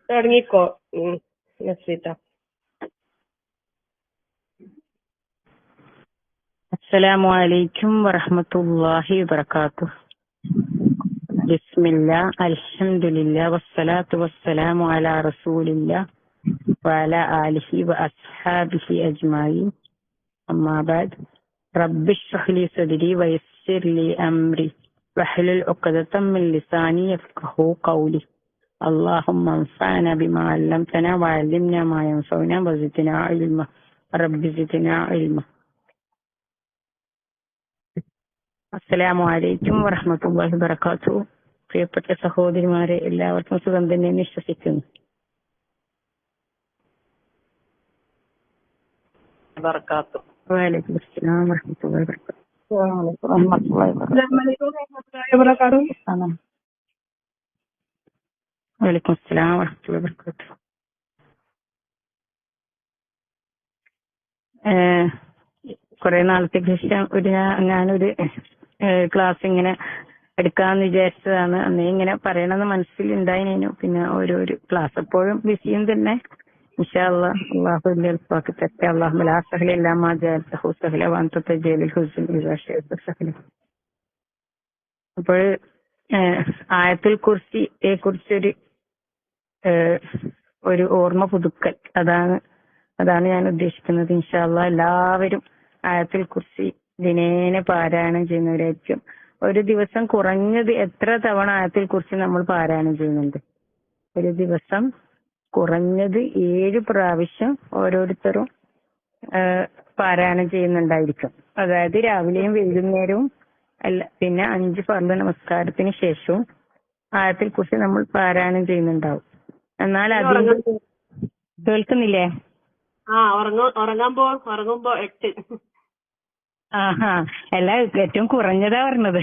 തുടങ്ങിക്കോ നസ്രീത്ത. അസ്സലാമു അലൈക്കും വറഹ്മത്തുള്ളാഹി വബറകാതുഹു. ബിസ്മില്ലാ അൽഹംദുലില്ലാ വസ്സലാത്തു വസ്സലാമു അലാ റസൂലില്ലാ വഅലാ ആലിഹി വഅസ്ഹാബിഹി അജ്മഈൻ. അമ്മാ ബഅദ്. റബ്ബിശ്റഹ് ലി സദ്രി വയസ്സിർ ലി അംരി വഹ്ലുൽ ഉഖ്ദതം മിൻ ലിസാനി യഫ്ഖഹു ഖൗലി. اللهم انفعنا بما علمتنا وعلمنا ما ينفعنا وزدنا علما. رب زدنا علما. അസ്സലാമു അലൈക്കും വറഹ്മത്തുള്ളാഹി വബറകാതുഹു. പ്രിയപ്പെട്ട സഹോദരിമാരെ, എല്ലാവർക്കും സുഖം തന്നെ വിശ്വസിക്കുന്നു. വഅലൈക്കും അസ്സലാം വറഹ്മത്തുള്ളാഹി വബറകാതുഹു. വഅലൈക്കും അസ്സലാം വറഹ്മത്തുള്ളാഹി വബറകാതുഹു. കുറെ നാളത്തേക്ക് ശേഷം ഞാനൊരു ക്ലാസ് ഇങ്ങനെ എടുക്കാന്ന് വിചാരിച്ചതാണ്. അന്നേ ഇങ്ങനെ പറയണമെന്ന് മനസ്സിലുണ്ടായിരുന്നു. പിന്നെ ഓരോരു ക്ലാസ് എപ്പോഴും ബിസിയും തന്നെ. ഇൻഷാ അല്ലാഹ് അല്ലാഹു എളുപ്പമാക്കി തരട്ടെ. അല്ലാഹു ലാ സഹല ഇല്ലാ മാ ജഅൽതഹു സഹല വഅൻത തജഅലുൽ ഹുസ്ന ഇദാ ശിഅത സഹല. അപ്പോൾ ആയത്തുൽ കുർസിയെ കുറിച്ചൊരു ഒരു ഓർമ്മ പുതുക്കൽ, അതാണ് ഞാൻ ഉദ്ദേശിക്കുന്നത്. ഇൻഷാ അല്ലാഹ് എല്ലാവരും ആയത്തുൽ കുർസി ദിനേന പാരായണം ചെയ്യുന്നവരായിരിക്കും. ഒരു ദിവസം കുറഞ്ഞത് എത്ര തവണ ആയത്തുൽ കുർസി നമ്മൾ പാരായണം ചെയ്യുന്നുണ്ട്? ഒരു ദിവസം കുറഞ്ഞത് 7 പ്രാവശ്യം ഓരോരുത്തരും പാരായണം ചെയ്യുന്നുണ്ടായിരിക്കും. അതായത് രാവിലെയും വൈകുന്നേരവും അല്ല, പിന്നെ 5 ഫർള് നമസ്കാരത്തിന് ശേഷവും ആയത്തുൽ കുർസി നമ്മൾ പാരായണം ചെയ്യുന്നുണ്ടാവും. എന്നാൽ അതിന്റെ കേൾക്കുന്നില്ലേ? ഉറങ്ങുമ്പോ 8. ആഹാ, അല്ല, ഏറ്റവും കുറഞ്ഞതാ പറഞ്ഞത്.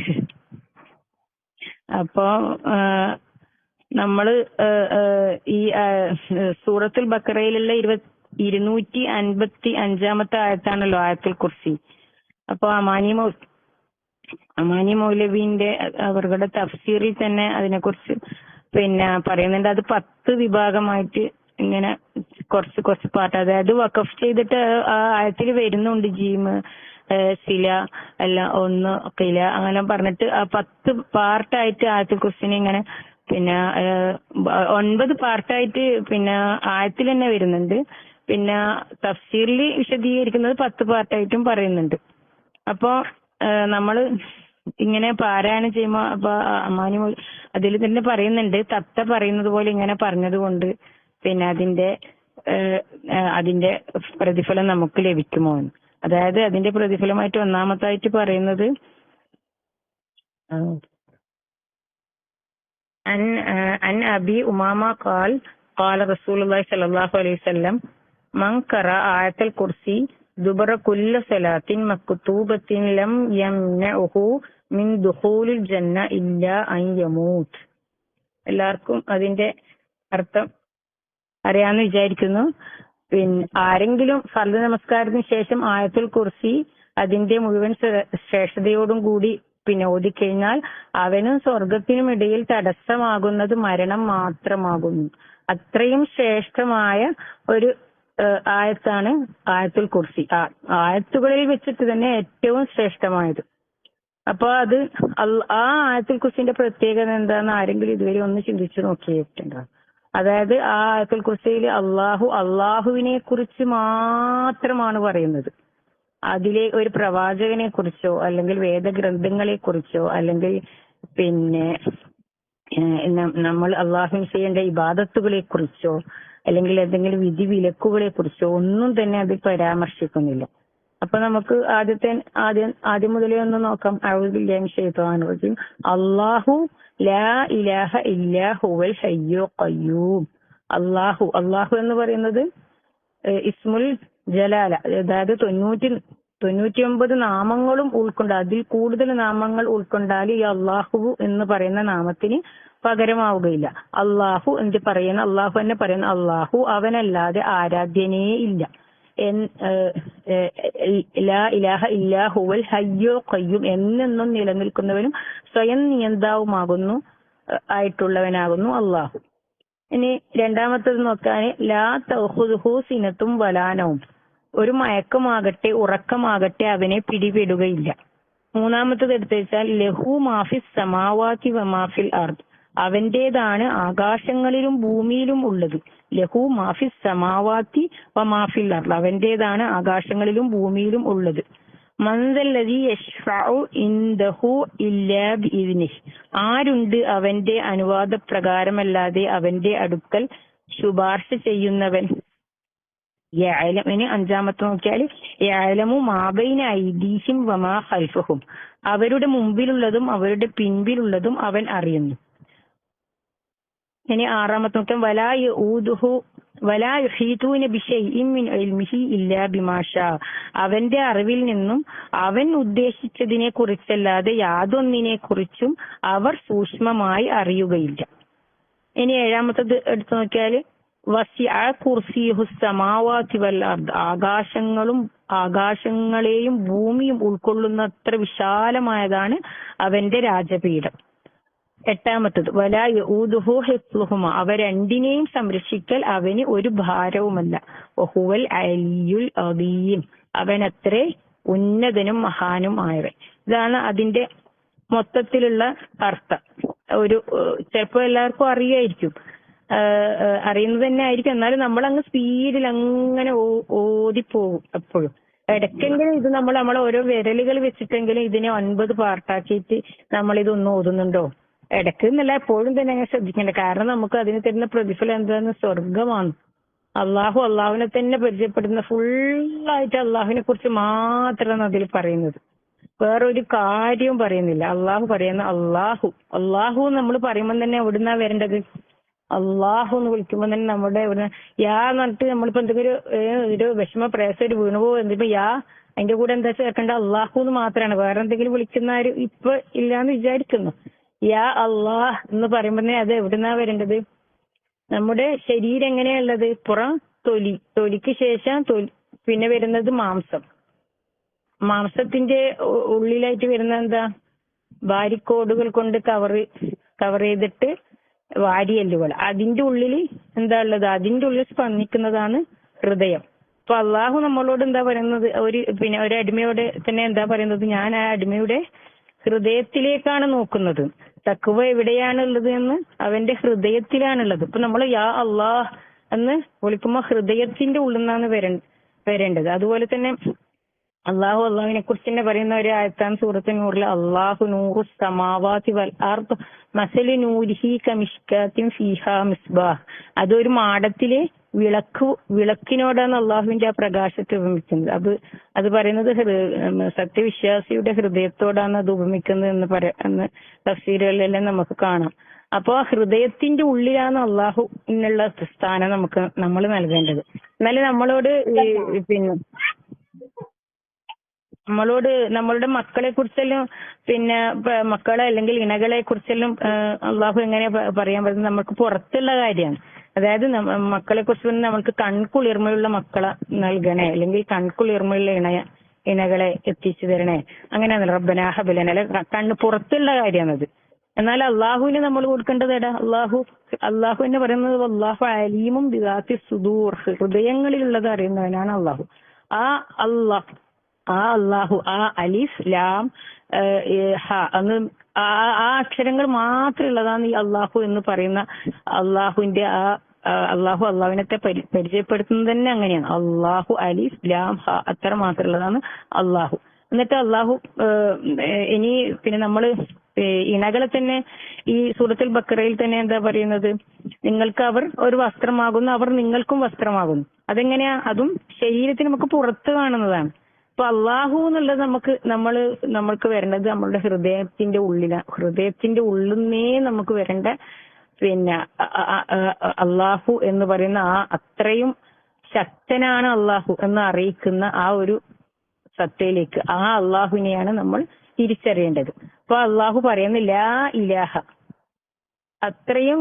അപ്പോ നമ്മള് ഈ സൂറത്തുൽ ബഖറയിലുള്ള 255 ആയത്താണല്ലോ ആയത്തുൽ കുർസി. അപ്പൊ അമാനി മൗലവിന്റെ അവരുടെ തഫ്സീറിൽ തന്നെ അതിനെക്കുറിച്ച് പറയുന്നുണ്ട്. അത് 10 വിഭാഗമായിട്ട് ഇങ്ങനെ കുറച്ച് പാട്ട്, അതായത് വഖഫ് ചെയ്തിട്ട് ആ ആയത്തിൽ വരുന്നുണ്ട്. ജീമ്, സില, അല്ല 1 ഖില, അങ്ങനെ പറഞ്ഞിട്ട് ആ 10 പാർട്ടായിട്ട് ആയത്തുൽ കുർസിനെ ഇങ്ങനെ 9 പാർട്ടായിട്ട് ആയത്തിൽ തന്നെ വരുന്നുണ്ട്. പിന്നെ തഫ്സീറിൽ വിശദീകരിക്കുന്നത് 10 പാർട്ടായിട്ടും പറയുന്നുണ്ട്. അപ്പോ നമ്മള് ഇങ്ങനെ പാരായണം ചെയ്യുമ്പോ അമ്മാനി അതിൽ തന്നെ പറയുന്നുണ്ട്, തത്ത പറയുന്നത് പോലെ ഇങ്ങനെ പറഞ്ഞത് കൊണ്ട് അതിന്റെ പ്രതിഫലം നമുക്ക് ലഭിക്കുമോ എന്ന്. അതായത് അതിന്റെ പ്രതിഫലമായിട്ട് ഒന്നാമത്തായിട്ട് പറയുന്നത് അൻ അബി ഉമാമ ഖാല റസൂലുള്ളാഹി സ്വല്ലല്ലാഹു അലൈഹി വസല്ലം മൻ ഖറഅ ആയത്തുൽ കുർസി ദുബറ കുല്ല സലാത്തിൻ മക്തൂബത്തിൻ ലം യംനഉഹു മിൻ ദുഖൂലിൽ ജന്ന ഇല്ലാ അൻ യമൂത്ത്. എല്ലാവർക്കും അതിന്റെ അർത്ഥം അറിയാമെന്ന് വിചാരിക്കുന്നു. ആരെങ്കിലും ഫർദ് നമസ്കാരത്തിന് ശേഷം ആയത്തുൽ കുർസി അതിന്റെ മുഴുവൻ ശ്രേഷ്ഠതയോടും കൂടി ഓതിക്കഴിഞ്ഞാൽ അവനും സ്വർഗത്തിനും ഇടയിൽ തടസ്സമാകുന്നത് മരണം മാത്രമാകുന്നു. അത്രയും ശ്രേഷ്ഠമായ ഒരു ആയത്താണ് ആയത്തുൽ കുർസി. ആയത്തുകളിൽ വെച്ചിട്ട് തന്നെ ഏറ്റവും ശ്രേഷ്ഠമായത്. അപ്പൊ അത് ആ ആയത്തുൽ കുർസിന്റെ പ്രത്യേകത എന്താന്ന് ആരെങ്കിലും ഇതുവരെ ഒന്ന് ചിന്തിച്ചു നോക്കിയിട്ടുണ്ടോ? അതായത് ആ ആയത്തുൽ കുർസിയിൽ അള്ളാഹുവിനെ കുറിച്ച് മാത്രമാണ് പറയുന്നത്. അതിലെ ഒരു പ്രവാചകനെ കുറിച്ചോ അല്ലെങ്കിൽ വേദഗ്രന്ഥങ്ങളെ കുറിച്ചോ അല്ലെങ്കിൽ നമ്മൾ അള്ളാഹുവിന് ചെയ്യേണ്ട ഇബാദത്തുകളെ കുറിച്ചോ അല്ലെങ്കിൽ എന്തെങ്കിലും വിധി വിലക്കുകളെ കുറിച്ചോ ഒന്നും തന്നെ അതിൽ പരാമർശിക്കുന്നില്ല. അപ്പൊ നമുക്ക് ആദ്യം മുതലേ ഒന്ന് നോക്കാം. അഊദു ബില്ലാഹി മിനശ് ശൈത്വാനിർ റജീം. അല്ലാഹു ലാ ഇലാഹ ഇല്ലാ ഹുവൽ ഹയ്യുൽ ഖയ്യൂം. അല്ലാഹു എന്ന് പറയുന്നത് ഇസ്മുൽ ജലാല, അതായത് 99 നാമങ്ങളും ഉൾക്കൊണ്ട് അതിൽ കൂടുതൽ നാമങ്ങൾ ഉൾക്കൊണ്ടാൽ ഈ അല്ലാഹു എന്ന് പറയുന്ന നാമത്തിന് പകരമാവുകയില്ല. അല്ലാഹു എന്ന് പറയുന്ന അല്ലാഹു തന്നെ പറയുന്ന അല്ലാഹു അവനല്ലാതെ ആരാധ്യനേ ഇല്ല. ലാ ഇലാഹ ഇല്ലാ ഹുവൽ ഹയ്യുൽ ഖയ്യൂം എന്നെന്നും നിലനിൽക്കുന്നവനും സ്വയം നിയന്താവുമാകുന്നു ആയിട്ടുള്ളവനാകുന്നു അല്ലാഹു. ഇനി രണ്ടാമത്തത് നോക്കാന് ലാ തൗഖുദുഹു സിനത്തും വലാനവും, ഒരു മയക്കമാകട്ടെ ഉറക്കമാകട്ടെ അവനെ പിടിപെടുകയില്ല. മൂന്നാമത്തത് എടുത്തു വെച്ചാൽ ലഹു മാഫിസ് സമാവാതി വമാഫിൽ അർദ്, അവന്റേതാണ് ആകാശങ്ങളിലും ഭൂമിയിലും ഉള്ളത്. ലഹു മാഫിസ് സമാവാതി വമാഫിൽ അർദ്, അവന്റേതാണ് ആകാശങ്ങളിലും ഭൂമിയിലും ഉള്ളത്. മൻദല്ലദീ യശ്ഫഉ ഇൻദഹു ഇല്ലാ ബിഇദ്നിഹി, ആരുണ്ട് അവന്റെ അനുവാദപ്രകാരമല്ലാതെ അവന്റെ അടുക്കൽ ശുപാർശ ചെയ്യുന്നവൻ. ഇനി അഞ്ചാമത്തെ നോക്കിയാൽ യഅലമു മാ ബൈന ഐദീഹിം വമാ ഖൽഫഹും, അവരുടെ മുമ്പിലുള്ളതും അവരുടെ പിൻപിലുള്ളതും അവൻ അറിയുന്നു. ഇനി ആറാമത്തെ നോക്കാം വലാ യഊദുഹു വലാ യുഹീതൂന ബിശൈഇൻ മിൻ ഇൽമിഹി ഇല്ലാ ബിമാ ശാ, അവന്റെ അറിവിൽ നിന്നും അവൻ ഉദ്ദേശിച്ചതിനെ കുറിച്ചല്ലാതെ യാതൊന്നിനെ കുറിച്ചും അവർ സൂക്ഷ്മമായി അറിയുകയില്ല. ഇനി ഏഴാമത്തത് എടുത്തു നോക്കിയാൽ വസിഅ കുർസിയുഹു സമാവാതി വൽ അർദ്, ആകാശങ്ങളെയും ഭൂമിയും ഉൾക്കൊള്ളുന്നത്ര വിശാലമായതാണ് അവന്റെ രാജപീഠം. എട്ടാമത്തത് വലാ യഊദുഹു ഹിഫ്ളുഹുമാ, അവ രണ്ടിനെയും സംരക്ഷിക്കൽ അവന് ഒരു ഭാരവുമല്ല. വഹുവൽ അലിയുൽ അദീം, അവനത്രേ ഉന്നതനും മഹാനും ആയവൻ. ഇതാണ് അതിന്റെ മൊത്തത്തിലുള്ള അർത്ഥം. ഒരു ചിലപ്പോൾ എല്ലാവർക്കും അറിയായിരിക്കും, അറിയുന്നത് തന്നെ ആയിരിക്കും, എന്നാലും നമ്മൾ അങ്ങ് സ്പീഡിൽ അങ്ങനെ ഓതിപ്പോകും എപ്പോഴും. ഇടയ്ക്കെങ്കിലും ഇത് നമ്മളെ ഓരോ വിരലുകൾ വെച്ചിട്ടെങ്കിലും ഇതിനെ 9 പാർട്ടാക്കിയിട്ട് നമ്മളിതൊന്നും ഓതുന്നുണ്ടോ, ഇടയ്ക്ക് എന്നല്ല എപ്പോഴും തന്നെ അങ്ങനെ ശ്രദ്ധിക്കേണ്ടത്. കാരണം നമുക്ക് അതിന് തരുന്ന പ്രതിഫലം എന്താന്ന് സ്വർഗമാണ്. അള്ളാഹുവിനെ തന്നെ പരിചയപ്പെടുന്ന ഫുള്ളായിട്ട് അള്ളാഹുവിനെ കുറിച്ച് മാത്രമാണ് അതിൽ പറയുന്നത്, വേറൊരു കാര്യവും പറയുന്നില്ല. അള്ളാഹു പറയുന്ന അള്ളാഹു നമ്മൾ പറയുമ്പോൾ തന്നെ എവിടുന്നാ വരേണ്ടത്? അള്ളാഹു എന്ന് വിളിക്കുമ്പോൾ തന്നെ നമ്മുടെ എവിടെ യാ എന്ന് പറഞ്ഞിട്ട് നമ്മളിപ്പോ എന്തെങ്കിലും ഒരു വിഷമ പ്രയാസം ഒരു വീണുപോ എന്തിപ്പോ യാ അതിന്റെ കൂടെ എന്താ ചേർക്കേണ്ട? അള്ളാഹു എന്ന് മാത്രമാണ്. വേറെ എന്തെങ്കിലും വിളിക്കുന്ന ആരും ഇപ്പൊ ഇല്ലാന്ന് വിചാരിക്കുന്നു. യാ അള്ളാഹ് എന്ന് പറയുമ്പോ അത് എവിടുന്നാ വരേണ്ടത്? നമ്മുടെ ശരീരം എങ്ങനെയുള്ളത്? പുറം തൊലിക്ക് ശേഷം പിന്നെ വരുന്നത് മാംസത്തിന്റെ ഉള്ളിലായിട്ട് വരുന്ന എന്താ? ബാരിക്കോഡുകൾ കൊണ്ട് കവർ ചെയ്തിട്ട് വാരിയെല്ലുകൾ. അതിന്റെ ഉള്ളിൽ എന്താ ഉള്ളത്? അതിന്റെ ഉള്ളിൽ സ്പന്ദിക്കുന്നതാണ് ഹൃദയം. അപ്പൊ അള്ളാഹു നമ്മളോട് എന്താ പറയുന്നത്? ഒരു അടിമയോട് തന്നെ എന്താ പറയുന്നത്? ഞാൻ ആ അടിമയുടെ ഹൃദയത്തിലേക്കാണ് നോക്കുന്നത്. തഖ്വ എവിടെയാണുള്ളത് എന്ന് അവന്റെ ഹൃദയത്തിലാണുള്ളത്. ഇപ്പൊ നമ്മൾ യാ അള്ളാഹ് എന്ന് വിളിക്കുമ്പോ ഹൃദയത്തിന്റെ ഉള്ളിൽ നിന്നാണ് വരേണ്ടത്. അതുപോലെ തന്നെ അള്ളാഹുവിനെ കുറിച്ച് തന്നെ പറയുന്ന ഒരു ആയത്താണ് സൂറത്ത് നൂറിൽ അള്ളാഹു നൂറു സമാവാതി വൽ അർദ് മസലു നൂരിഹി കമിഷ്കാത്തിൻ ഫീഹാ മിസ്ബാഹ്. അതൊരു മാടത്തിലെ വിളക്കിനോടാണ് അള്ളാഹുവിന്റെ ആ പ്രകാശത്തെ ഉപമിക്കുന്നത്. അത് പറയുന്നത് സത്യവിശ്വാസിയുടെ ഹൃദയത്തോടാണ് അത് ഉപമിക്കുന്നത് എന്ന് തഫ്സീറുകളിലെല്ലാം നമുക്ക് കാണാം. അപ്പൊ ഹൃദയത്തിന്റെ ഉള്ളിലാണ് അള്ളാഹുവിനുള്ള സ്ഥാനം നമ്മൾ നൽകേണ്ടത്. എന്നാലും നമ്മളുടെ മക്കളെ കുറിച്ചെല്ലാം മക്കളെ അല്ലെങ്കിൽ ഇണകളെ കുറിച്ചെല്ലാം അള്ളാഹു എങ്ങനെ പറയാൻ പറ്റുന്നത്? നമുക്ക് പുറത്തുള്ള കാര്യമാണ്. അതായത് മക്കളെ കുറിച്ച് നമ്മൾക്ക് കൺകുളിർമയുള്ള മക്കളെ നൽകണേ, അല്ലെങ്കിൽ കൺകുളിർമയുള്ള ഇണകളെ എത്തിച്ചു തരണേ, അങ്ങനെയാണ് റബ്ബനാ ഹബ് ലനാ. കണ്ണ് പുറത്തുള്ള കാര്യമാണത്. എന്നാൽ അള്ളാഹുവിന് നമ്മൾ കൊടുക്കേണ്ടത് എടാ? അള്ളാഹു എന്ന് പറയുന്നത് അള്ളാഹു അലീമും ബിദാത്തി സുദൂർ, ഹൃദയങ്ങളിലുള്ളത് അറിയുന്നവനാണ് അള്ളാഹു. അള്ളാഹു അലിഫ് ലാം ഹ എന്ന് ആ അക്ഷരങ്ങൾ മാത്രം ഉള്ളതാണ് ഈ അള്ളാഹു എന്ന് പറയുന്ന അള്ളാഹുവിന്റെ അള്ളാഹുവിനെ പരിചയപ്പെടുത്തുന്നത് തന്നെ അങ്ങനെയാണ്. അള്ളാഹു അലിഫ് ലാം ഹ അത്ര മാത്രമുള്ളതാണ് അള്ളാഹു. എന്നിട്ട് അള്ളാഹു ഇനി നമ്മള് ഇണകളെ തന്നെ ഈ സൂറത്തുൽ ബഖറയിൽ തന്നെ എന്താ പറയുന്നത്? നിങ്ങൾക്ക് അവർ ഒരു വസ്ത്രമാകുന്നു, അവർ നിങ്ങൾക്കും വസ്ത്രമാകുന്നു. അതെങ്ങനെയാ? അതും ശരീരത്തിന് നമുക്ക് പുറത്ത് കാണുന്നതാണ്. അപ്പൊ അള്ളാഹു എന്നുള്ളത് നമ്മൾക്ക് വരേണ്ടത് നമ്മളുടെ ഹൃദയത്തിന്റെ ഉള്ളിലാണ്. ഹൃദയത്തിന്റെ ഉള്ളിന്നേ നമുക്ക് വരേണ്ട അള്ളാഹു എന്ന് പറയുന്ന അത്രയും ശക്തനാണ് അള്ളാഹു എന്ന് അറിയിക്കുന്ന ആ ഒരു സത്തയിലേക്ക് ആ അള്ളാഹുവിനെയാണ് നമ്മൾ തിരിച്ചറിയേണ്ടത്. അപ്പൊ അള്ളാഹു പറയുന്ന ലാ ഇലാഹ, അത്രയും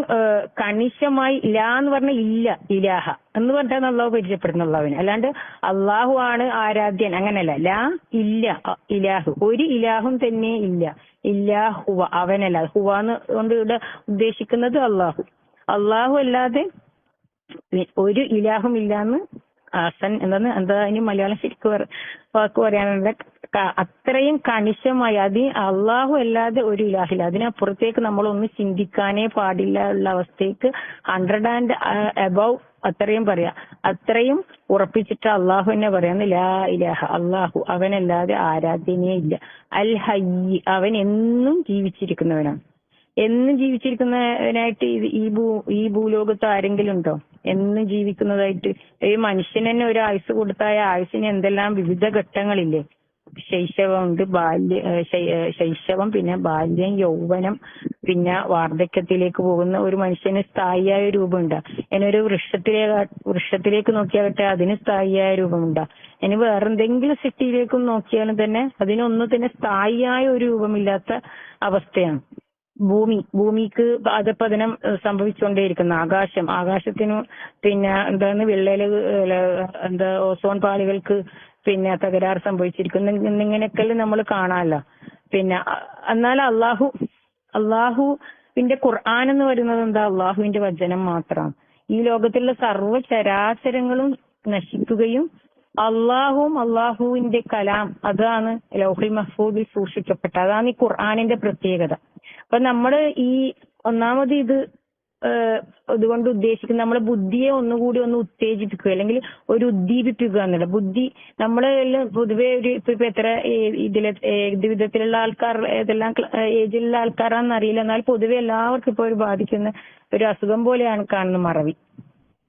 കണിശമായി ലാ എന്ന് പറഞ്ഞ ഇല്ല, ഇലാഹ എന്ന് പറഞ്ഞാൽ അള്ളാഹു പരിചയപ്പെടുന്ന അള്ളാഹുവിനെ. അല്ലാണ്ട് അള്ളാഹു ആണ് ആരാധ്യൻ അങ്ങനല്ല. ലാ ഇല്ല ഇലാഹു, ഒരു ഇലാഹും തന്നെ ഇല്ല. ഇല്ലാഹുവ, അവനല്ല. ഹുവ കൊണ്ട് ഇവിടെ ഉദ്ദേശിക്കുന്നത് അള്ളാഹു അല്ലാതെ ഒരു ഇലാഹും ഇല്ലാന്ന് ഹസൻ എന്താ അതിന് മലയാളം ശരിക്കും വാക്ക് പറയാനുള്ള അത്രയും കണിശമായി അള്ളാഹു അല്ലാതെ ഒരു ഇലാഹില്ല. അതിനപ്പുറത്തേക്ക് നമ്മളൊന്നും ചിന്തിക്കാനേ പാടില്ല ഉള്ള അവസ്ഥയ്ക്ക് 100 above അത്രയും പറയാം. അത്രയും ഉറപ്പിച്ചിട്ട് അള്ളാഹു തന്നെ പറയാന്ന് ലാ ഇലാഹ അള്ളാഹു അവനല്ലാതെ ആരാധ്യനേ ഇല്ല. അൽ ഹയ്യ് അവൻ എന്നും ജീവിച്ചിരിക്കുന്നവനാണ്. എന്നും ജീവിച്ചിരിക്കുന്നതിനായിട്ട് ഈ ഭൂലോകത്ത് ആരെങ്കിലും ഉണ്ടോ? എന്നും ജീവിക്കുന്നതായിട്ട് ഈ മനുഷ്യന് തന്നെ ഒരു ആയുസ് കൊടുത്തായ ആയുസിന് എന്തെല്ലാം വിവിധ ഘട്ടങ്ങളില്ലേ? ശൈശവമുണ്ട്, ശൈശവം, പിന്നെ ബാല്യം, യൗവനം, പിന്നെ വാർദ്ധക്യത്തിലേക്ക് പോകുന്ന ഒരു മനുഷ്യന് സ്ഥായിയായ രൂപമുണ്ട്. ഇനിയൊരു വൃക്ഷത്തിലേക്ക് നോക്കിയാകട്ടെ അതിന് സ്ഥായിയായ രൂപമുണ്ട്. ഇനി വേറെന്തെങ്കിലും സൃഷ്ടിയിലേക്കും നോക്കിയാലും തന്നെ അതിനൊന്നും തന്നെ സ്ഥായിയായ ഒരു രൂപമില്ലാത്ത അവസ്ഥയാണ്. ഭൂമിക്ക് അധപ്പതനം സംഭവിച്ചുകൊണ്ടേയിരിക്കുന്ന ആകാശത്തിന് പിന്നെ വിള്ളല് ഓസോൺ പാളികൾക്ക് പിന്നെ തകരാറ് സംഭവിച്ചിരിക്കുന്നു. ഇങ്ങനെയൊക്കെ നമ്മൾ കാണാമല്ലോ. പിന്നെ എന്നാൽ അള്ളാഹുവിന്റെ ഖുർആൻ എന്ന് പറയുന്നത് എന്താ? അള്ളാഹുവിന്റെ വചനം മാത്രമാണ്. ഈ ലോകത്തിലുള്ള സർവ്വ ചരാചരങ്ങളും നശിക്കുകയും അള്ളാഹുവിന്റെ കലാം അതാണ് ലൗഹുൽ മഹ്ഫൂദിൽ സൂക്ഷിക്കപ്പെട്ട, അതാണ് ഈ ഖുർആനിന്റെ പ്രത്യേകത. അപ്പൊ നമ്മള് ഈ ഒന്നാമത് ഇതുകൊണ്ട് ഉദ്ദേശിക്കുന്ന നമ്മളെ ബുദ്ധിയെ ഒന്നുകൂടി ഒന്ന് ഉത്തേജിപ്പിക്കുക അല്ലെങ്കിൽ ഒരു ഉദ്ദീപിപ്പിക്കുക എന്നുള്ള ബുദ്ധി. നമ്മളെല്ലാം പൊതുവെ ഇപ്പൊ എത്ര ഏത് വിധത്തിലുള്ള ആൾക്കാർ ഏതെല്ലാം ഏജിലുള്ള ആൾക്കാരാണെന്ന് അറിയില്ല, എന്നാൽ പൊതുവെ എല്ലാവർക്കും ഇപ്പൊ ബാധിക്കുന്ന ഒരു അസുഖം പോലെയാണ് കാണുന്ന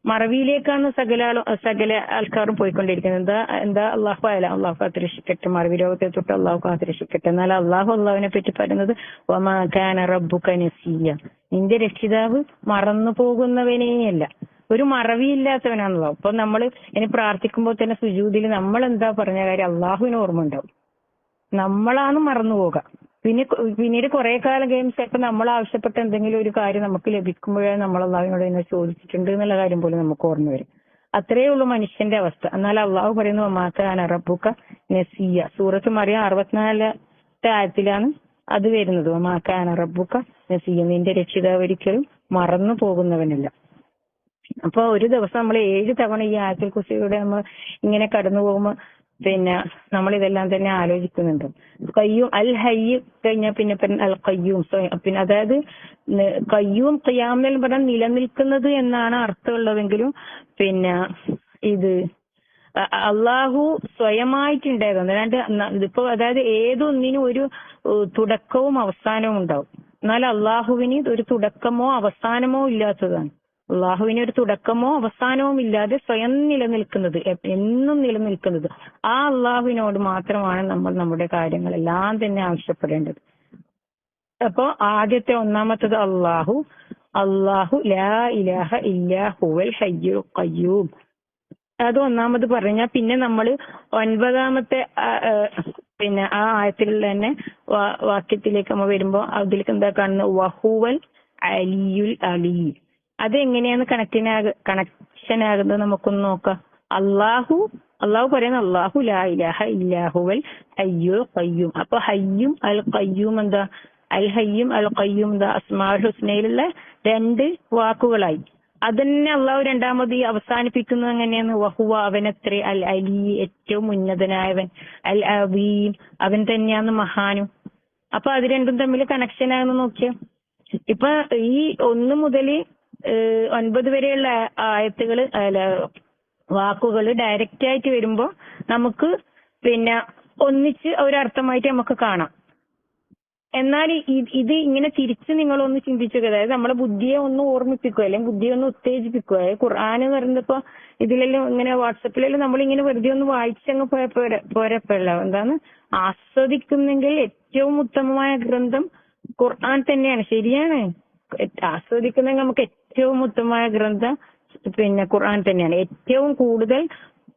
മറവിയിലേക്കാണ് സകല ആൾക്കാരും പോയിക്കൊണ്ടിരിക്കുന്നത്. എന്താ അള്ളാഹു കാത്തുരക്ഷിക്കട്ടെ, മറവി രോഗത്തെ തൊട്ട് അള്ളാഹു കാത്തുരക്ഷിക്കട്ടെ. എന്നാൽ അള്ളാഹുവിനെ പറ്റി പറയുന്നത് വമാ കാന റബ്ബുക നസിയ്യ, നിന്റെ രക്ഷിതാവ് മറന്നു പോകുന്നവനെയല്ല, ഒരു മറവിയില്ലാത്തവനാണല്ലോ. അപ്പൊ നമ്മൾ ഇനി പ്രാർത്ഥിക്കുമ്പോൾ തന്നെ സുജൂദിൽ നമ്മൾ എന്താ പറഞ്ഞ കാര്യം അള്ളാഹുവിന് ഓർമ്മ ഉണ്ടാവും, നമ്മളാണ് മറന്നു പോകാം. പിന്നീട് കുറെ കാലം കഴിയുമ്പോൾ ചിലപ്പോൾ നമ്മൾ ആവശ്യപ്പെട്ട എന്തെങ്കിലും ഒരു കാര്യം നമുക്ക് ലഭിക്കുമ്പോഴേ നമ്മൾ അള്ളാഹുവിനോട് ഇന്ന് ചോദിച്ചിട്ടുണ്ട് എന്നുള്ള കാര്യം പോലും നമുക്ക് ഓർമ്മ വരും. അത്രയേ ഉള്ളൂ മനുഷ്യന്റെ അവസ്ഥ. എന്നാൽ അള്ളാഹു പറയുന്നു വമാ കാന റബ്ബുക നസിയ്യ. സൂറത്ത് മറിയം 64-ാമത്തെ ആയത്തിലാണ് അത് വരുന്നത്. വമാ കാന റബ്ബുക നസിയ്യ, നിന്റെ രക്ഷിതാവ് ഒരിക്കലും മറന്നു പോകുന്നവനല്ല. അപ്പൊ ഒരു ദിവസം നമ്മൾ 7 തവണ ഈ ആയത്തുൽ കുർസിയിലൂടെ നമ്മൾ ഇങ്ങനെ കടന്നു പോകുമ്പോൾ പിന്നെ നമ്മൾ ഇതെല്ലാം തന്നെ ആലോചിക്കുന്നുണ്ട്. ഖയ്യൂം അൽ ഹയ്യ് കഴിഞ്ഞാൽ പിന്നെ അൽ ഖയ്യൂം, പിന്നെ അതായത് ഖയ്യൂം ഖിയാം എന്ന് പറഞ്ഞാൽ നിലനിൽക്കുന്നത് എന്നാണ് അർത്ഥമുള്ളതെങ്കിലും പിന്നെ ഇത് അള്ളാഹു സ്വയമായിട്ടുണ്ടായിരുന്നു. ഇതിപ്പോ അതായത് ഏതൊന്നിനും ഒരു തുടക്കവും അവസാനവും ഉണ്ടാവും. എന്നാൽ അള്ളാഹുവിന് ഒരു തുടക്കമോ അവസാനമോ ഇല്ലാത്തതാണ്. അള്ളാഹുവിന് ഒരു തുടക്കമോ അവസാനവും ഇല്ലാതെ സ്വയം നിലനിൽക്കുന്നത്, എന്നും നിലനിൽക്കുന്നത്. ആ അള്ളാഹുവിനോട് മാത്രമാണ് നമ്മൾ നമ്മുടെ കാര്യങ്ങളെല്ലാം തന്നെ ആവശ്യപ്പെടേണ്ടത്. അപ്പോ ഒന്നാമത്തത് അള്ളാഹു ലാ ഇലാഹ ഇല്ലാ ഹുവൽ ഹയ്യുൽ ഖയ്യൂം. അത് ഒന്നാമത് പറഞ്ഞാൽ പിന്നെ നമ്മൾ 9-ാമത്തെ പിന്നെ ആ ആയത്തിലുള്ള തന്നെ വാക്യത്തിലേക്ക് നമ്മൾ വരുമ്പോ അതിലേക്ക് എന്താ കാണുന്നത്? വഹുവൽ അലിയുൽ അലീം. അതെങ്ങനെയാണ് കണക്ഷൻ ആകുന്നത് നമുക്കൊന്ന് നോക്കാം. അള്ളാഹു പറയുന്ന അള്ളാഹു ലാ ഇലാഹ ഇല്ലാ ഹുവൽ ഹയ്യുൽ ഖയ്യൂം. അപ്പൊ ഹയ്യും അൽ ഖയ്യൂം എന്താ? അൽ ഹയ്യും അൽ ഖയ്യൂം എന്താ? അസ്മാഉൽ ഹുസ്നയിലുള്ള 2 വാക്കുകളായി. അതന്നെ അള്ളാഹു രണ്ടാമത് അവസാനിപ്പിക്കുന്നത് എങ്ങനെയാണ്? വഹുവ അവനത്രേ, അൽ അലി ഏറ്റവും ഉന്നതനായവൻ, അൽ അദീം അവൻ തന്നെയാണ് മഹാനും. അപ്പൊ അത് രണ്ടും തമ്മിൽ കണക്ഷൻ ആകുന്ന നോക്കിയ ഇപ്പൊ ഈ 1 മുതൽ 9 വരെയുള്ള ആയത്തുകള് വാക്കുകൾ ഡയറക്റ്റ് ആയിട്ട് വരുമ്പോ നമുക്ക് പിന്നെ ഒന്നിച്ച് ഒരർത്ഥമായിട്ട് നമുക്ക് കാണാം. എന്നാൽ ഇത് ഇങ്ങനെ തിരിച്ച് നിങ്ങളൊന്ന് ചിന്തിക്കുക, അതായത് നമ്മളെ ബുദ്ധിയെ ഒന്ന് ഓർമ്മിപ്പിക്കുക അല്ലെങ്കിൽ ബുദ്ധിയെ ഒന്ന് ഉത്തേജിപ്പിക്കുക. ഖുർആൻ എന്ന് പറയുന്നപ്പോ ഇതിലെല്ലാം ഇങ്ങനെ വാട്സപ്പിലെല്ലാം നമ്മളിങ്ങനെ വെറുതെ ഒന്ന് വായിച്ചങ്ങ് പോരപ്പല്ല. എന്താണ് ആസ്വദിക്കുന്നെങ്കിൽ ഏറ്റവും ഉത്തമമായ ഗ്രന്ഥം ഖുർആൻ തന്നെയാണ്. ശരിയാണ്, ആസ്വദിക്കുന്നെങ്കിൽ നമുക്ക് ഏറ്റവും ഉത്തമമായ ഗ്രന്ഥം പിന്നെ ഖുർആൻ തന്നെയാണ്. ഏറ്റവും കൂടുതൽ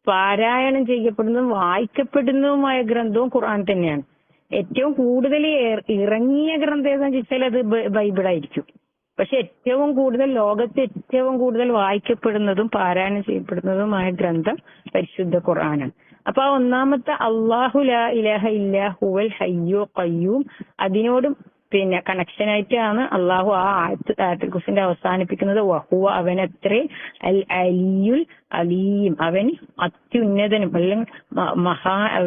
പാരായണം ചെയ്യപ്പെടുന്നതും വായിക്കപ്പെടുന്നതുമായ ഗ്രന്ഥവും ഖുർആൻ തന്നെയാണ്. ഏറ്റവും കൂടുതൽ ഇറങ്ങിയ ഗ്രന്ഥം ഏതാണെന്ന് ചോദിച്ചാൽ അത് ബൈബിളായിരിക്കും. പക്ഷെ ഏറ്റവും കൂടുതൽ ലോകത്ത് ഏറ്റവും കൂടുതൽ വായിക്കപ്പെടുന്നതും പാരായണം ചെയ്യപ്പെടുന്നതുമായ ഗ്രന്ഥം പരിശുദ്ധ ഖുർആനാണ്. അപ്പൊ ഒന്നാമത്തെ അല്ലാഹു ലാ ഇലാഹ ഇല്ലാ ഹുവൽ ഹയ്യുൽ ഖയ്യൂം അതിനോടും പിന്നെ കണക്ഷനായിട്ടാണ് അള്ളാഹു ആ ആയത്തുൽ കുർസിന്റെ അവസാനിപ്പിക്കുന്നത്. വഹുവ അവനത്രേ അൽ അലിയുൽ അലീം, അവൻ അത്യുന്നതനും അല്ലെങ്കിൽ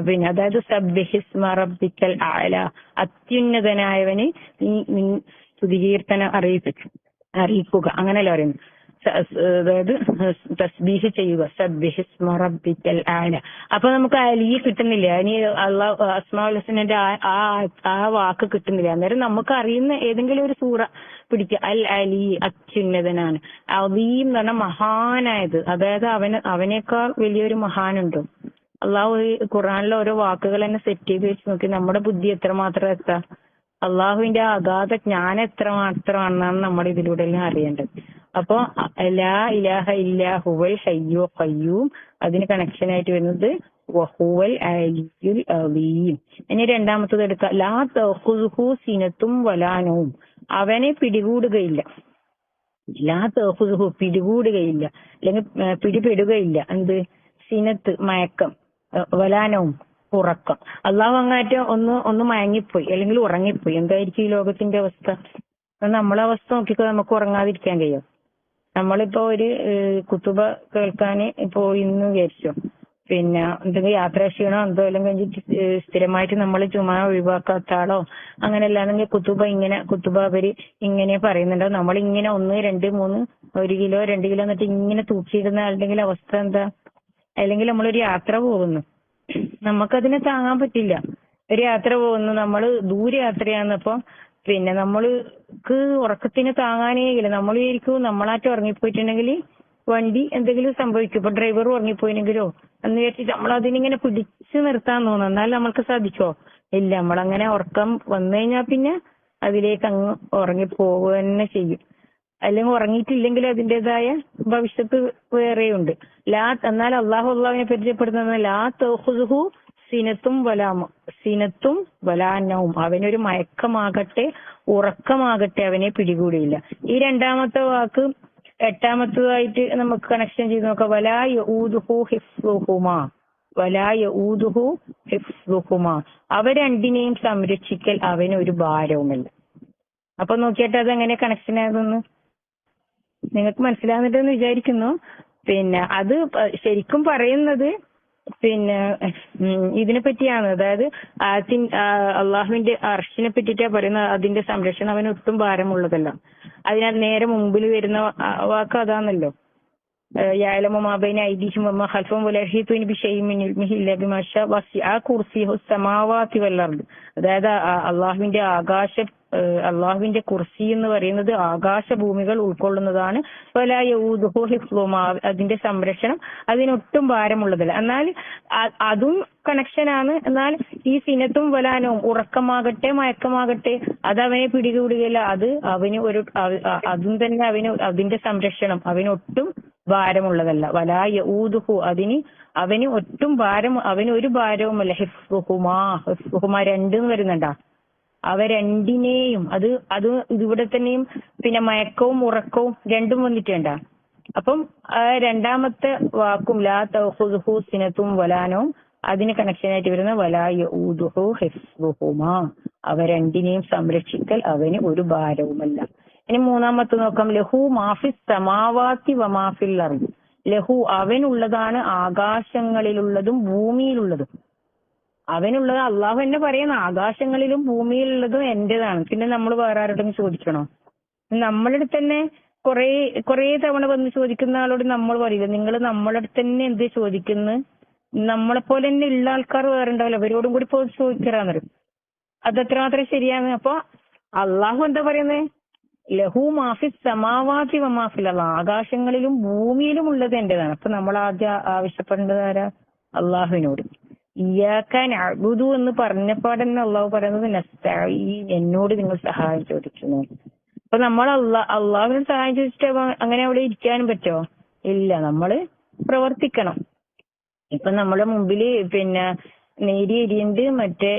പിന്നെ അതായത് സബ്ബിഹിസ്മ റബ്ബിക്കൽ അഅല, അത്യുന്നതനായവന് നീ സ്തുതികീർത്തനം അറിയിക്കുക, അങ്ങനെയല്ല പറയുന്നത്. അതായത് തസ്ബീഹ് ചെയ്യുക, സബ്ബിഹിസ്മ റബ്ബിക്കൽ അഅല. അപ്പൊ നമുക്ക് അലി കിട്ടുന്നില്ല, ഇനി അല്ലാഹു അസ്മാഉൽ ഹുസ്നന്റെ ആ വാക്ക് കിട്ടുന്നില്ല. അന്നേരം നമുക്ക് അറിയുന്ന ഏതെങ്കിലും ഒരു സൂറ പിടിക്കുക. അൽ അലി അത്യുന്നതനാണ്, അലീം എന്ന് പറഞ്ഞാൽ മഹാനായത്, അതായത് അവനേക്കാൾ വലിയൊരു മഹാനുണ്ടോ? അള്ളാഹു ഖുർആനിലെ ഓരോ വാക്കുകൾ തന്നെ സെറ്റ് ചെയ്ത് വെച്ച് നോക്കി നമ്മുടെ ബുദ്ധി എത്രമാത്രം എത്താം. അള്ളാഹുവിന്റെ അഗാധ ജ്ഞാനം എത്രമാത്രമാണെന്നാണ് നമ്മൾ ഇതിലൂടെ എല്ലാം അറിയേണ്ടത്. അപ്പൊ ലാ ഇലാഹ ഇല്ലാ ഹുവൽ ഹയ്യു ഖയ്യൂം, അതിന് കണക്ഷൻ ആയിട്ട് വരുന്നത് വഹുവൽ അലിയുൽ അലീം. ഇനി രണ്ടാമത്തത് എടുക്കാം. ലാ തഖുസുഹു സിനത്തും വലാ നൗം, അവനെ പിടികൂടുകയില്ല. ലാ തഖുസുഹു പിടികൂടുകയില്ല, അല്ലെങ്കിൽ പിടിപെടുകയില്ല. എന്ത്? സിനത്ത് മയക്കം, വലാ നൗം ഉറക്കം. അള്ളാഹു അങ്ങാറ്റം ഒന്ന് മയങ്ങിപ്പോയി അല്ലെങ്കിൽ ഉറങ്ങിപ്പോയി, എന്തായിരിക്കും ഈ ലോകത്തിന്റെ അവസ്ഥ? നമ്മളെ അവസ്ഥ നോക്കിക്കോ, നമുക്ക് ഉറങ്ങാതിരിക്കാൻ കഴിയും? നമ്മളിപ്പോ ഒരു കുത്തുബ കേൾക്കാൻ പോയിന്ന് വിചാരിച്ചോ, പിന്നെ എന്തെങ്കിലും യാത്രാ ക്ഷീണോ എന്തോ എല്ലാം കഴിഞ്ഞിട്ട് സ്ഥിരമായിട്ട് നമ്മൾ ചുമ ഒഴിവാക്കാത്ത ആളോ അങ്ങനെ അല്ലാണെങ്കിൽ കുത്തുബ അവര് ഇങ്ങനെ പറയുന്നുണ്ടോ, നമ്മളിങ്ങനെ 1, 2, 3 1 കിലോ 2 കിലോ എന്നിട്ട് ഇങ്ങനെ തൂക്കിയിടുന്ന ആളുടെങ്കിലും അവസ്ഥ എന്താ? അല്ലെങ്കിൽ നമ്മളൊരു യാത്ര പോകുന്നു, നമുക്കതിനെ താങ്ങാൻ പറ്റില്ല. ഒരു യാത്ര പോകുന്നു, നമ്മള് ദൂര യാത്രയാന്നപ്പോ പിന്നെ നമ്മൾക്ക് ഉറക്കത്തിന് താങ്ങാനേ ഇല്ല. നമ്മൾ വിചാരിക്കും നമ്മളാറ്റം ഉറങ്ങിപ്പോയിട്ടുണ്ടെങ്കിൽ വണ്ടി എന്തെങ്കിലും സംഭവിക്കും, ഇപ്പൊ ഡ്രൈവർ ഉറങ്ങിപ്പോയിനെങ്കിലോ എന്ന് വിചാരിച്ചിട്ട് നമ്മൾ അതിനിങ്ങനെ പിടിച്ചു നിർത്താൻ തോന്നും. എന്നാൽ നമ്മൾക്ക് സാധിച്ചോ? ഇല്ല. നമ്മളങ്ങനെ ഉറക്കം വന്നു കഴിഞ്ഞാൽ പിന്നെ അതിലേക്ക് അങ്ങ് ഉറങ്ങിപ്പോവുക തന്നെ ചെയ്യും. അല്ലെങ്കിൽ ഉറങ്ങിയിട്ടില്ലെങ്കിൽ അതിൻ്റെതായ ഭവിഷ്യത്ത് വേറെയുണ്ട്. എന്നാൽ അള്ളാഹുവിനെ പരിചയപ്പെടുത്തുന്നത് ലാ തഖുസുഹു സിനത്തും വലാനവും, അവനൊരു മയക്കമാകട്ടെ ഉറക്കമാകട്ടെ അവനെ പിടികൂടിയില്ല. ഈ രണ്ടാമത്തെ വാക്ക് എട്ടാമത്തതായിട്ട് നമുക്ക് കണക്ഷൻ ചെയ്ത് നോക്കാം. വലാ യഊദുഹു ഹിഫ്ളുഹുമാ, അവ രണ്ടിനെയും സംരക്ഷിക്കൽ അവന് ഒരു ഭാരവുമല്ല. അപ്പൊ നോക്കിയിട്ട് അതെങ്ങനെ കണക്ഷൻ ആയതൊന്ന് നിങ്ങൾക്ക് മനസ്സിലാകുന്നുണ്ടെന്ന് വിചാരിക്കുന്നു. പിന്നെ അത് ശരിക്കും പറയുന്നത് പിന്നെ ഇതിനെ പറ്റിയാണ്, അതായത് അള്ളാഹുവിന്റെ അർശിനെ പറ്റിയിട്ടാ പറയുന്നത്. അതിന്റെ സംരക്ഷണം അവന് ഒട്ടും ഭാരമുള്ളതല്ല. അതിനാൽ നേരെ മുമ്പിൽ വരുന്ന വാക്ക് അതാണല്ലോ, യഅലമു മാ ബൈന ഐദീഹിം വമാ ഖൽഫഹും വലാ യഹീതുന ബിശൈഇൻ മിൻ ഇൽമിഹി ഇല്ലാ ബിമാ ശാഅ വസിഅ കുർസിയുഹു സമാവാതി വൽ അർദ്. അതായത് അള്ളാഹുവിന്റെ കുർസി എന്ന് പറയുന്നത് ആകാശഭൂമികൾ ഉൾക്കൊള്ളുന്നതാണ്. വലാ യഊദുഹു ഹിഫ്ളുഹുമാ, അതിന്റെ സംരക്ഷണം അതിനൊട്ടും ഭാരമുള്ളതല്ല. എന്നാൽ അതും കണക്ഷനാണ്. എന്നാൽ ഈ സിനത്തും വലാനവും ഉറക്കമാകട്ടെ മയക്കമാകട്ടെ അത് അവനെ പിടികൂടുകയില്ല. അതും തന്നെ അതിന്റെ സംരക്ഷണം അവനൊട്ടും ഭാരമുള്ളതല്ല. വലാ യഊദുഹു, അവന് ഒട്ടും അവന് ഒരു ഭാരവുമല്ല. ഹിഫ്ളുഹുമാ 2 വരുന്നുണ്ടാ, അവ രണ്ടിനെയും അത് ഇതിവിടെ തന്നെയും പിന്നെ മയക്കവും ഉറക്കവും രണ്ടും വന്നിട്ടുണ്ടാ. അപ്പം രണ്ടാമത്തെ വാക്കും ലാ തഖുസുഹു സിനത്തും വലാനവും അതിന് കണക്ഷനായിട്ട് വരുന്ന വലാ യഊദുഹു ഹിഫ്ളുഹുമാ, അവ രണ്ടിനെയും സംരക്ഷിക്കൽ അവന് ഒരു ഭാരവുമല്ല. ഇനി മൂന്നാമത്തെ നോക്കാം. ലഹു മാഫിസ് സമാവാതി വമാഫിൽ അർദ്, ലഹു അവനുള്ളതാണ് ആകാശങ്ങളിലുള്ളതും ഭൂമിയിലുള്ളതും. അവനുള്ളത് അള്ളാഹു തന്നെ പറയുന്ന ആകാശങ്ങളിലും ഭൂമിയിലുള്ളതും എന്റേതാണ്. പിന്നെ നമ്മൾ വേറെ ആരോടും ചോദിക്കണോ? നമ്മളുടെ തന്നെ കുറെ തവണ വന്ന് ചോദിക്കുന്ന ആളോട് നമ്മൾ പറയില്ല, നിങ്ങൾ നമ്മളുടെ അടുത്ത് തന്നെ എന്ത് ചോദിക്കുന്നു? നമ്മളെപ്പോലെ തന്നെ ഉള്ള ആൾക്കാർ വേറെ ഉണ്ടാവില്ല, അവരോടും കൂടി പോയി ചോദിക്കാന്ന് പറയും. അതെത്രമാത്രം ശരിയാണ്? അപ്പൊ അള്ളാഹു എന്താ പറയുന്നത്? ലഹു മാഫിസ് സമാവാതി വമാഫിൽ അർദ്, ആകാശങ്ങളിലും ഭൂമിയിലും ഉള്ളത് എന്റേതാണ്. അപ്പൊ നമ്മൾ ആദ്യം ആവശ്യപ്പെടേണ്ടത് ആരാ? അള്ളാഹുവിനോട്. ഇയ്യാക നഅ്ബുദു എന്ന് പറഞ്ഞപ്പാടന്നെ അള്ളാഹു പറയുന്നത് നസ്തഈൻ, എന്നോട് നിങ്ങൾ സഹായം ചോദിക്കുന്നു. അപ്പൊ നമ്മൾ അള്ളാഹുവിന് സഹായം ചോദിച്ചിട്ട് അങ്ങനെ അവിടെ ഇരിക്കാനും പറ്റുമോ? ഇല്ല, നമ്മള് പ്രവർത്തിക്കണം. ഇപ്പൊ നമ്മുടെ മുമ്പില് പിന്നെ നേരിയ അരിയുണ്ട്, മറ്റേ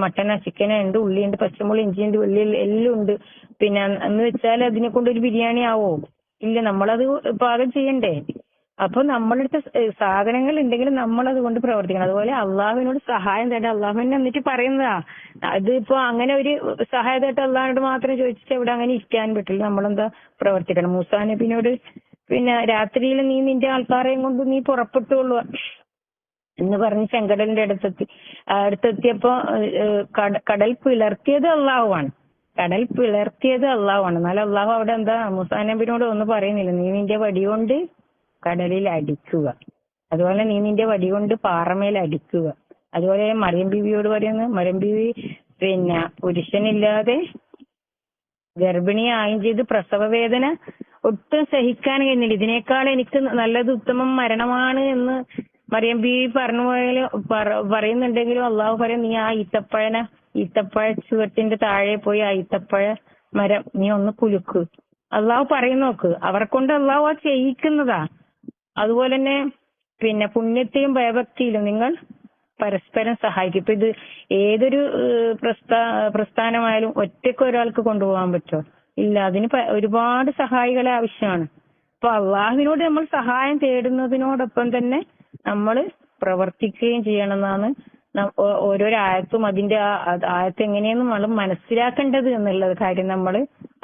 മട്ടനാ ചിക്കനാ ഉണ്ട്, ഉള്ളിയുണ്ട്, പച്ചമുളക് ഇഞ്ചിയുണ്ട്, വെള്ളി എല്ലാം ഉണ്ട്. പിന്നെ എന്ന് വെച്ചാൽ അതിനെ കൊണ്ടൊരു ബിരിയാണി ആവോ? ഇല്ല, നമ്മളത് പാകം ചെയ്യണ്ടേ? അപ്പൊ നമ്മളടുത്ത് സാധനങ്ങൾ ഉണ്ടെങ്കിൽ നമ്മൾ അതുകൊണ്ട് പ്രവർത്തിക്കണം. അതുപോലെ അള്ളാഹുവിനോട് സഹായം തേടാൻ അള്ളാഹുവിനെ എന്നിട്ട് പറയുന്നതാ. അതിപ്പോ അങ്ങനെ ഒരു സഹായം തേട്ട അള്ളാഹിനോട് മാത്രം ചോദിച്ചിട്ട് ഇവിടെ അങ്ങനെ ഇരിക്കാൻ പറ്റില്ല. നമ്മളെന്താ പ്രവർത്തിക്കണം. മൂസാ നബിനോട് പിന്നെ രാത്രിയിൽ നീ നിന്റെ ആൾക്കാരെയും കൊണ്ട് നീ പുറപ്പെട്ടുള്ളൂ എന്ന് പറഞ്ഞ് ചെങ്കടലിന്റെ അടുത്തെത്തിയപ്പോ കടൽ പിളർത്തിയത് അള്ളാഹുവാണ്. കടൽ പിളർത്തിയത് അള്ളാഹുവാണ്. എന്നാലും അള്ളാഹു അവിടെ എന്താ മൂസാ നബിനോട് ഒന്നും പറയുന്നില്ല. നീ നിന്റെ വടികൊണ്ട് കടലിൽ അടിക്കുക, അതുപോലെ നീ നിന്റെ വടികൊണ്ട് പാറമേൽ അടിക്കുക. അതുപോലെ മറിയം ബീവിയോട് പറയുന്നത്, മറിയം ബീവി പിന്നെ പുരുഷനില്ലാതെ ഗർഭിണിയായും ചെയ്ത് പ്രസവ വേദന ഒട്ടും സഹിക്കാൻ കഴിയുന്നില്ല. ഇതിനേക്കാൾ എനിക്ക് നല്ലത് ഉത്തമം മരണമാണ് എന്ന് മറിയം ബീവി പറയുന്നുണ്ടെങ്കിലും അള്ളാഹു പറയും, നീ ആ ഈത്തപ്പഴ ചുവട്ടിന്റെ താഴെ പോയി ആ ഈത്തപ്പഴ മരം നീ ഒന്ന് കുലുക്ക്. അള്ളാഹു പറയുന്ന നോക്ക്, അവരെ കൊണ്ട് അള്ളാഹു ആ ചെയ്യിക്കുന്നതാ. അതുപോലെ തന്നെ പിന്നെ പുണ്യത്തെയും ഭയഭക്തിയിലും നിങ്ങൾ പരസ്പരം സഹായിക്കും. ഇപ്പൊ ഇത് ഏതൊരു പ്രസ്ഥാനമായാലും ഒറ്റയ്ക്ക് ഒരാൾക്ക് കൊണ്ടുപോകാൻ പറ്റുമോ? ഇല്ല, അതിന് ഒരുപാട് സഹായികളെ ആവശ്യമാണ്. അപ്പൊ അള്ളാഹുവിനോട് നമ്മൾ സഹായം തേടുന്നതിനോടൊപ്പം തന്നെ നമ്മൾ പ്രവർത്തിക്കുകയും ചെയ്യണമെന്നാണ് ഓരോരോ ആയത്തും അതിന്റെ ആയത്ത് എങ്ങനെയെന്ന് നമ്മൾ മനസ്സിലാക്കേണ്ടത് എന്നുള്ള കാര്യം നമ്മൾ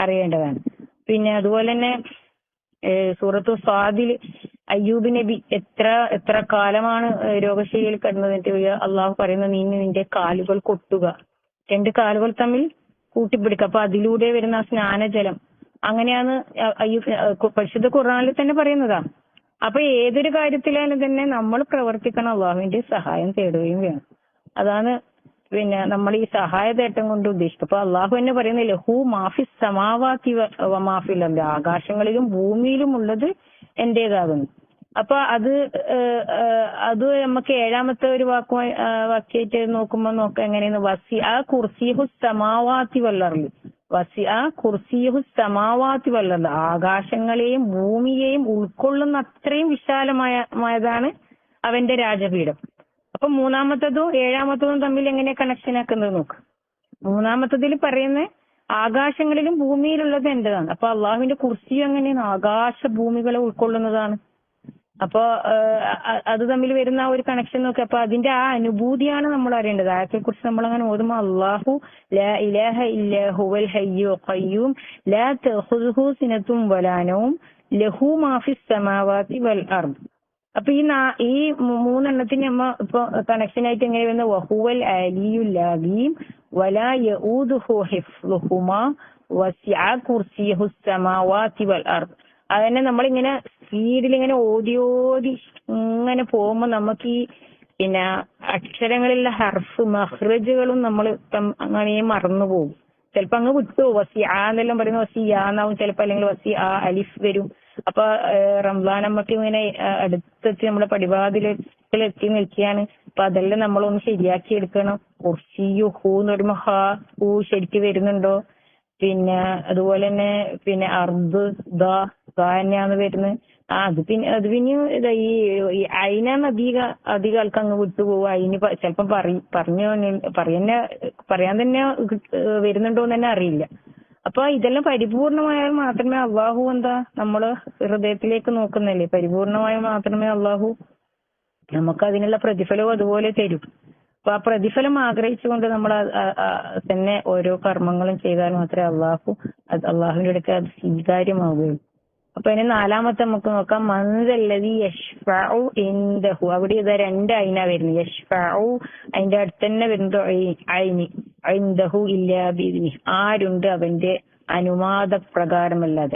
അറിയേണ്ടതാണ്. പിന്നെ അതുപോലെ തന്നെ സൂറത്തു സ്വാദിൽ അയ്യൂബ് നബി എത്ര കാലമാണ് രോഗശൈലിയിൽ കിടന്നതിന്റെ അള്ളാഹു പറയുന്നത്, നീ നിന്റെ കാലുകൾ കൊട്ടുക, 2 കാലുകൾ തമ്മിൽ കൂട്ടിപ്പിടിക്കുക. അപ്പൊ അതിലൂടെ വരുന്ന സ്നാനജലം അങ്ങനെയാണ് പരിശുദ്ധ ഖുർആനിൽ തന്നെ പറയുന്നതാ. അപ്പൊ ഏതൊരു കാര്യത്തിലായാലും തന്നെ നമ്മൾ പ്രവർത്തിക്കണം, അള്ളാഹുവിന്റെ സഹായം തേടുകയും വേണം. അതാണ് പിന്നെ നമ്മൾ ഈ സഹായതേട്ടം കൊണ്ട് ഉദ്ദേശിക്കും. അപ്പൊ അള്ളാഹു തന്നെ പറയുന്നില്ല, ഹൂ മാഫി സമാവാത്തി മാഫിൽ, ആകാശങ്ങളിലും ഭൂമിയിലും ഉള്ളത് എന്റേതാകുന്നു. അപ്പൊ അത് നമുക്ക് 7ാമത്തെ ഒരു വാക്യായിട്ട് നോക്കാം എങ്ങനെയെന്ന്. വസി ആ കുർസിഹു സമാവാത്തി വല്ലർലി, വസി ആ കുർസിഹു സമാവാത്തി വല്ലർലി, ആകാശങ്ങളെയും ഭൂമിയെയും ഉൾക്കൊള്ളുന്ന അത്രയും വിശാലമായതാണ് അവന്റെ രാജപീഠം. അപ്പൊ 3ാമത്തതും 7ാമത്തതും തമ്മിൽ എങ്ങനെ കണക്ഷൻ ആക്കുന്നത് നോക്ക്. 3ാമത്തതിൽ പറയുന്ന ആകാശങ്ങളിലും ഭൂമിയിലുള്ളത് എന്റേതാണ്. അപ്പൊ അള്ളാഹുവിന്റെ കുർസിയും എങ്ങനെയാണ് ആകാശ ഭൂമികളെ ഉൾക്കൊള്ളുന്നതാണ്. അപ്പൊ അത് തമ്മിൽ വരുന്ന ഒരു കണക്ഷൻ നോക്കി. അപ്പൊ അതിന്റെ ആ അനുഭൂതിയാണ് നമ്മൾ അറിയേണ്ടത്. ആയത്തെ കുറിച്ച് നമ്മൾ അങ്ങനെ ഓതുമ്പോൾ അല്ലാഹു ലാ ഇലാഹ ഇല്ലാ ഹുവൽ ഹയ്യുൽ ഖയ്യൂം ലാ തഖുദുഹു സിനത്തും വലാ നൗം ലഹു മാ ഫിസ് സമാവാതി വൽ അർദ്. അപ്പൊ ഈ 3 എണ്ണത്തിന് നമ്മ ഇപ്പൊ കണക്ഷൻ ആയിട്ട് എങ്ങനെ വരുന്നത്, വഹുവൽ അലിയുൽ അലീം വലാ യഊദുഹു ഹിഫ്ളുഹുമാ വസിഅ കുർസിയുഹുസ് സമാവാതി വൽ അർദ്. അതന്നെ നമ്മളിങ്ങനെ സ്പീഡിൽ ഇങ്ങനെ ഓതി ഇങ്ങനെ പോകുമ്പോ നമുക്ക് ഈ പിന്നെ അക്ഷരങ്ങളിലുള്ള ഹർഫ് മഹ്റജുകളും നമ്മൾ അങ്ങനെ മറന്നു പോകും. ചിലപ്പോ അങ്ങ് വിട്ടുപോകും. വസി ആ എന്നെല്ലാം പറയുന്ന വസി ആ എന്നാവും ചിലപ്പോ, അല്ലെങ്കിൽ വസി ആ അലിഫ് വരും. അപ്പൊ റംസാൻ നമുക്ക് ഇങ്ങനെ അടുത്തെത്തി നമ്മുടെ പടിവാതിലെത്തി നിൽക്കുകയാണ്. അപ്പൊ അതെല്ലാം നമ്മളൊന്ന് ശരിയാക്കി എടുക്കണം. കുർസിയു ഹൂ എന്ന് പറയുമ്പോ ഹൂ ശരിക്ക് വരുന്നുണ്ടോ? പിന്നെ അതുപോലെ തന്നെ പിന്നെ അർദ് തന്നെയാണ് വരുന്നത്. അത് പിന്നെ ഈ അയിനാണ് അധികം ആൾക്ക് അങ്ങ് വിട്ടുപോകും. അതിന് ചിലപ്പം പറയാൻ തന്നെ വരുന്നുണ്ടോന്ന് തന്നെ അറിയില്ല. അപ്പൊ ഇതെല്ലാം പരിപൂർണമായാൽ മാത്രമേ അള്ളാഹു നമ്മള് ഹൃദയത്തിലേക്ക് നോക്കുന്നല്ലേ, പരിപൂർണമായാൽ മാത്രമേ അള്ളാഹു നമുക്ക് അതിനുള്ള പ്രതിഫലവും അതുപോലെ തരും. അപ്പൊ ആ പ്രതിഫലം ആഗ്രഹിച്ചുകൊണ്ട് നമ്മൾ തന്നെ ഓരോ കർമ്മങ്ങളും ചെയ്താൽ മാത്രമേ അള്ളാഹുവിന്റെ അടുത്ത് അത് സ്വീകാര്യമാവുകയുള്ളൂ. അപ്പൊ ഇനി 4ാമത്തെ നമുക്ക് നോക്കാം. മൻദല്ലദീ യശ്ഫഉ ഇൻദഹു. അവിടെ ഇതാ 2 ഐനാ വരുന്നത്. യശ്ഫഉ അതിന്റെ അടുത്ത് തന്നെ വരുന്നത് ഐനി. ഇൻദഹു ഇല്ലാ ബിഇദ്നി. ആരുണ്ട് അവന്റെ അനുവാദപ്രകാരമല്ലാതെ,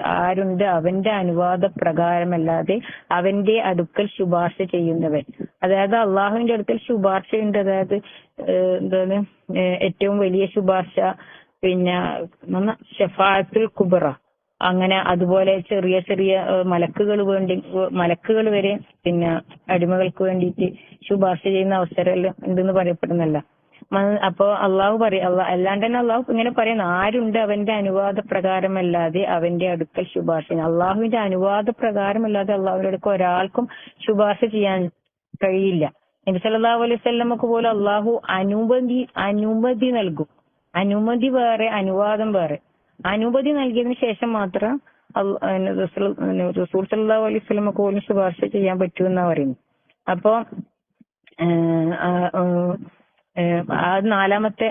അവന്റെ അടുക്കൽ ശുപാർശ ചെയ്യുന്നവൻ. അതായത് അള്ളാഹുവിന്റെ അടുക്കൽ ശുപാർശയുണ്ട്. അതായത് ഏറ്റവും വലിയ ശുപാർശ, പിന്നെ ശഫാഅത്തുൽ കുബ്ര, അങ്ങനെ അതുപോലെ ചെറിയ മലക്കുകൾ വരെ പിന്നെ അടിമകൾക്ക് വേണ്ടിയിട്ട് ശുപാർശ ചെയ്യുന്ന അവസരം ഉണ്ടെന്ന് പറയപ്പെടുന്നല്ല. അപ്പൊ അള്ളാഹു അല്ലാണ്ട് തന്നെ അള്ളാഹു ഇങ്ങനെ പറയുന്നു, ആരുണ്ട് അവന്റെ അനുവാദ പ്രകാരമല്ലാതെ അവന്റെ അടുക്കൽ ശുപാർശ. അള്ളാഹുവിന്റെ അനുവാദ പ്രകാരമല്ലാതെ അള്ളാഹുവിന്റെ അടുക്കൽ ഒരാൾക്കും ശുപാർശ ചെയ്യാൻ കഴിയില്ല. നബി സല്ലല്ലാഹു അലൈഹി വസല്ലമക്ക് പോലും അള്ളാഹു അനുമതി നൽകും. അനുമതി വേറെ, അനുവാദം വേറെ. അനുമതി നൽകിയതിനു ശേഷം മാത്രം റസൂൽ സല്ലല്ലാഹു അലൈഹി വസല്ലമക്ക് പോലും ശുപാർശ ചെയ്യാൻ പറ്റുമെന്നാ പറയുന്നത്. അപ്പൊ ആ നാലാമത്തെ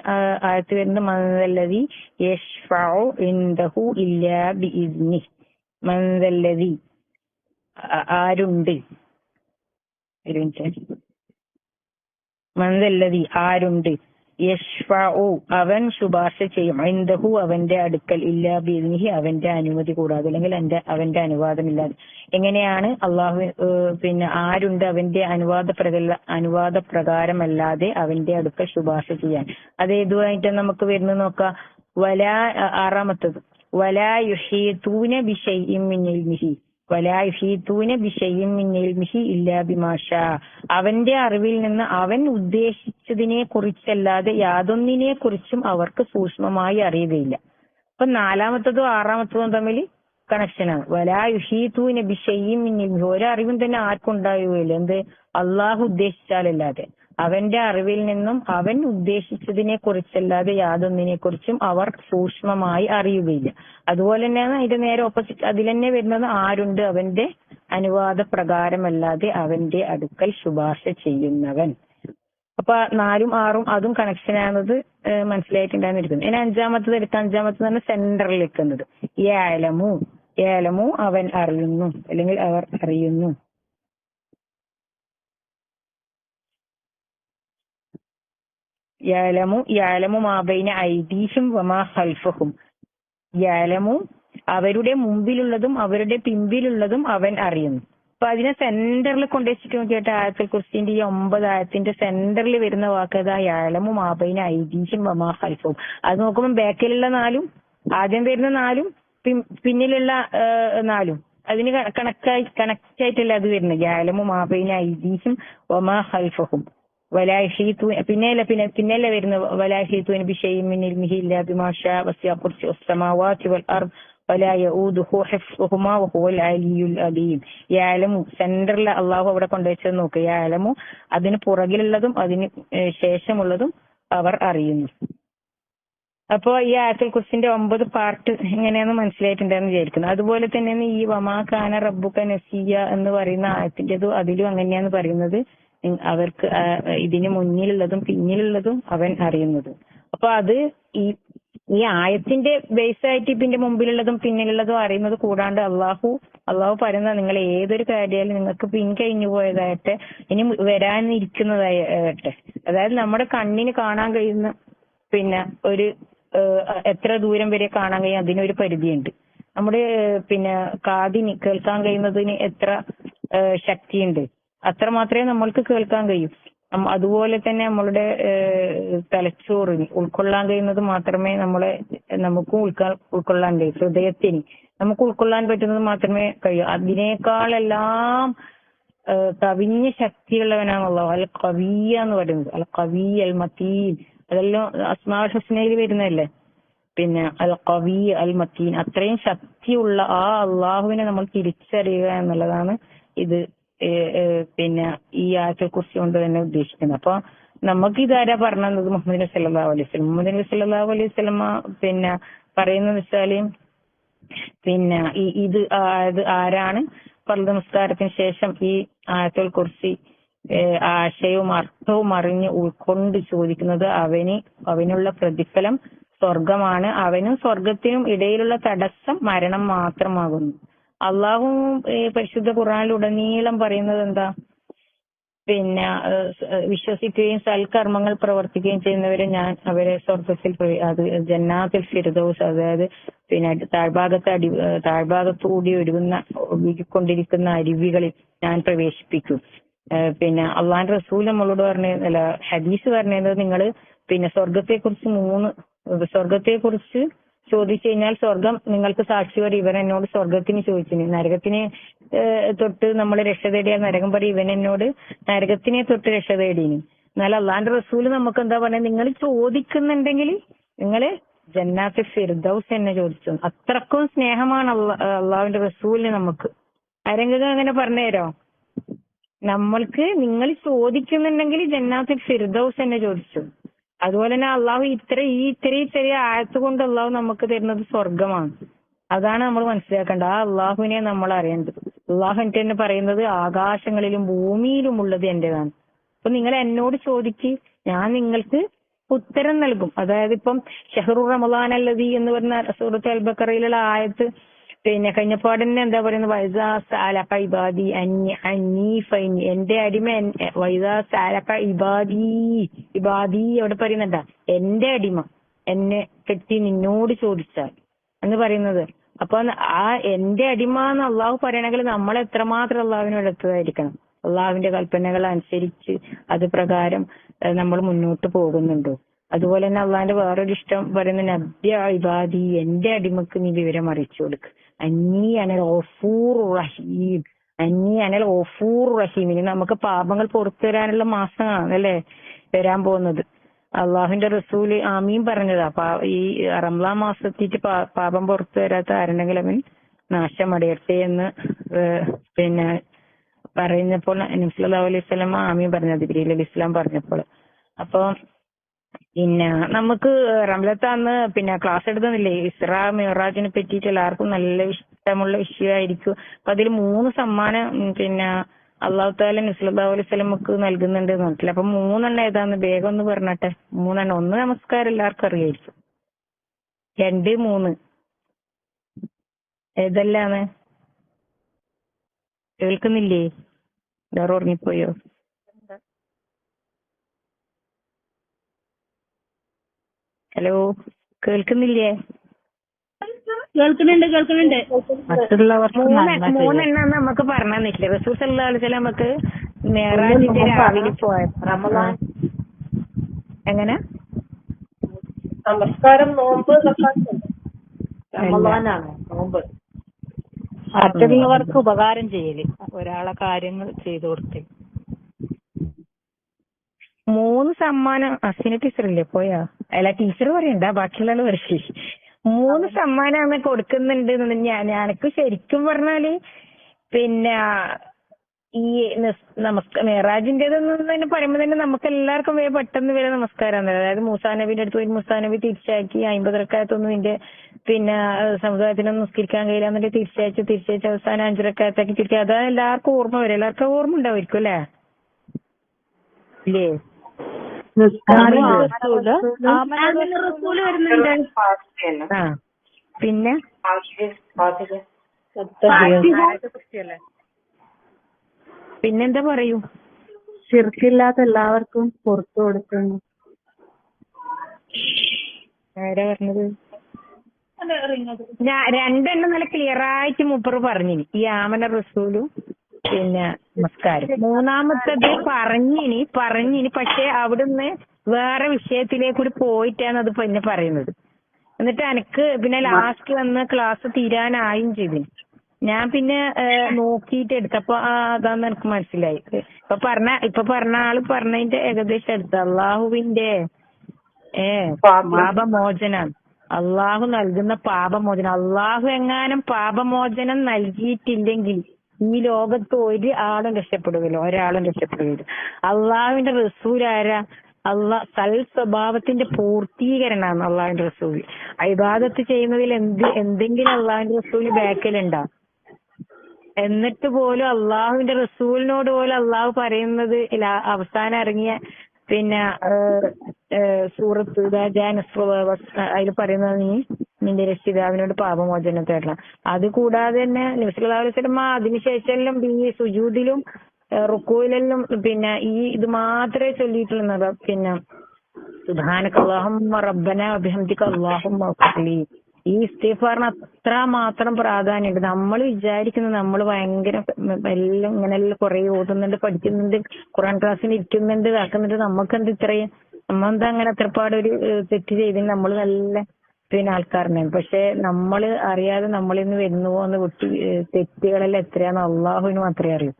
ആയത്ത് വരുന്നത് മൻദല്ലദി യശ്ഫഉ ഇൻദഹു ഇല്ലാ ബിഇസ്നി. മൻദല്ലദി ആരുണ്ട്, ഒരു മിനിറ്റ്. മൻദല്ലദി ആരുണ്ട്, യശ്ഫഉ അവൻ ശുപാർശ ചെയ്യും, ഇൻദഹു അവന്റെ അടുക്കൽ, ഇല്ലാ ബിഇസ്നിഹി അവന്റെ അനുമതി കൂടാതെ, അല്ലെങ്കിൽ അവന്റെ അനുവാദമില്ലാതെ. എങ്ങനെയാണ് അള്ളാഹു ആരുണ്ട് അവന്റെ അനുവാദ പ്രകാരമല്ലാതെ അവന്റെ അടുക്കൽ ശുപാർശ ചെയ്യാൻ? അത് ഏതുമായിട്ട് നമുക്ക് വരുന്നത് നോക്കാം. ആറാമത്തത് വലാ യുഹീതൂന ബിശൈഇൻ മിൻ ഇൽമിഹി. വലാ യുഹീതൂന ബിശൈഇൻ മിൻ ഇൽമിഹി ഇല്ലാ ബിമാ ശാ. അവന്റെ അറിവിൽ നിന്ന് അവൻ ഉദ്ദേശിച്ചതിനെ കുറിച്ചല്ലാതെ യാതൊന്നിനെ കുറിച്ചും അവർക്ക് സൂക്ഷ്മമായി അറിയുകയില്ല. അപ്പൊ നാലാമത്തതും ആറാമത്തതും തമ്മിൽ കണക്ഷനാണ്. വലാ യുഹീതൂന ബിശൈഇൻ മിൻ ഇൽമിഹി. ഒരറിവും തന്നെ ആർക്കും ഉണ്ടാവുകയില്ല, എന്ത് അള്ളാഹു ഉദ്ദേശിച്ചാലല്ലാതെ. അവന്റെ അറിവിൽ നിന്നും അവൻ ഉദ്ദേശിച്ചതിനെ കുറിച്ചല്ലാതെ യാതൊന്നിനെ കുറിച്ചും അവർ സൂക്ഷ്മമായി അറിയുകയില്ല. അതുപോലെ തന്നെയാണ് അതിന്റെ നേരെ ഓപ്പോസിറ്റ് അതിൽ തന്നെ വരുന്നത് ആരുണ്ട് അവന്റെ അനുവാദ പ്രകാരമല്ലാതെ അവന്റെ അടുക്കൽ ശുപാർശ ചെയ്യുന്നവൻ. അപ്പൊ 4ഉം 6ഉം അതും കണക്ഷനാണെന്നത് മനസ്സിലായിട്ടുണ്ടായിരിക്കുന്നത്. ഇനി അഞ്ചാമത്തത് എടുക്കാം. അഞ്ചാമത്തത് തന്നെ സെന്ററിൽ നിൽക്കുന്നത് യഅലമു അവൻ അറിയുന്നു, അല്ലെങ്കിൽ അവർ അറിയുന്നു. യഅലമു മാ ബൈന ഐദീഹിം വമാ ഖൽഫഹും. യഅലമു അവരുടെ മുമ്പിലുള്ളതും അവരുടെ പിമ്പിലുള്ളതും അവൻ അറിയുന്നു. അപ്പൊ അതിനെ സെന്ററിൽ കൊണ്ടുവച്ചിട്ട് നോക്കിയിട്ട് ആയത്തുൽ കുർസിന്റെ ഈ 9 ആയത്തിന്റെ സെന്ററിൽ വരുന്ന വാക്ക് ഏതാ? യഅലമു മാ ബൈന ഐദീഹിം വമാ ഖൽഫഹും. അത് നോക്കുമ്പോൾ ബാക്കിലുള്ള 4ഉം ആദ്യം വരുന്ന 4ഉം പിന്നിലുള്ള 4ഉം അതിന് കണക്ട് ആയിട്ടല്ല അത് വരുന്നത്. യഅലമു മാ ബൈന ഐദീഹിം വമാ ഖൽഫഹും. പിന്നെയല്ല വരുന്നത് വലാ യുഹീതൂന ബിശൈഇൻ മിൻ ഇൽമിഹി ഇല്ലാ ബിമാ ശാ വസിഅ കുർസിയുഹു സ്സമാവാതി വൽ അർദ് വലാ യഊദുഹു ഹിഫ്ദുഹുമാ വഹുവൽ അലിയ്യുൽ അലീം. യഅലമു സെന്ററിൽ അള്ളാഹു അവിടെ കൊണ്ടുവച്ചത് നോക്കുക. യഅലമു അതിന് പുറകിലുള്ളതും അതിന് ശേഷമുള്ളതും അവർ അറിയുന്നു. അപ്പോ ഈ ആയത്തുൽ കുർസിന്റെ 9 പാർട്ട് എങ്ങനെയാന്ന് മനസ്സിലായിട്ടുണ്ടെന്ന് വിചാരിക്കുന്നു. അതുപോലെ തന്നെയാണ് ഈ വമാ കാന റബ്ബുക നസിയ എന്ന് പറയുന്ന ആയത്തിന്റെതും അതിലും അങ്ങനെയാന്ന് പറയുന്നത്. അവർക്ക് ഇതിന് മുന്നിലുള്ളതും പിന്നിലുള്ളതും അവൻ അറിയുന്നത്. അപ്പൊ അത് ഈ ആയത്തിന്റെ ബേസ് ആയിട്ട് ഇതിന്റെ മുമ്പിലുള്ളതും പിന്നിലുള്ളതും അറിയുന്നത് കൂടാണ്ട് അള്ളാഹു പറയുന്നത് നിങ്ങൾ ഏതൊരു കാര്യമായാലും നിങ്ങൾക്ക് പിൻകഴിഞ്ഞു പോയതായിട്ട് ഇനി വരാനിരിക്കുന്നതായിട്ട്, അതായത് നമ്മുടെ കണ്ണിന് കാണാൻ കഴിയുന്ന ഒരു എത്ര ദൂരം വരെ കാണാൻ കഴിയും അതിനൊരു പരിധിയുണ്ട്. നമ്മുടെ കാതിന് കേൾക്കാൻ കഴിയുന്നതിന് എത്ര ശക്തിയുണ്ട്, അത്ര മാത്രമേ നമ്മൾക്ക് കേൾക്കാൻ കഴിയൂ. അതുപോലെ തന്നെ നമ്മളുടെ തലച്ചോറിന് ഉൾക്കൊള്ളാൻ കഴിയുന്നത് മാത്രമേ നമുക്കും ഉൾക്കൊള്ളാൻ കഴിയൂ. ഹൃദയത്തിന് നമുക്ക് ഉൾക്കൊള്ളാൻ പറ്റുന്നത് മാത്രമേ കഴിയൂ. അതിനേക്കാളെല്ലാം കവിഞ്ഞ ശക്തിയുള്ളവനാണ് അല്ലാഹു. അൽ ഖവിയ്യ എന്ന് പറയുന്നത്. അൽ ഖവിയ്യ അൽ മതീൻ അതെല്ലാം അസ്മാഉൽ ഹുസ്നയിൽ വരുന്നതല്ലേ. അൽ ഖവിയ്യ അൽ മതീൻ അത്രയും ശക്തിയുള്ള ആ അള്ളാഹുവിനെ നമ്മൾ തിരിച്ചറിയുക എന്നുള്ളതാണ് ഇത് ഈ ആയത്തെ കുറിച്ച് കൊണ്ട് തന്നെ ഉദ്ദേശിക്കുന്നത്. അപ്പൊ നമുക്ക് ഇതാരാ പറഞ്ഞത്? മുഹമ്മദ് നബി സല്ലല്ലാഹു അലൈഹി വസല്ലം. മുഹമ്മദ് നബി സല്ലല്ലാഹു അലൈഹി വസല്ലമ പറയുന്നത് വെച്ചാല് ഇത് ആരാണ് ഫർദ് നമസ്കാരത്തിന് ശേഷം ഈ ആയത്തുൽ കുർസി ആശയവും അർത്ഥവും അറിഞ്ഞ് ഉൾക്കൊണ്ട് ചോദിക്കുന്നത് അവനുള്ള പ്രതിഫലം സ്വർഗമാണ്. അവനും സ്വർഗത്തിനും ഇടയിലുള്ള തടസ്സം മരണം മാത്രമാകുന്നു. അള്ളാഹു പരിശുദ്ധ ഖുർആനിലുടനീളം പറയുന്നത് എന്താ? വിശ്വസിക്കുകയും സൽക്കർമ്മങ്ങൾ പ്രവർത്തിക്കുകയും ചെയ്യുന്നവരെ ഞാൻ അവരെ സ്വർഗത്തിൽ ജന്നാത്തുൽ ഫിർദൗസ്, അതായത് താഴ്ഭാഗത്തുകൂടി ഒഴുകിക്കൊണ്ടിരിക്കുന്ന അരുവികളിൽ ഞാൻ പ്രവേശിപ്പിക്കും. അള്ളാന്റെ റസൂൽ നമ്മളോട് പറഞ്ഞ ഹദീസ് പറഞ്ഞത് നിങ്ങൾ സ്വർഗത്തെക്കുറിച്ച് ചോദിച്ചു കഴിഞ്ഞാൽ സ്വർഗം നിങ്ങൾക്ക് സാക്ഷി പറയും. ഇവൻ എന്നോട് സ്വർഗത്തിന് ചോദിച്ചിന്, നരകത്തിനെ തൊട്ട് നമ്മൾ രക്ഷ തേടിയാൽ നരകം പറയും ഇവൻ എന്നോട് നരകത്തിനെ തൊട്ട് രക്ഷ തേടീന്. എന്നാൽ അള്ളാന്റെ റസൂല് നമുക്ക് എന്താ പറഞ്ഞ, നിങ്ങൾ ചോദിക്കുന്നുണ്ടെങ്കിൽ നിങ്ങള് ജന്നാത്തുൽ ഫിർദൗസ് എന്നെ ചോദിച്ചു. അത്രക്കും സ്നേഹമാണ് അള്ളാഹുവിന്റെ റസൂലിന് നമുക്ക്. ആരെങ്കിലും അങ്ങനെ പറഞ്ഞുതരോ? നമ്മൾക്ക് നിങ്ങൾ ചോദിക്കുന്നുണ്ടെങ്കിൽ ജന്നാത്തുൽ ഫിർദൗസ് എന്നെ ചോദിച്ചു. അതുപോലെ തന്നെ അള്ളാഹു ഇത്രയും ചെറിയ ആയത്ത് കൊണ്ട് അള്ളാഹു നമുക്ക് തരുന്നത് സ്വർഗമാണ്. അതാണ് നമ്മൾ മനസ്സിലാക്കേണ്ടത്. ആ അള്ളാഹുവിനെ നമ്മൾ അറിയേണ്ടത്. അള്ളാഹു എനിക്ക് തന്നെ പറയുന്നത് ആകാശങ്ങളിലും ഭൂമിയിലും ഉള്ളത് എന്റേതാണ്. അപ്പൊ നിങ്ങൾ എന്നോട് ചോദിക്ക്, ഞാൻ നിങ്ങൾക്ക് ഉത്തരം നൽകും. അതായത് ഇപ്പം ഷഹ്റു റമളാൻ അല്ലദീ എന്ന് പറഞ്ഞ സൂറത്ത് അൽ ബഖറയിലുള്ള ആയത്ത് പിന്നെ കഴിഞ്ഞപ്പാടന്നെ എന്താ പറയുന്നത്, വൈദാ സഅലക ഇബാദി അന്നി ഫൈനി, എന്റെ അടിമ വൈദാ സഅലക ഇബാദി അവിടെ പറയുന്നുണ്ടാ, എന്റെ അടിമ എന്നെ പറ്റി നിന്നോട് ചോദിച്ചാൽ എന്ന് പറയുന്നത്. അപ്പൊ ആ എന്റെ അടിമ എന്ന് അള്ളാഹു പറയണമെങ്കിൽ നമ്മൾ എത്രമാത്രം അള്ളാഹുവിനോട് അടുത്തതായിരിക്കണം, അള്ളാഹുവിന്റെ കൽപ്പനകൾ അനുസരിച്ച് അത് പ്രകാരം നമ്മൾ മുന്നോട്ട് പോകുന്നുണ്ടോ. അതുപോലെ തന്നെ അള്ളാഹിന്റെ വേറൊരു ഇഷ്ടം പറയുന്ന നബ്യ ഇബാദി, എന്റെ അടിമക്ക് നീ വിവരം അറിയിച്ചു കൊടുക്ക്. അന്നീ അനൽ ഗഫൂർ റഹീം, അന്നീ അനൽ ഗഫൂർ റഹീം. ഇനി നമുക്ക് പാപങ്ങൾ പുറത്തു വരാനുള്ള മാസമാണ് അല്ലേ വരാൻ പോകുന്നത്. അള്ളാഹുവിന്റെ റസൂല് ആമീൻ പറഞ്ഞതാ. ഈ റംളാൻ മാസത്തിട്ട് പാപം പുറത്തു വരാത്ത ആരുണ്ടെങ്കിൽ അവൻ നാശമടയട്ടെ എന്ന് പിന്നെ പറയുന്നപ്പോൾ നബി സല്ലല്ലാഹു അലൈഹി വസല്ലം ആമീൻ പറഞ്ഞത് ജിബ്രീൽ അലൈഹിസ്സലാം പറഞ്ഞപ്പോൾ. അപ്പൊ പിന്നെ നമുക്ക് റംലത്താന്ന് പിന്നെ ക്ലാസ് എടുക്കുന്നില്ലേ ഇസ്രാ മിഅ്റാജിനെ പറ്റിയിട്ട് എല്ലാവർക്കും നല്ല ഇഷ്ടമുള്ള വിഷയമായിരിക്കും. അപ്പൊ അതിൽ 3 സമ്മാനം പിന്നെ അള്ളാഹു തആല നബി സല്ലല്ലാഹു അലൈഹി വസല്ലമക്ക് നൽകുന്നുണ്ട് എന്ന് പറഞ്ഞിട്ടില്ല. അപ്പൊ 3 ഏതാന്ന് വേഗം ഒന്ന് പറഞ്ഞട്ടെ. 3. ഒന്ന് നമസ്കാരം എല്ലാവർക്കും അറിയായിരിക്കും. 2, 3 ഏതെല്ലാന്ന് കേൾക്കുന്നില്ലേ? വേറെ ഉറങ്ങിപ്പോയോ? ഹലോ, കേൾക്കുന്നില്ലേ? കേൾക്കുന്നുണ്ട്. മറ്റുള്ളവർക്ക് 3 നമുക്ക് പറഞ്ഞു തന്നിട്ടില്ലേ റസൂൽ സല്ലല്ലാഹു അലൈഹി വസല്ലം? നമുക്ക് മിഅ്റാജിന്റെ രാവിലെ പോയപ്പോ എങ്ങനെ നമസ്കാരം, നോമ്പ്, റമളാനാണ് നോമ്പ്. മറ്റുള്ളവർക്ക് ഉപകാരം ചെയ്യല്, ഒരാളെ കാര്യങ്ങൾ ചെയ്തു കൊടുക്കൽ. 3 സമ്മാനം അസിന ടീച്ചറല്ലേ പോയാ? അല്ല ടീച്ചർ പറയണ്ട, ബാക്കിയുള്ള വരട്ടെ. 3 സമ്മാനം കൊടുക്കുന്നുണ്ട്. ഞാനൊക്കെ ശരിക്കും പറഞ്ഞാല് പിന്നെ ഈ മെഹറാജിന്റേതെന്ന് തന്നെ പറയുമ്പോ തന്നെ നമുക്ക് എല്ലാവർക്കും പെട്ടെന്ന് വരെ നമസ്കാരമാണ്. അതായത് മൂസാ നബിന്റെ അടുത്ത് പോയി മൂസാ നബി തിരിച്ചയക്കി 50 റക്അത്തൊന്നും ഇതിന്റെ പിന്നെ സമുദായത്തിനൊന്നും നിസ്കരിക്കാൻ കഴിയില്ല എന്നിട്ട് തിരിച്ചയച്ച് അവസാനം 5 റക്അത്താക്കി തിരിക്കുക. അതാണ് എല്ലാവർക്കും ഓർമ്മ വരും. എല്ലാവർക്കും ഓർമ്മ ഉണ്ടാവുമായിരിക്കും അല്ലേ? ഇല്ലേ? ആ പിന്നെ പിന്നെന്താ പറയൂ? ശിർക്കില്ലാത്ത എല്ലാവർക്കും പുറത്തു കൊടുക്കുന്നു. ആരാ പറഞ്ഞത്? ഞാൻ 2 നല്ല ക്ലിയർ ആയിട്ട് മൂപ്പർ പറഞ്ഞിനി. ഈ ആമന റസൂലും പിന്നെ നമസ്കാരം. 3-മത്തത് പറഞ്ഞിനി പക്ഷെ അവിടുന്ന് വേറെ വിഷയത്തിലേക്ക് കൂടി പോയിട്ടാണ് അത് പിന്നെ പറയുന്നത്. എന്നിട്ട് എനിക്ക് പിന്നെ ലാസ്റ്റ് വന്ന് ക്ലാസ് തീരാനായും ചെയ്തു. ഞാൻ പിന്നെ നോക്കിയിട്ട് എടുത്തപ്പോ അതാന്ന് എനിക്ക് മനസ്സിലായി. ഇപ്പൊ പറഞ്ഞ ആള് പറഞ്ഞതിന്റെ ഏകദേശം എടുത്ത അള്ളാഹുവിന്റെ പാപമോചനം, അള്ളാഹു നൽകുന്ന പാപമോചനം. അള്ളാഹു എങ്ങാനും പാപമോചനം നൽകിയിട്ടില്ലെങ്കിൽ ഈ ലോകത്ത് ഒരാളും രക്ഷപ്പെടുകയില്ല. അള്ളാഹുവിന്റെ റസൂൽ ആരാ? സൽ സ്വഭാവത്തിന്റെ പൂർത്തീകരണമാണ് അള്ളാഹുവിന്റെ റസൂൽ. ഇബാദത്ത് ചെയ്യുന്നതിൽ എന്തെങ്കിലും അള്ളാഹുവിന്റെ റസൂൽ ബാക്കിലുണ്ടോ? എന്നിട്ട് പോലും അള്ളാഹുവിന്റെ റസൂലിനോട് പോലും അള്ളാഹു പറയുന്നത് അവസാനം ഇറങ്ങിയ പിന്നെ സൂറത്ത് അതിൽ പറയുന്നത് നിന്റെ രക്ഷിതാവിനോട് പാപമോചനം തേടണം. അത് കൂടാതെ തന്നെ നബി സല്ലല്ലാഹു അലൈഹി വസല്ലം അതിനുശേഷം ഈ സുജൂദിലും റുക്കൂയിലെല്ലാം പിന്നെ ഇത് മാത്രമേ ചൊല്ലിയിട്ടുള്ളൂ. പിന്നെ സുബ്ഹാനക അല്ലാഹുമ്മ റബ്ബന വബിഹംദിക അല്ലാഹുമ്മ ഗ്ഫിർലി. ഈ ഇസ്തിഗ്ഫാറിന് അത്രമാത്രം പ്രാധാന്യമുണ്ട്. നമ്മൾ വിചാരിക്കുന്നത് നമ്മൾ ഭയങ്കര എല്ലാം ഇങ്ങനെല്ലാം കുറെ ഓതുന്നുണ്ട്, പഠിക്കുന്നുണ്ട്, ഖുർആൻ ക്ലാസ്സിന് ഇരിക്കുന്നുണ്ട്, ആക്കുന്നുണ്ട്. നമുക്കെന്ത് ഇത്രയും നമ്മളെന്താ അങ്ങനെ അത്രപ്പാട് ഒരു തെറ്റ് ചെയ്തതിന് നമ്മൾ നല്ല പിന്നെ ആൾക്കാരനാണ്. പക്ഷെ നമ്മൾ അറിയാതെ നമ്മളിന്ന് വരുന്നു പോകുന്ന തെറ്റുകളെല്ലാം എത്രയാന്ന് അള്ളാഹുവിന് മാത്രമേ അറിയൂ.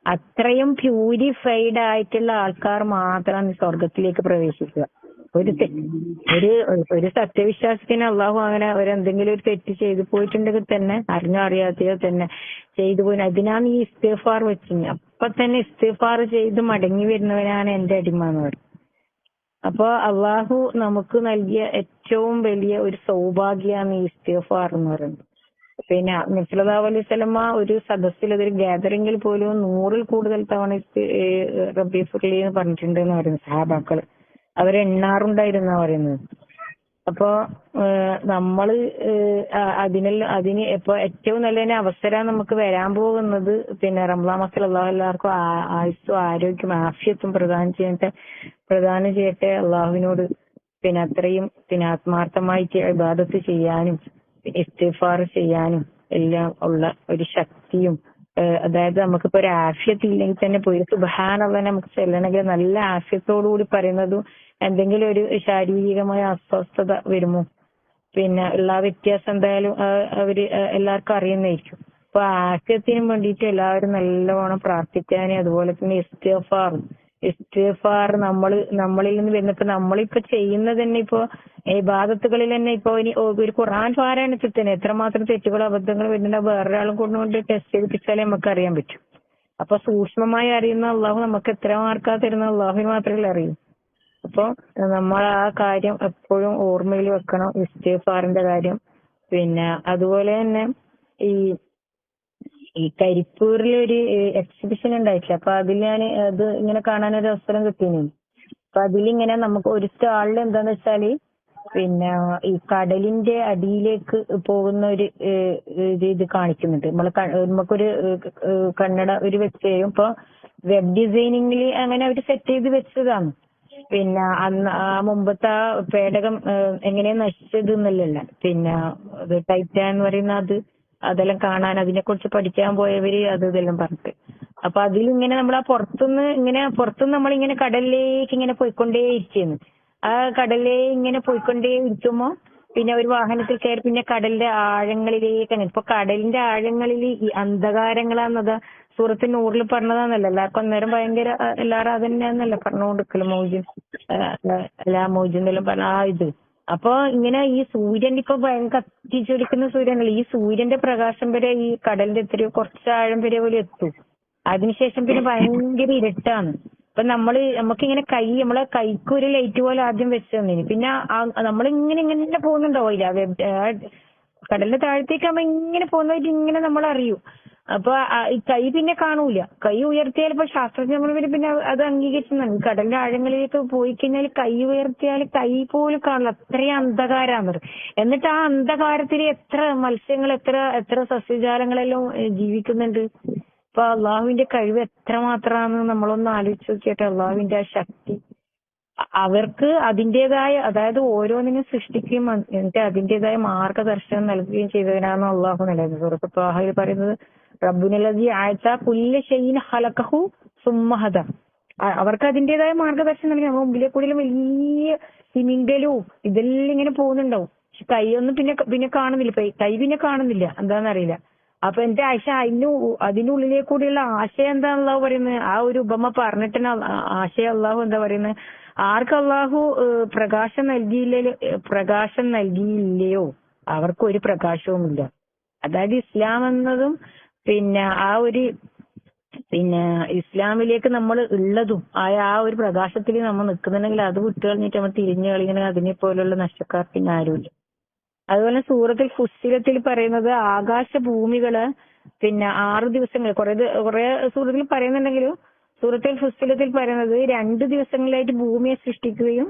അത്രയും പ്യൂരിഫൈഡ് ആയിട്ടുള്ള ആൾക്കാർ മാത്രമാണ് സ്വർഗത്തിലേക്ക് പ്രവേശിക്കുക. ഒരു സത്യവിശ്വാസത്തിന് അള്ളാഹു അങ്ങനെ എന്തെങ്കിലും ഒരു തെറ്റ് ചെയ്തു പോയിട്ടുണ്ടെങ്കിൽ തന്നെ അറിഞ്ഞോ അറിയാതെയോ തന്നെ ചെയ്തു പോയി. അതിനാണ് ഈ ഇസ്തിഗ്ഫാർ വെച്ചത്. അപ്പൊ തന്നെ ഇസ്തിഗ്ഫാർ ചെയ്ത് മടങ്ങി വരുന്നവനാണ് എന്റെ അടിമ എന്ന് പറയുന്നത്. അപ്പൊ അള്ളാഹു നമുക്ക് നൽകിയ ഏറ്റവും വലിയ ഒരു സൗഭാഗ്യമാണ് ഈ ഇസ്തിഗ്ഫാർ എന്ന് പറയുന്നത്. പിന്നെ നബി സല്ലല്ലാഹു അലൈഹി വസല്ലമ ഒരു സദസ്സിൽ അതൊരു ഗാദറിംഗിൽ പോലും 100-ൽ കൂടുതൽ തവണ റബ്ബി ഫിർലി എന്ന് പറഞ്ഞിട്ടുണ്ട് എന്ന് പറയുന്നു സഹാബാക്കൾ. അവരെണ്ണാറുണ്ടായിരുന്നാ പറയുന്നത്. അപ്പൊ നമ്മള് അതിന് ഇപ്പൊ ഏറ്റവും നല്ല അവസരം നമുക്ക് വരാൻ പോകുന്നത് പിന്നെ റമളാൻ മാസത്തിൽ അള്ളാഹു എല്ലാവർക്കും ആയുസ്സും ആരോഗ്യം ആഫിയത്തും പ്രദാനം ചെയ്യട്ടെ. അള്ളാഹുവിനോട് പിന്നെ അത്രയും പിന്നെ ആത്മാർത്ഥമായിട്ട് ഇബാദത്ത് ചെയ്യാനും ഇസ്തിഗ്ഫാർ ചെയ്യാനും എല്ലാം ഉള്ള ഒരു ശക്തിയും, അതായത് നമുക്കിപ്പോ ഒരു ആഫിയത്ത് ഇല്ലെങ്കിൽ തന്നെ പോയി സുബ്ഹാനല്ലാഹ് നമുക്ക് ചെല്ലണമെങ്കിൽ നല്ല ആഫിയത്തോടുകൂടി പറയുന്നതും എന്തെങ്കിലും ഒരു ശാരീരികമായ അസ്വസ്ഥത വരുമോ പിന്നെ ഉള്ള വ്യത്യാസം എന്തായാലും എല്ലാവർക്കും അറിയുന്നതായിരിക്കും. അപ്പൊ ആഫിയത്തിനും വേണ്ടിയിട്ട് എല്ലാവരും നല്ലവണ്ണം പ്രാർത്ഥിക്കാനും അതുപോലെ തന്നെ ഇസ്തിഗ്ഫാർ നമ്മളിൽ നിന്ന് വരുന്നപ്പോ നമ്മളിപ്പോ ചെയ്യുന്നത് തന്നെ ഇപ്പോ ഇബാദത്തുകളിൽ തന്നെ ഇപ്പൊ ഇനി ഒരു ഖുർആൻ പാരായണത്തിൽ തന്നെ എത്രമാത്രം തെറ്റുകളും അബദ്ധങ്ങളും വരുന്നുണ്ട് വേറൊരാളും കൊണ്ടുകൊണ്ട് ടെസ്റ്റ് ചെയ്തിപ്പിച്ചാലേ നമുക്ക് അറിയാൻ പറ്റും. അപ്പൊ സൂക്ഷ്മമായി അറിയുന്ന അള്ളാഹു നമുക്ക് എത്ര മാർക്കാ തരുന്ന അള്ളാഹുവിന് മാത്രമേ അറിയൂ. അപ്പൊ നമ്മൾ ആ കാര്യം എപ്പോഴും ഓർമ്മയിൽ വെക്കണം, ഇസ്തിഗ്ഫാറിന്റെ കാര്യം. പിന്നെ അതുപോലെ തന്നെ ഈ കരിപ്പൂരിൽ ഒരു എക്സിബിഷൻ ഉണ്ടായിട്ടില്ല. അപ്പൊ അതിൽ അത് ഇങ്ങനെ കാണാനൊരു അവസരം കിട്ടീനി. അപ്പൊ അതിലിങ്ങനെ നമുക്ക് ഒരു സ്റ്റാളിൽ എന്താന്ന് വെച്ചാല് പിന്നെ ഈ കടലിന്റെ അടിയിലേക്ക് പോകുന്ന ഒരു ഇത് കാണിക്കുന്നുണ്ട്. നമുക്കൊരു കന്നഡ ഒരു വെച്ചുതരും. ഇപ്പൊ വെബ് ഡിസൈനിങ്ങിൽ അങ്ങനെ അവര് സെറ്റ് ചെയ്ത് വെച്ചതാണ്. പിന്നെ അന്ന് മുമ്പത്തെ ആ പേടകം എങ്ങനെയാ നശിച്ചത് എന്നല്ലല്ല, പിന്നെ ടൈറ്റാൻ എന്ന് പറയുന്ന അതെല്ലാം കാണാൻ അതിനെ കുറിച്ച് പഠിക്കാൻ പോയവര് ഇതെല്ലാം പറഞ്ഞിട്ട്. അപ്പൊ അതിലിങ്ങനെ നമ്മൾ ആ പുറത്തുനിന്ന് നമ്മളിങ്ങനെ കടലിലേക്ക് ഇങ്ങനെ പോയിക്കൊണ്ടേ ഇരിക്കുന്നു. ആ കടലിലേ ഇങ്ങനെ പോയിക്കൊണ്ടേ ഇരിക്കുമ്പോ പിന്നെ ഒരു വാഹനത്തിൽ കയറി പിന്നെ കടലിന്റെ ആഴങ്ങളിലേക്ക് ഇപ്പൊ കടലിന്റെ ആഴങ്ങളിൽ ഈ അന്ധകാരങ്ങളാന്നതാ സൂറത്ത് നൂറിൽ പറഞ്ഞതാന്നല്ല. എല്ലാവർക്കും അന്നേരം ഭയങ്കര എല്ലാരും അതന്നെയാന്നല്ല പറഞ്ഞുകൊടുക്കല് മൗജ് എന്നെല്ലാം പറഞ്ഞ അപ്പൊ ഇങ്ങനെ ഈ സൂര്യൻ ഇപ്പൊ കത്തിച്ചൊലിക്കുന്ന സൂര്യനല്ല, ഈ സൂര്യന്റെ പ്രകാശം വരെ ഈ കടലിന്റെ എത്രയോ കുറച്ച് ആഴം വരെ പോലും എത്തും. അതിനുശേഷം പിന്നെ ഭയങ്കര ഇരുട്ടാണ്. അപ്പൊ നമുക്കിങ്ങനെ നമ്മളെ കൈക്കൊരു ലൈറ്റ് പോലെ ആദ്യം വെച്ച് തന്നിന്. പിന്നെ നമ്മളിങ്ങനെ പോകുന്നുണ്ടാവില്ല കടലിന്റെ താഴത്തേക്കാകുമ്പോ ഇങ്ങനെ പോകുന്നതായിട്ട് ഇങ്ങനെ നമ്മൾ അറിയൂ. അപ്പൊ ഈ കൈ പിന്നെ കാണൂല. കൈ ഉയർത്തിയാൽ ഇപ്പൊ ശാസ്ത്രജ്ഞർ പിന്നെ അത് അംഗീകരിച്ചതാണ്. കടലിന്റെ ആഴങ്ങളിലേക്ക് പോയി കഴിഞ്ഞാൽ കൈ ഉയർത്തിയാൽ കൈ പോലും കാണില്ല, അത്രയും അന്ധകാരാണ്. എന്നിട്ട് ആ അന്ധകാരത്തിൽ എത്ര മത്സ്യങ്ങൾ എത്ര സസ്യജാലങ്ങളെല്ലാം ജീവിക്കുന്നുണ്ട്. ഇപ്പൊ അള്ളാഹുവിന്റെ കഴിവ് എത്രമാത്രമാണെന്ന് നമ്മളൊന്ന് ആലോചിച്ച് നോക്കിയിട്ട് അള്ളാഹുവിന്റെ ആ ശക്തി അവർക്ക് അതിന്റേതായ, അതായത് ഓരോന്നിനും സൃഷ്ടിക്കുകയും എന്നിട്ട് അതിന്റേതായ മാർഗദർശനം നൽകുകയും ചെയ്തതിനാണ് അള്ളാഹു നിലനിന്നത്. സൂറത്ത് ത്വാഹയിൽ പറയുന്നത് റബ്ബുനല്ലദീ അഅത കുല്ല ഷൈഇൻ ഖലഖഹു സുമ്മ ഹദ. അവർക്ക് അതിന്റേതായ മാർഗദർശനം നൽകി. നമ്മുടെ മുമ്പിലെ കൂടിയും വലിയ തിമിംഗലവും ഇതെല്ലാം ഇങ്ങനെ പോകുന്നുണ്ടാവും. പക്ഷെ കൈയൊന്നും പിന്നെ കാണുന്നില്ല. കൈ പിന്നെ കാണുന്നില്ല, എന്താണെന്നറിയില്ല. അപ്പൊ എന്റെ ആശ അതിനുള്ളിലെ കൂടിയുള്ള ആശയം എന്താ അള്ളാഹു പറയുന്നത്? ആ ഒരു ഉപമ പറഞ്ഞിട്ടാണ് ആശയം അള്ളാഹു എന്താ പറയുന്നത്? ആർക്ക് അള്ളാഹു പ്രകാശം നൽകിയില്ലയോ അവർക്ക് ഒരു പ്രകാശവുമില്ല. അതായത് ഇസ്ലാം എന്നതും പിന്നെ ഇസ്ലാമിലേക്ക് നമ്മൾ ഉള്ളതും ആ ഒരു പ്രകാശത്തിൽ നമ്മൾ നിൽക്കുന്നുണ്ടെങ്കിൽ അത് വിട്ടു കളഞ്ഞിട്ട് നമ്മൾ തിരിഞ്ഞു കളിക്കണമെങ്കിൽ അതിനെ പോലുള്ള നഷ്ടക്കാർ പിന്നെ ആരുമില്ല. അതുപോലെ സൂറത്തിൽ ഫുസ്സിലത്തിൽ പറയുന്നത് ആകാശഭൂമികള് പിന്നെ 6 ദിവസങ്ങൾ കുറെ സൂറത്തിൽ പറയുന്നുണ്ടെങ്കിലും സൂറത്തിൽ ഫുസ്സിലത്തിൽ പറയുന്നത് 2 ദിവസങ്ങളിലായിട്ട് ഭൂമിയെ സൃഷ്ടിക്കുകയും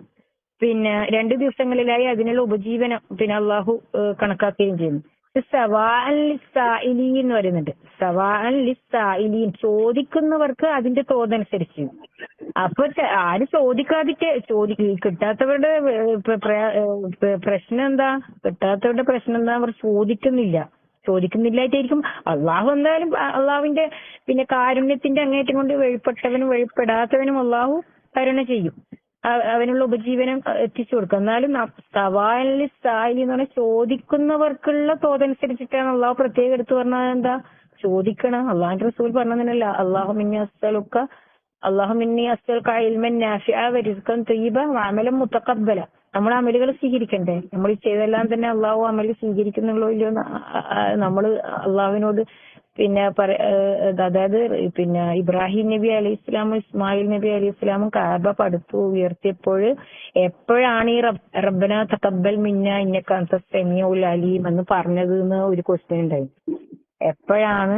പിന്നെ 2 ദിവസങ്ങളിലായി അതിനുള്ള ഉപജീവനം പിന്നെ അള്ളാഹു കണക്കാക്കുകയും ചെയ്യുന്നു. സവാഅൻ ലിസ്സായിലീൻ എന്ന് പറയുന്നുണ്ട്. സവാഅൻ ലിസ്സായിലീൻ, ചോദിക്കുന്നവർക്ക് അതിന്റെ തോതനുസരിച്ച്. അപ്പൊ ആര് ചോദിക്കാതിട്ട് കിട്ടാത്തവരുടെ പ്രശ്നം എന്താ? കിട്ടാത്തവരുടെ പ്രശ്നം എന്താ? അവർ ചോദിക്കുന്നില്ലായിട്ടായിരിക്കും. അള്ളാഹു എന്തായാലും അള്ളാഹുവിന്റെ പിന്നെ കാരുണ്യത്തിന്റെ അങ്ങേറ്റം കൊണ്ട് വഴിപ്പെട്ടവനും വഴിപ്പെടാത്തവനും അള്ളാഹു കരുണ ചെയ്യും, അവനുള്ള ഉപജീവനം എത്തിച്ചു കൊടുക്കും. എന്നാലും സവാലി സായി എന്ന് പറഞ്ഞാൽ ചോദിക്കുന്നവർക്കുള്ള തോതനുസരിച്ചിട്ടാണ് അള്ളാഹു പ്രത്യേകം എടുത്തു പറഞ്ഞത്. എന്താ ചോദിക്കണം? അള്ളാഹുന്റെ റസൂൽ പറഞ്ഞതല്ല, അല്ലാഹുമ്മ ഇന്നി അസ്അലുക ഇൽമൻ നാഫിഅ വറിസ്ഖൻ തയ്യിബ വഅമലൻ മുതഖബ്ബല. നമ്മൾ അമലുകൾ സ്വീകരിക്കണ്ടേ? നമ്മൾ ചെയ്തെല്ലാം തന്നെ അള്ളാഹു അമല് സ്വീകരിക്കുന്നുള്ളോ ഇല്ലയോ നമ്മൾ അള്ളാഹുവിനോട് പിന്നെ അതായത് പിന്നെ ഇബ്രാഹിം നബി അലൈഹി ഇസ്ലാമും ഇസ്മായിൽ നബി അലൈഹി ഇസ്ലാമും കഅബ പടുത്തു ഉയർത്തിയപ്പോൾ എപ്പോഴാണ് ഈ റബ്ബന തഖബ്ബൽ മിന്ന ഇന്നക അൻതസ് സമീഉൽ അലീം എന്ന് പറഞ്ഞത് എന്ന് ഒരു ക്വസ്റ്റ്യൻ ഉണ്ടായി. എപ്പോഴാണ്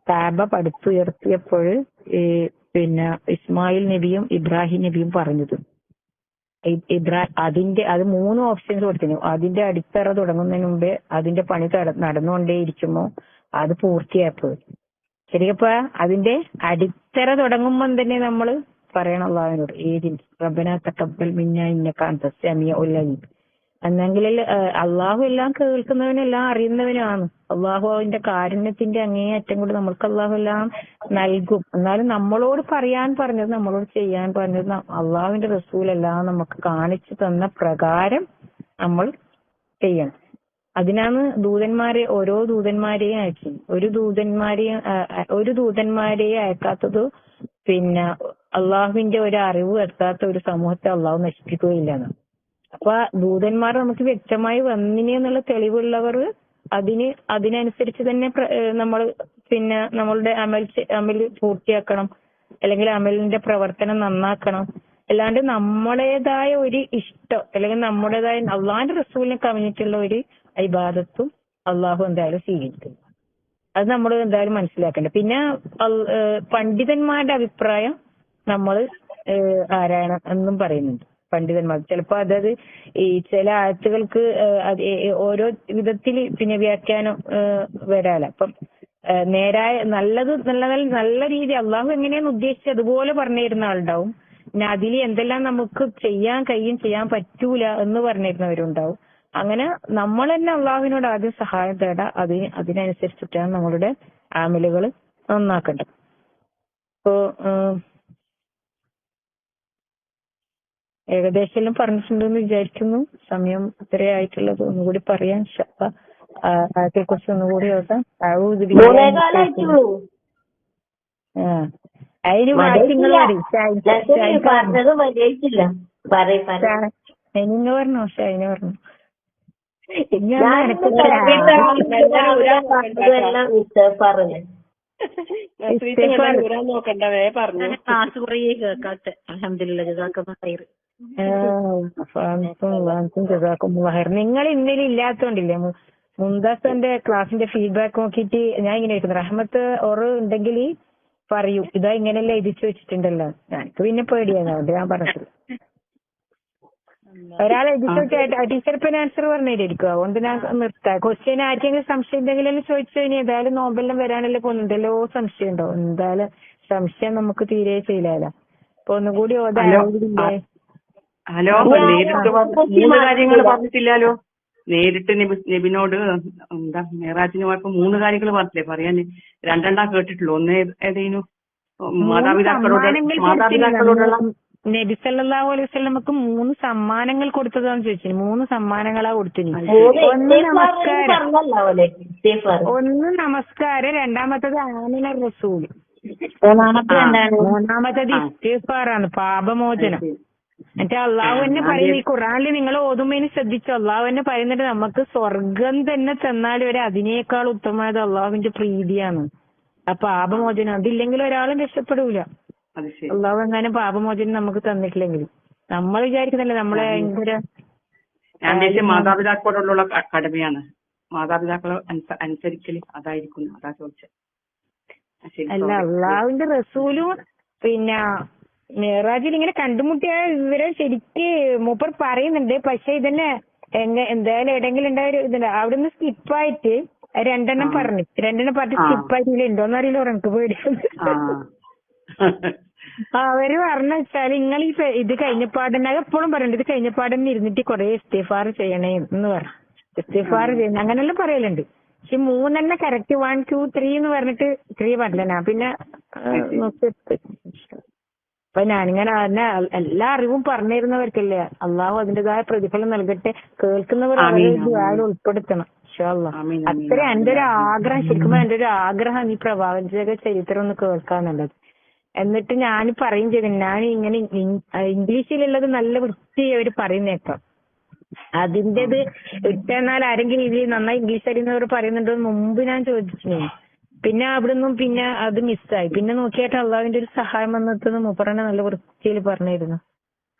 കഅബ പടുത്തുയർത്തിയപ്പോൾ പിന്നെ ഇസ്മായിൽ നബിയും ഇബ്രാഹിം നബിയും പറഞ്ഞത്? അത് 3 ഓപ്ഷൻസ് കൊടുത്തിരുന്നു. അതിന്റെ അടിത്തറ തുടങ്ങുന്നതിന് മുമ്പേ അതിന്റെ പണി നടന്നുകൊണ്ടേയിരിക്കുമോ അത് പൂർത്തിയായപ്പോൾ. ശരിയപ്പ അതിന്റെ അടിത്തറ തുടങ്ങുമ്പോൾ തന്നെ നമ്മൾ പറയണം അള്ളാഹുവിനോട് റബ്ബനാ തഖബ്ബൽ മിന്നാ ഇന്നക അൻതസ് സമീഉൽ അലീം. എന്നെങ്കിൽ അള്ളാഹു എല്ലാം കേൾക്കുന്നവനും എല്ലാം അറിയുന്നവനാണ്. അള്ളാഹു അവന്റെ കാരുണ്യത്തിന്റെ അങ്ങേയറ്റം കൊണ്ട് നമ്മൾക്ക് അള്ളാഹു എല്ലാം നൽകും. എന്നാലും നമ്മളോട് പറയാൻ പറഞ്ഞത്, നമ്മളോട് ചെയ്യാൻ പറഞ്ഞത് അള്ളാഹുവിന്റെ റസൂലെല്ലാം നമുക്ക് കാണിച്ചു തന്ന പ്രകാരം നമ്മൾ ചെയ്യണം. അതിനാണ് ഓരോ ദൂതന്മാരെയും അയച്ചു. ഒരു ദൂതന്മാരെയും അയക്കാത്തത് പിന്നെ അള്ളാഹുവിന്റെ ഒരു അറിവ് എത്താത്ത ഒരു സമൂഹത്തെ അള്ളാഹു നശിപ്പിക്കുകയില്ലാണ്. അപ്പൊ ദൂതന്മാർ നമുക്ക് വ്യക്തമായി വന്നിനെ എന്നുള്ള തെളിവുള്ളവർ അതിനനുസരിച്ച് തന്നെ നമ്മൾ പിന്നെ നമ്മളുടെ അമൽ പൂർത്തിയാക്കണം, അല്ലെങ്കിൽ അമലിന്റെ പ്രവർത്തനം നന്നാക്കണം. അല്ലാണ്ട് നമ്മുടേതായ ഒരു ഇഷ്ടം അല്ലെങ്കിൽ നമ്മുടേതായ അള്ളാഹിന്റെ റസൂലിനെ കവിഞ്ഞിട്ടുള്ള ഒരു ഇബാദത്തും അള്ളാഹു എന്തായാലും സ്വീകരിക്കും. അത് നമ്മൾ എന്തായാലും മനസ്സിലാക്കണ്ട. പിന്നെ പണ്ഡിതന്മാരുടെ അഭിപ്രായം നമ്മൾ ആരായണം എന്നും പറയുന്നുണ്ട്. പണ്ഡിതന്മാർ ചിലപ്പോ അതായത് ഈ ചില ആയത്തുകൾക്ക് ഓരോ വിധത്തിൽ പിന്നെ വ്യാഖ്യാനം വരാല. അപ്പം നല്ല രീതി അള്ളാഹു എങ്ങനെയാണ് ഉദ്ദേശിച്ചത് അതുപോലെ പറഞ്ഞിരുന്ന ആളുണ്ടാവും. പിന്നെ അതിൽ എന്തെല്ലാം നമുക്ക് ചെയ്യാൻ കഴിയും ചെയ്യാൻ പറ്റൂല എന്ന് പറഞ്ഞിരുന്നവരുണ്ടാവും. അങ്ങനെ നമ്മൾ തന്നെ അള്ളാഹുവിനോട് ആദ്യം സഹായം തേടാ. അതിനനുസരിച്ചിട്ടാണ് നമ്മളുടെ ആമലുകൾ നന്നാക്കേണ്ടത്. ഇപ്പോ ഏകദേശം എല്ലാം പറഞ്ഞിട്ടുണ്ടെന്ന് വിചാരിക്കുന്നു. സമയം ഇത്രയായിട്ടുള്ളത് ഒന്നുകൂടി പറയാൻ കുറിച്ച് ഒന്നുകൂടി ഓർത്താം. അതിന് വാക്യങ്ങൾ ഇനി പറഞ്ഞോ ഷൈന പറഞ്ഞു. ക്ലാസ് കുറേ കേൾക്കാത്ത അൽഹംദുലില്ലാഹ്. നിങ്ങൾ ഇന്നലെ ഇല്ലാത്തോണ്ടില്ലേ മുംതാസിന്റെ ക്ലാസിന്റെ ഫീഡ്ബാക്ക് നോക്കിയിട്ട് ഞാൻ ഇങ്ങനെ ചോദിക്കുന്നു, റഹ്മത്ത് ഉണ്ടെങ്കിൽ പറയൂ, ഇതാ ഇങ്ങനെയല്ല എഴുതിച്ചു വെച്ചിട്ടുണ്ടല്ലോ. എനിക്ക് പിന്നെ പേടിയാണ്, അതുകൊണ്ട് ഞാൻ പറഞ്ഞിട്ടില്ല. ഒരാൾ എഴുതിച്ചു ടീച്ചർ ഇപ്പൊ ആൻസർ പറഞ്ഞിരിക്കും. അതുകൊണ്ട് ഞാൻ നിർത്താം. ക്വസ്റ്റ്യൻ ആർക്കെങ്കിലും സംശയം എന്തെങ്കിലും ചോദിച്ചു കഴിഞ്ഞാൽ ഏതായാലും നോമ്പെല്ലാം വരാനല്ലേ പോകുന്നുണ്ടല്ലോ, സംശയം ഉണ്ടോ? എന്തായാലും സംശയം നമുക്ക് തീരെ ചെയ്യില്ല. അപ്പൊ ഒന്നുകൂടി ഓതാ. ഹലോ, നേരിട്ട് 3 കാര്യങ്ങൾ പറഞ്ഞിട്ടില്ലല്ലോ. നേരിട്ട് നബിനോട് എന്താ മേറാജിന് പോയപ്പോ 3 കാര്യങ്ങൾ പറഞ്ഞില്ലേ പറയാന്? 2 കേട്ടിട്ടുള്ളൂ. ഒന്ന് ഏതേനു? മാതാപിതാക്കളോടുള്ള നബി സല്ലല്ലാഹു അലൈഹി വസല്ലമക്ക് 3 സമ്മാനങ്ങൾ കൊടുത്തതാന്ന് ചോദിച്ചു. 3 സമ്മാനങ്ങളാ കൊടുത്തിനി. ഒന്ന് നമസ്കാരം, രണ്ടാമത്തത് ആമിന റസൂൽ, മൂന്നാമത്തത് ഇസ്തിഗ്ഫാറാണ്, പാപമോചനം. എന്നിട്ട് അള്ളാഹു തന്നെ പറയുന്നത്, ഈ ഖുർആനിൽ നിങ്ങൾ ഓതുമ്പോ ശ്രദ്ധിച്ചു, അള്ളാഹു തന്നെ പറയുന്നുണ്ട് നമുക്ക് സ്വർഗം തന്നെ തന്നാലും വരെ അതിനേക്കാൾ ഉത്തമമായത് അള്ളാഹുവിന്റെ പ്രീതിയാണ്. ആ പാപമോചനം അതില്ലെങ്കിൽ ഒരാളും രക്ഷപ്പെടൂല. അള്ളാഹു എങ്ങാനും പാപമോചനം നമുക്ക് തന്നിട്ടില്ലെങ്കിൽ നമ്മൾ വിചാരിക്കുന്നില്ല നമ്മളെ മാതാപിതാക്കളോടുള്ള കടമയാണ്. മാതാപിതാക്കളെ അനുസരിക്കല് അതായിരിക്കും. അതാ ചോദിച്ചത്. അല്ല, അള്ളാഹുവിന്റെ റസൂലും പിന്നെ മേറാജിൽ ഇങ്ങനെ കണ്ടുമുട്ടിയ ഇവരെ ശരിക്ക് മൂപ്പർ പറയുന്നുണ്ട്. പക്ഷെ ഇതന്നെ എന്തായാലും എവിടെയെങ്കിലും ഉണ്ടായ ഇതുണ്ട്. അവിടുന്ന് സ്കിപ്പായിട്ട് 2 പറഞ്ഞിട്ട് സ്കിപ്പായിട്ട് ഉണ്ടോന്ന് അറിയില്ല. എനിക്ക് പേടിയുണ്ട്. അവര് പറഞ്ഞ വെച്ചാല് നിങ്ങൾ ഇത് കഴിഞ്ഞപ്പാടന്നെ, അത് എപ്പോഴും പറയണ്ട, ഇത് കഴിഞ്ഞപ്പാടന്നെ ഇരുന്നിട്ട് കുറെ ഇസ്തിഗ്ഫാർ ചെയ്യണേ എന്ന് പറഞ്ഞു. ഇസ്തിഗ്ഫാർ ചെയ്യണം അങ്ങനെല്ലാം പറയലുണ്ട്. പക്ഷെ 3 കറക്റ്റ് 1 2 3 എന്ന് പറഞ്ഞിട്ട് 3 പറഞ്ഞ പിന്നെ അപ്പൊ ഞാനിങ്ങനെ എല്ലാ അറിവും പറഞ്ഞിരുന്നവർക്കല്ലേ അള്ളാഹു അതിന്റേതായ പ്രതിഫലം നൽകട്ടെ. കേൾക്കുന്നവർ അവരെ ഉൾപ്പെടുത്തണം ഇൻഷാ അല്ലാഹ്. അത്ര എന്റെ ഒരു ആഗ്രഹം, ശരിക്കും എന്റെ ഒരു ആഗ്രഹം ഈ പ്രവാചക ചരിത്രം ഒന്ന് കേൾക്കാന്നുള്ളത്. എന്നിട്ട് ഞാൻ പറയും ചെയ്തു, ഞാൻ ഇങ്ങനെ ഇംഗ്ലീഷിലുള്ളത് നല്ല വൃത്തി അവർ പറയുന്നേക്കാം. അതിന്റേത് ഇട്ടെന്നാൽ ആരെങ്കിലും ഇതിൽ നന്നായി ഇംഗ്ലീഷ് അറിയുന്നവർ പറയുന്നുണ്ടോ മുമ്പ് ഞാൻ ചോദിച്ചിരുന്നു. പിന്നെ അവിടുന്ന് പിന്നെ അത് മിസ്സായി. പിന്നെ നോക്കിയിട്ട് അള്ളാഹുവിന്റെ ഒരു സഹായം വന്നെത്തുന്ന മൂപ്പറനെ നല്ല വൃത്തിയിൽ പറഞ്ഞിരുന്നു.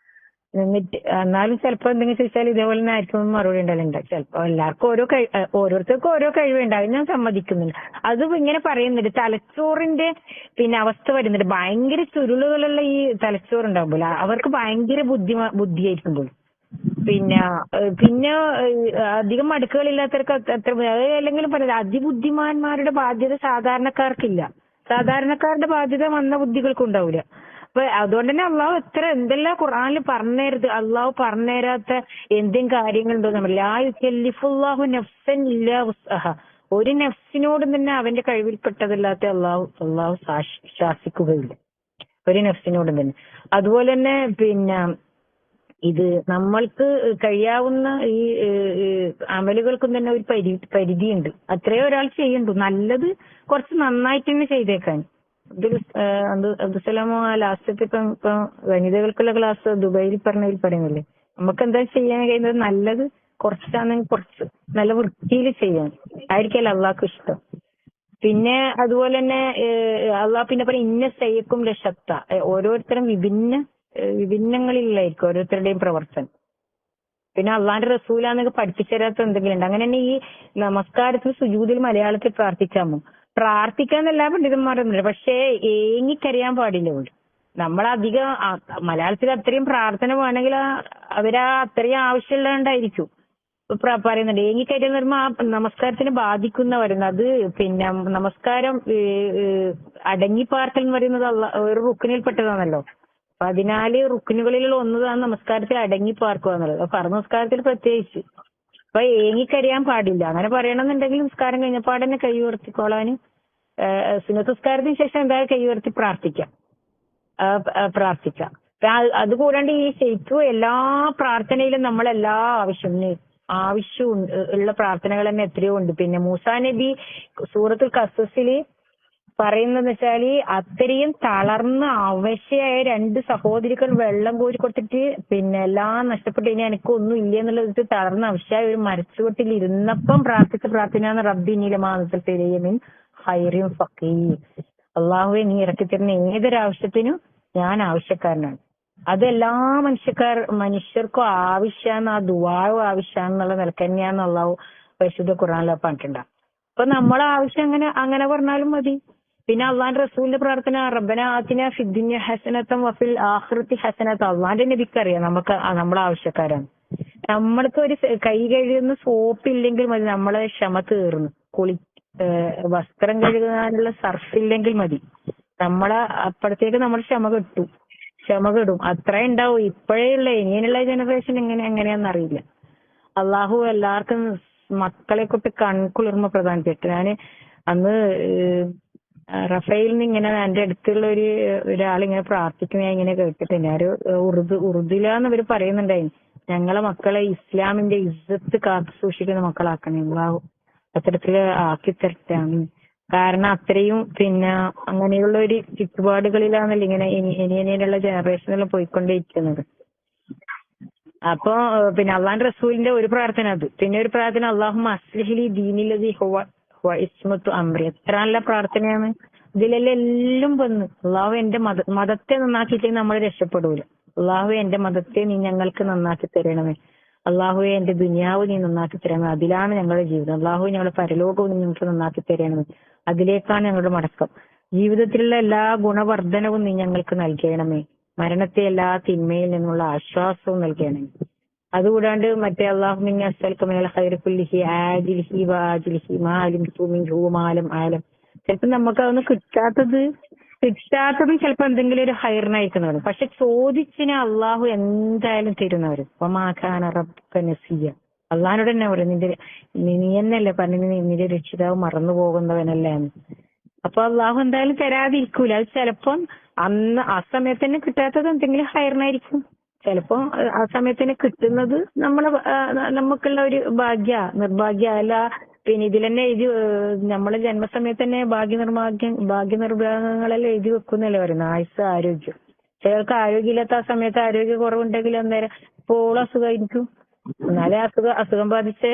എന്നിട്ട് എന്നാലും ചിലപ്പോ എന്തെങ്കിലും ചോദിച്ചാൽ ഇതേപോലെ തന്നെ ആയിരിക്കും മറുപടി ഉണ്ടാവില്ല. ചിലപ്പോ എല്ലാവർക്കും ഓരോരുത്തർക്കും ഓരോ കഴിവുണ്ടാവും, ഞാൻ സമ്മതിക്കുന്നില്ല. അത് ഇങ്ങനെ പറയുന്നുണ്ട്, തലച്ചോറിന്റെ പിന്നെ അവസ്ഥ വരുന്നുണ്ട്. ഭയങ്കര ചുരുളുകളുള്ള ഈ തലച്ചോറുണ്ടാകുമ്പോൾ അവർക്ക് ഭയങ്കര ബുദ്ധിയായിരിക്കും പോലും. പിന്നെ പിന്നെ അധികം മടുക്കുകളില്ലാത്തവർക്ക് അത്ര അല്ലെങ്കിലും പറയാം, അതിബുദ്ധിമാന്മാരുടെ ബാധ്യത സാധാരണക്കാർക്കില്ല. സാധാരണക്കാരുടെ ബാധ്യത വന്ന ബുദ്ധികൾക്ക് ഉണ്ടാവില്ല. അപ്പൊ അതുകൊണ്ട് തന്നെ അള്ളാഹു എന്തെല്ലാം ഖുർആനിൽ പറഞ്ഞുതരുത്, അള്ളാഹു പറഞ്ഞുതരാത്ത എന്തെങ്കിലും കാര്യങ്ങളുണ്ടോ നമ്മൾ ലാ യുകല്ലിഫുല്ലാഹു നഫ്സൻ ഇല്ലാ വുസ്അഹ. ഒരു നഫ്സിനോടും തന്നെ അവന്റെ കഴിവിൽപ്പെട്ടതല്ലാത്ത അള്ളാഹു ശാസിക്കുകയില്ല, ഒരു നഫ്സിനോടും തന്നെ. അതുപോലെ തന്നെ പിന്നെ ഇത് നമ്മൾക്ക് കഴിയാവുന്ന ഈ അമലുകൾക്കും തന്നെ ഒരു പരിധിയുണ്ട്. അത്രേ ഒരാൾ ചെയ്യണ്ടു. നല്ലത് കുറച്ച് നന്നായിട്ട് തന്നെ ചെയ്തേക്കാൻ. അബ്ദുസലാമോ ആ ലാസ്റ്റത്തെ ഇപ്പൊ വനിതകൾക്കുള്ള ക്ലാസ് ദുബൈയിൽ പറഞ്ഞതിൽ പറയുന്നില്ലേ, നമുക്ക് എന്താ ചെയ്യാൻ കഴിയുന്നത്, നല്ലത് കുറച്ചാണെങ്കിൽ കുറച്ച് നല്ല വൃത്തിയിൽ ചെയ്യാൻ ആയിരിക്കല്ലോ അള്ളാഹ്ക്ക് ഇഷ്ടം. പിന്നെ അതുപോലെ തന്നെ അള്ളാഹ് പിന്നെ പറയും ഇന്ന സയ്യക്കും ലശത്ത, ഓരോരുത്തരും വിഭിന്നങ്ങളിലായിരിക്കും ഓരോരുത്തരുടെയും പ്രവർത്തനം. പിന്നെ അള്ളാന്റെ റസൂലാന്നൊക്കെ പഠിപ്പിച്ചു തരാത്ത എന്തെങ്കിലും ഉണ്ട്. അങ്ങനെ തന്നെ ഈ നമസ്കാരത്തിൽ സുജൂദിൽ മലയാളത്തിൽ പ്രാർത്ഥിക്കാമോ? പ്രാർത്ഥിക്കാന്ന് എല്ലാ പണ്ഡിതന്മാരൊന്നുമില്ല, പക്ഷേ ഏങ്ങിക്കരയാൻ പാടില്ല പോലും. നമ്മളധികം മലയാളത്തിൽ അത്രയും പ്രാർത്ഥന വേണമെങ്കിൽ അവരാ അത്രയും ആവശ്യമുള്ളതുകൊണ്ടായിരിക്കും പറയുന്നുണ്ട്. ഏങ്ങിക്കരയെന്ന് പറയുമ്പോൾ ആ നമസ്കാരത്തിനെ ബാധിക്കുന്ന വരുന്നത്. അത് പിന്നെ നമസ്കാരം അടങ്ങിപ്പാർക്കൽ എന്ന് പറയുന്നത് ഒരു റുക്കിനിൽപ്പെട്ടതാണല്ലോ. 14 റുക്കിനുകളിലുള്ള ഒന്നതാണ് നമസ്കാരത്തിൽ അടങ്ങി പാർക്കുക എന്നുള്ളത്. ഫർദ് നമസ്കാരത്തിൽ പ്രത്യേകിച്ച്. അപ്പൊ ഏങ്ങിക്കരയാൻ പാടില്ല. അങ്ങനെ പറയണമെന്നുണ്ടെങ്കിൽ നിസ്കാരം കഴിഞ്ഞപ്പാടന്നെ കൈ ഉയർത്തിക്കോളാന്, സുന്നത്ത് നിസ്കാരത്തിന് ശേഷം എന്തായാലും കൈ ഉയർത്തി പ്രാർത്ഥിക്കാം. അതുകൂടാണ്ട് ഈ ശരിക്കും എല്ലാ പ്രാർത്ഥനയിലും നമ്മളെല്ലാ ആവശ്യവും ഉള്ള പ്രാർത്ഥനകൾ തന്നെ എത്രയോ ഉണ്ട്. പിന്നെ മൂസാ നബി സൂറത്തുൽ ഖസസില് പറയുന്നതെന്ന് വെച്ചാല് അത്രയും തളർന്ന് അവശയായ 2 സഹോദരികൾ വെള്ളം കോരി കൊടുത്തിട്ട് പിന്നെ എല്ലാം നഷ്ടപ്പെട്ട് ഇനി എനിക്കൊന്നും ഇല്ല എന്നുള്ളത് തളർന്ന് അവശയായ ഒരു മരച്ചുവട്ടിൽ ഇരുന്നപ്പം പ്രാർത്ഥിച്ച പ്രാർത്ഥനയാണ് റബ്ബി നീലമാനത്തിൽ ഹൈറിയും ഫക്കീ. അള്ളാഹുവെ നീ ഇറക്കി തരുന്ന ഏതൊരാവശ്യത്തിനും ഞാൻ ആവശ്യക്കാരനാണ്. അത് എല്ലാ മനുഷ്യർക്കും ആവശ്യമാണ്, ആ ദുആവും ആവശ്യമാണെന്നുള്ള നിലക്ക് തന്നെയാന്ന് അള്ളാഹു പരിശുദ്ധ ഖുർആനിൽ പറഞ്ഞിട്ടുണ്ടാവും. അപ്പൊ നമ്മളെ ആവശ്യം അങ്ങനെ പറഞ്ഞാലും മതി. പിന്നെ അള്ളാന്റെ റസൂലിന്റെ പ്രാർത്ഥന റബ്ബന ആതിന ഫിദ്ദുനിയ ഹസനത്തൻ വഫിൽ ആഖിറതി ഹസനത്തൻ. അള്ളാന്റെ നബിക്കറിയാം നമ്മളെ ആവശ്യക്കാരാണ്. നമ്മൾക്ക് ഒരു കൈ കഴുകുന്ന സോപ്പ് ഇല്ലെങ്കിൽ മതി, നമ്മളെ ക്ഷമ തീർന്നു. വസ്ത്രം കഴുകാനുള്ള സർഫ് ഇല്ലെങ്കിൽ മതി, നമ്മളെ അപ്പഴത്തേക്ക് നമ്മൾ ക്ഷമ കെടും. അത്രേ ഉണ്ടാവും. ഇപ്പോഴേ ഉള്ള ഇനിയുള്ള ജനറേഷൻ എങ്ങനെയാണെന്നറിയില്ല. അള്ളാഹു എല്ലാവർക്കും മക്കളെ കൊണ്ട് കൺകുളിർമ പ്രദാനം ചെയ്യട്ടെ. ഞാന് അന്ന് റഫേലിൽ നിന്ന് ഇങ്ങനെ എന്റെ അടുത്തുള്ള ഒരാളിങ്ങനെ പ്രാർത്ഥിക്കുന്ന ഞാൻ ഇങ്ങനെ കേട്ടിട്ടുണ്ട്. ആരോ ഉറുദുലാന്ന് ഇവര് പറയുന്നുണ്ടായിരുന്നു, ഞങ്ങളെ മക്കളെ ഇസ്ലാമിന്റെ ഇസ്സത്ത് കാത്തു സൂക്ഷിക്കുന്ന മക്കളാക്കണേ അള്ളാഹു അത്തരത്തില് ആക്കി തരട്ടാണ്. കാരണം അത്രയും പിന്നെ അങ്ങനെയുള്ള ഒരു ചുറ്റുപാടുകളിലാണല്ലോ ഇങ്ങനെ ഇനിയുള്ള ജനറേഷനെല്ലാം പോയിക്കൊണ്ടേയിരിക്കുന്നത്. അപ്പൊ പിന്നെ അള്ളാന്റെ റസൂലിന്റെ ഒരു പ്രാർത്ഥന അത്. പിന്നെ ഒരു പ്രാർത്ഥന അല്ലാഹുമ്മ അസ്ലിഹ്ലി ദീനില്ലദീ ഹുവ ഇസ്മത്തു അംറി. എത്ര നല്ല പ്രാർത്ഥനയാണ്. ഇതിലെല്ലാം വന്ന് അള്ളാഹു എന്റെ മതത്തെ നന്നാക്കിയില്ലെങ്കിൽ നമ്മൾ രക്ഷപ്പെടൂല. അള്ളാഹു എന്റെ മതത്തെ നീ ഞങ്ങൾക്ക് നന്നാക്കി തരണമേ. അള്ളാഹുവെ എന്റെ ദുനിയാവ് നീ നന്നാക്കി തരണമേ, അതിലാണ് ഞങ്ങളുടെ ജീവിതം. അള്ളാഹു ഞങ്ങളുടെ പരലോകവും നീ ഞങ്ങൾക്ക് നന്നാക്കി തരണമേ, അതിലേക്കാണ് ഞങ്ങളുടെ മടക്കം. ജീവിതത്തിലുള്ള എല്ലാ ഗുണവർദ്ധനവും നീ ഞങ്ങൾക്ക് നൽകണമേ, മരണത്തെ എല്ലാ തിന്മയിൽ നിന്നുള്ള ആശ്വാസവും നൽകണമേ. അതുകൂടാണ്ട് മറ്റേ അല്ലാഹുമ്മ അസ്അലുക മിനൽ ഖൈരി കുല്ലിഹി ആജിലിഹി വആജിലിഹി മാ അലിംതു മിൻഹു വമാ ലം അഅലം. ചിലപ്പോൾ നമുക്ക് അതൊന്നും കിട്ടാത്തതും ചിലപ്പോൾ എന്തെങ്കിലും ഒരു ഹൈറിനായിരിക്കുന്നവരും. പക്ഷെ ചോദിച്ചിന് അള്ളാഹു എന്തായാലും തരുന്നവരും. വമാ കാന റബ്ബുക നസിയ. അള്ളാഹിനോട് തന്നെ പറയും, നീ എന്നല്ലേ പറഞ്ഞു നിന്റെ രക്ഷിതാവ് മറന്നു പോകുന്നവനല്ലേ എന്ന്. അപ്പൊ അള്ളാഹു എന്തായാലും തരാതിരിക്കൂല. അത് ചിലപ്പം അന്ന് ആ സമയത്ത് തന്നെ കിട്ടാത്തത് എന്തെങ്കിലും ഹൈറിനായിരിക്കും. ചിലപ്പോ ആ സമയത്തിന് കിട്ടുന്നത് നമുക്കുള്ള ഒരു നിർഭാഗ്യ അല്ല. പിന്നെ ഇതിൽ തന്നെ നമ്മളെ ജന്മസമയത്ത് തന്നെ ഭാഗ്യനിർഭാഗങ്ങളെല്ലാം എഴുതി വെക്കുന്നല്ലേ പറയുന്നത്. ആയുസ്, ആരോഗ്യം. ചിലർക്ക് ആരോഗ്യമില്ലാത്ത ആ സമയത്ത് ആരോഗ്യ കുറവുണ്ടെങ്കിൽ അന്നേരം ഇപ്പോൾ അസുഖമായിരിക്കും. എന്നാലേ അസുഖം ബാധിച്ച്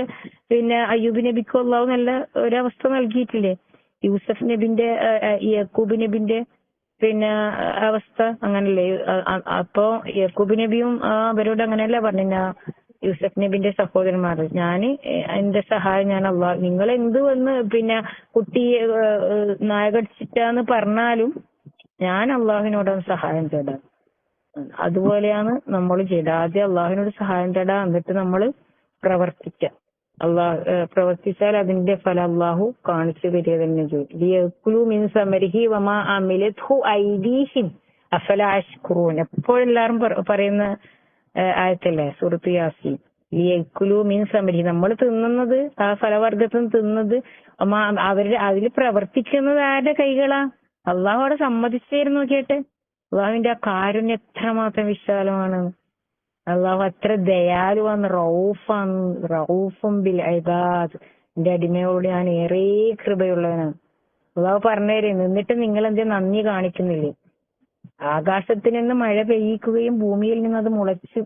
പിന്നെ അയ്യൂബ് നബിക്ക് അല്ലാഹു നല്ല ഒരവസ്ഥ നൽകിയിട്ടില്ലേ. യൂസഫ് നബിന്റെ യാക്കൂബ് നബിന്റെ പിന്നെ അവസ്ഥ അങ്ങനല്ലേ? അപ്പൊ യാക്കൂബ് നബിയും അവരോട് അങ്ങനെയല്ല പറഞ്ഞ യൂസഫ് നബിന്റെ സഹോദരന്മാർ, എന്റെ സഹായം ഞാൻ അള്ളാഹ്, നിങ്ങൾ എന്ത് വന്ന് പിന്നെ കുട്ടിയെ നായകടിച്ചിട്ടാന്ന് പറഞ്ഞാലും ഞാൻ അള്ളാഹുവിനോടാണ് സഹായം തേടാം. അതുപോലെയാണ് നമ്മൾ ചെയ്തത്. ആദ്യം അള്ളാഹുവിനോട് സഹായം തേടാം, എന്നിട്ട് നമ്മൾ പ്രവർത്തിക്കാം. പ്രവർത്തിച്ചാൽ അതിന്റെ ഫലം അള്ളാഹു കാണിച്ചു തരിക തന്നെ ചെയ്യും. എപ്പോഴെല്ലാരും പറയുന്ന ആയത്തല്ലേ സൂറത്ത് യാസീൻ, ലിയക്കുലു മീൻ സമരി, നമ്മൾ തിന്നുന്നത് ആ ഫലവർഗത്തിൽ തിന്നത് അവര് അതിൽ പ്രവർത്തിക്കുന്നത് ആരുടെ കൈകളാ? അള്ളാഹു അവിടെ സമ്മതിച്ചായിരുന്നു. നോക്കിയിട്ട് അള്ളാഹുവിന്റെ ആ കാരുണ്യം എത്രമാത്രം വിശാലമാണ്. അള്ളാഹു അത്ര ദയാലുവാണ്, റഊഫും ബിൽ ഇബാദ്, എന്റെ അടിമയോട് ഞാൻ ഏറെ കൃപയുള്ളവനാണ്. അള്ളാഹു പറഞ്ഞുതരുന്നു. എന്നിട്ട് നിങ്ങൾ എന്തേ നന്ദി കാണിക്കുന്നില്ലേ? ആകാശത്തിൽ നിന്ന് മഴ പെയ്യിക്കുകയും ഭൂമിയിൽ നിന്ന് അത് മുളച്ച്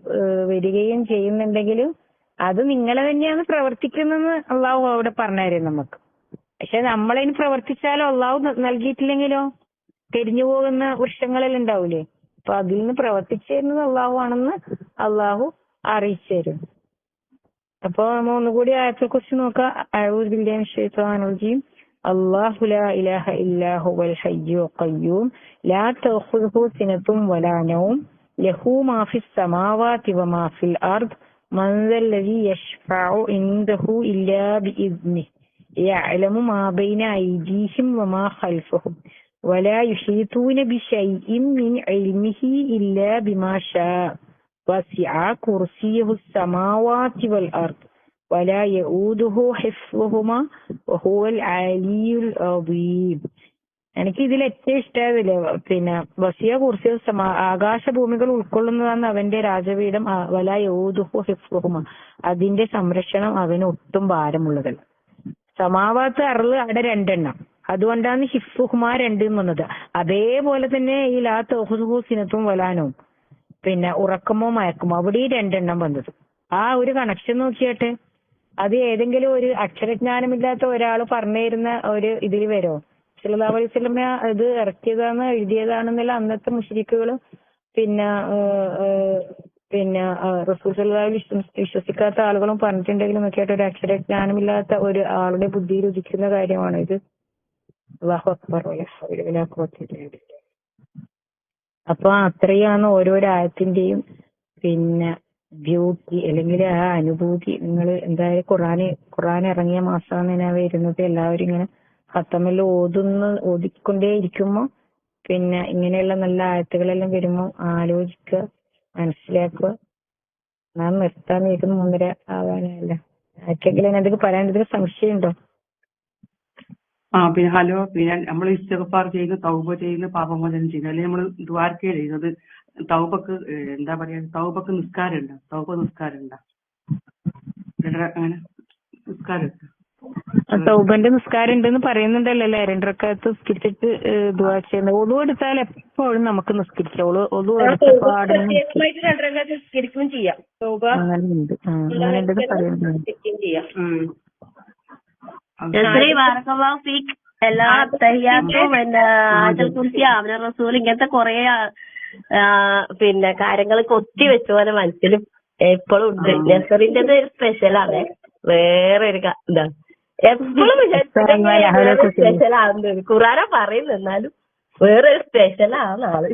വരികയും ചെയ്യുന്നുണ്ടെങ്കിലും അത് നിങ്ങളെ തന്നെയാണ് പ്രവർത്തിക്കുന്നതെന്ന് അള്ളാഹു അവിടെ പറഞ്ഞുതരും നമുക്ക്. പക്ഷെ നമ്മളതിന് പ്രവർത്തിച്ചാലോ അള്ളാഹു നൽകിയിട്ടില്ലെങ്കിലോ കരിഞ്ഞു പോകുന്ന വൃക്ഷങ്ങളെല്ലാം ഉണ്ടാവൂലേ? അപ്പൊ അതിൽ നിന്ന് പ്രവർത്തിച്ചു തരുന്നത് അള്ളാഹു ആണെന്ന് അള്ളാഹു അറിയിച്ചു തരും. അപ്പൊ നമ്മൾ ഒന്നുകൂടി ആയത്തെ കുറിച്ച് നോക്കാം. അഊദു ബില്ലാഹി മിനശ് ശൈത്വാനിർ റജീം. അല്ലാഹു ലാ ഇലാഹ ഇല്ലാ ഹുവൽ ഹയ്യുൽ ഖയ്യൂം ലാ തഖുദുഹു സിനത്തും വലാ നൗം ലഹു മാ ഫിസ് സമാവാതി വമാ ഫിൽ അർദ് മൻ ദല്ലദീ യശ്ഫഉ ഇൻദഹു ഇല്ലാ ബിഇദ്നിഹി യഅലമു മാ ബൈന അയ്ദീഹിം വമാ ഖൽഫഹും വലാ യുഹീതൂന ബിശൈഇൻ മിൻ ഇൽമിഹി ഇല്ലാ ബിമാ ശാഅ വസിഅ കുർസിയുഹുസ് സമാവാതി വൽ അർദ് വലാ യഊദുഹു ഹിഫ്ളുഹുമാ വഹുവൽ അലിയുൽ അദീം. എനിക്ക് ഇതിൽ ഏറ്റവും ഇഷ്ടമായതില്ലേ പിന്നെ വസിയ കുർസിയ ആകാശഭൂമികൾ ഉൾക്കൊള്ളുന്നതാണ് അവന്റെ രാജപീഠം. വലാ യഊദുഹു ഹിഫ്ളുഹുമാ, അതിന്റെ സംരക്ഷണം അവന് ഒട്ടും ഭാരമുള്ളതല്ല. സമാവാത്ത് അർള് അവിടെ രണ്ടെണ്ണം, അതുകൊണ്ടാണ് ഹിഫ്ളുഹുമാ രണ്ടെന്ന് വന്നത്. അതേപോലെ തന്നെ ഈ ലാ തഖുദുഹു സിനത്തും വലാനവും, പിന്നെ ഉറക്കമോ മയക്കമോ, അവിടെ രണ്ടെണ്ണം വന്നത്. ആ ഒരു കണക്ഷൻ നോക്കിയാട്ടെ. അത് ഏതെങ്കിലും ഒരു അക്ഷരജ്ഞാനമില്ലാത്ത ഒരാൾ പറഞ്ഞു തരുന്ന ഒരു ഇതിൽ വരുമോ? സല്ലല്ലാഹു അലൈഹി വസല്ലം ഇത് ഇറക്കിയതാണ് എഴുതിയതാണെന്നല്ല അന്നത്തെ മുശ്രിക്കുകൾ പിന്നെ റസൂൽ സല്ലല്ലാഹു അലൈഹി വസല്ലം വിശ്വസിക്കാത്ത ആളുകളും പറഞ്ഞിട്ടുണ്ടെങ്കിലും നോക്കിയായിട്ട് ഒരു അക്ഷരജ്ഞാനമില്ലാത്ത ഒരു ആളുടെ ബുദ്ധിയിൽ ഉദിക്കുന്ന കാര്യമാണ് ഇത്. അല്ലാഹു അക്ബർ. അപ്പൊ അത്രയാണ് ഓരോരോ ആയത്തിന്റെയും പിന്നെ ബ്യൂട്ടി അല്ലെങ്കിൽ ആ അനുഭൂതി. നിങ്ങൾ എന്തായാലും ഖുർആൻ ഇറങ്ങിയ മാസമാണ് ഞാൻ വരുന്നത്. എല്ലാവരും ഇങ്ങനെ ഖത്തമെല്ലാം ഓതിക്കൊണ്ടേ ഇരിക്കുമ്പോ പിന്നെ ഇങ്ങനെയുള്ള നല്ല ആയത്തുകളെല്ലാം വരുമ്പോ ആലോചിക്കുക, മനസ്സിലാക്കുക. ഞാൻ നിർത്താൻ നിൽക്കുന്ന 3:30 ആവാനല്ല. ആർക്കെങ്കിലും എന്തെങ്കിലും പറയാൻ എന്തെങ്കിലും സംശയം ഉണ്ടോ? പിന്നെ ഹലോ, പിന്നെ നമ്മൾ ഇസ്തിഗ്ഫാർ ചെയ്യുന്നു, തൗബ ചെയ്യുന്നു, പാപമോചനം ചെയ്യുന്നു, അല്ലെങ്കിൽ നമ്മൾ ദ്വാരക്കേ ചെയ്യുന്നത്. തൗബക്ക് എന്താ പറയാ, തൗബക്ക് നിസ്കാരമുണ്ടോ? നിസ്കാരമുണ്ടോ? അങ്ങനെ നിസ്കാരം തൗബന്റെ നിസ്കാരം ഉണ്ടെന്ന് പറയുന്നുണ്ടല്ലോ. 2 റക്അത്ത് നിസ്കരിച്ചിട്ട് ദുആ ചെയ്യുന്നത്. ഒളു എടുത്താൽ എപ്പോഴും നമുക്ക് നിസ്കരിക്കാം. ഒളു എടുത്ത പാടും ചെയ്യാം. അങ്ങനെയുണ്ട് പറയുന്നുണ്ട്. എല്ലാ തഹിയാത്തും പിന്നെ ആയത്തുൽ കുർസി, ആമന റസൂൽ, ഇങ്ങനത്തെ കൊറേ പിന്നെ കാര്യങ്ങൾ കൊത്തി വെച്ച പോലെ മനസ്സിലും എപ്പോഴും ഉണ്ട്. നസറിന്റേത് ഒരു സ്പെഷ്യലാണ്, വേറൊരു ഇതാ. എപ്പോഴും സ്പെഷ്യലാവുന്നത് ഖുറാന പറയുന്നു, എന്നാലും വേറൊരു സ്പെഷ്യലാണ് ആള്.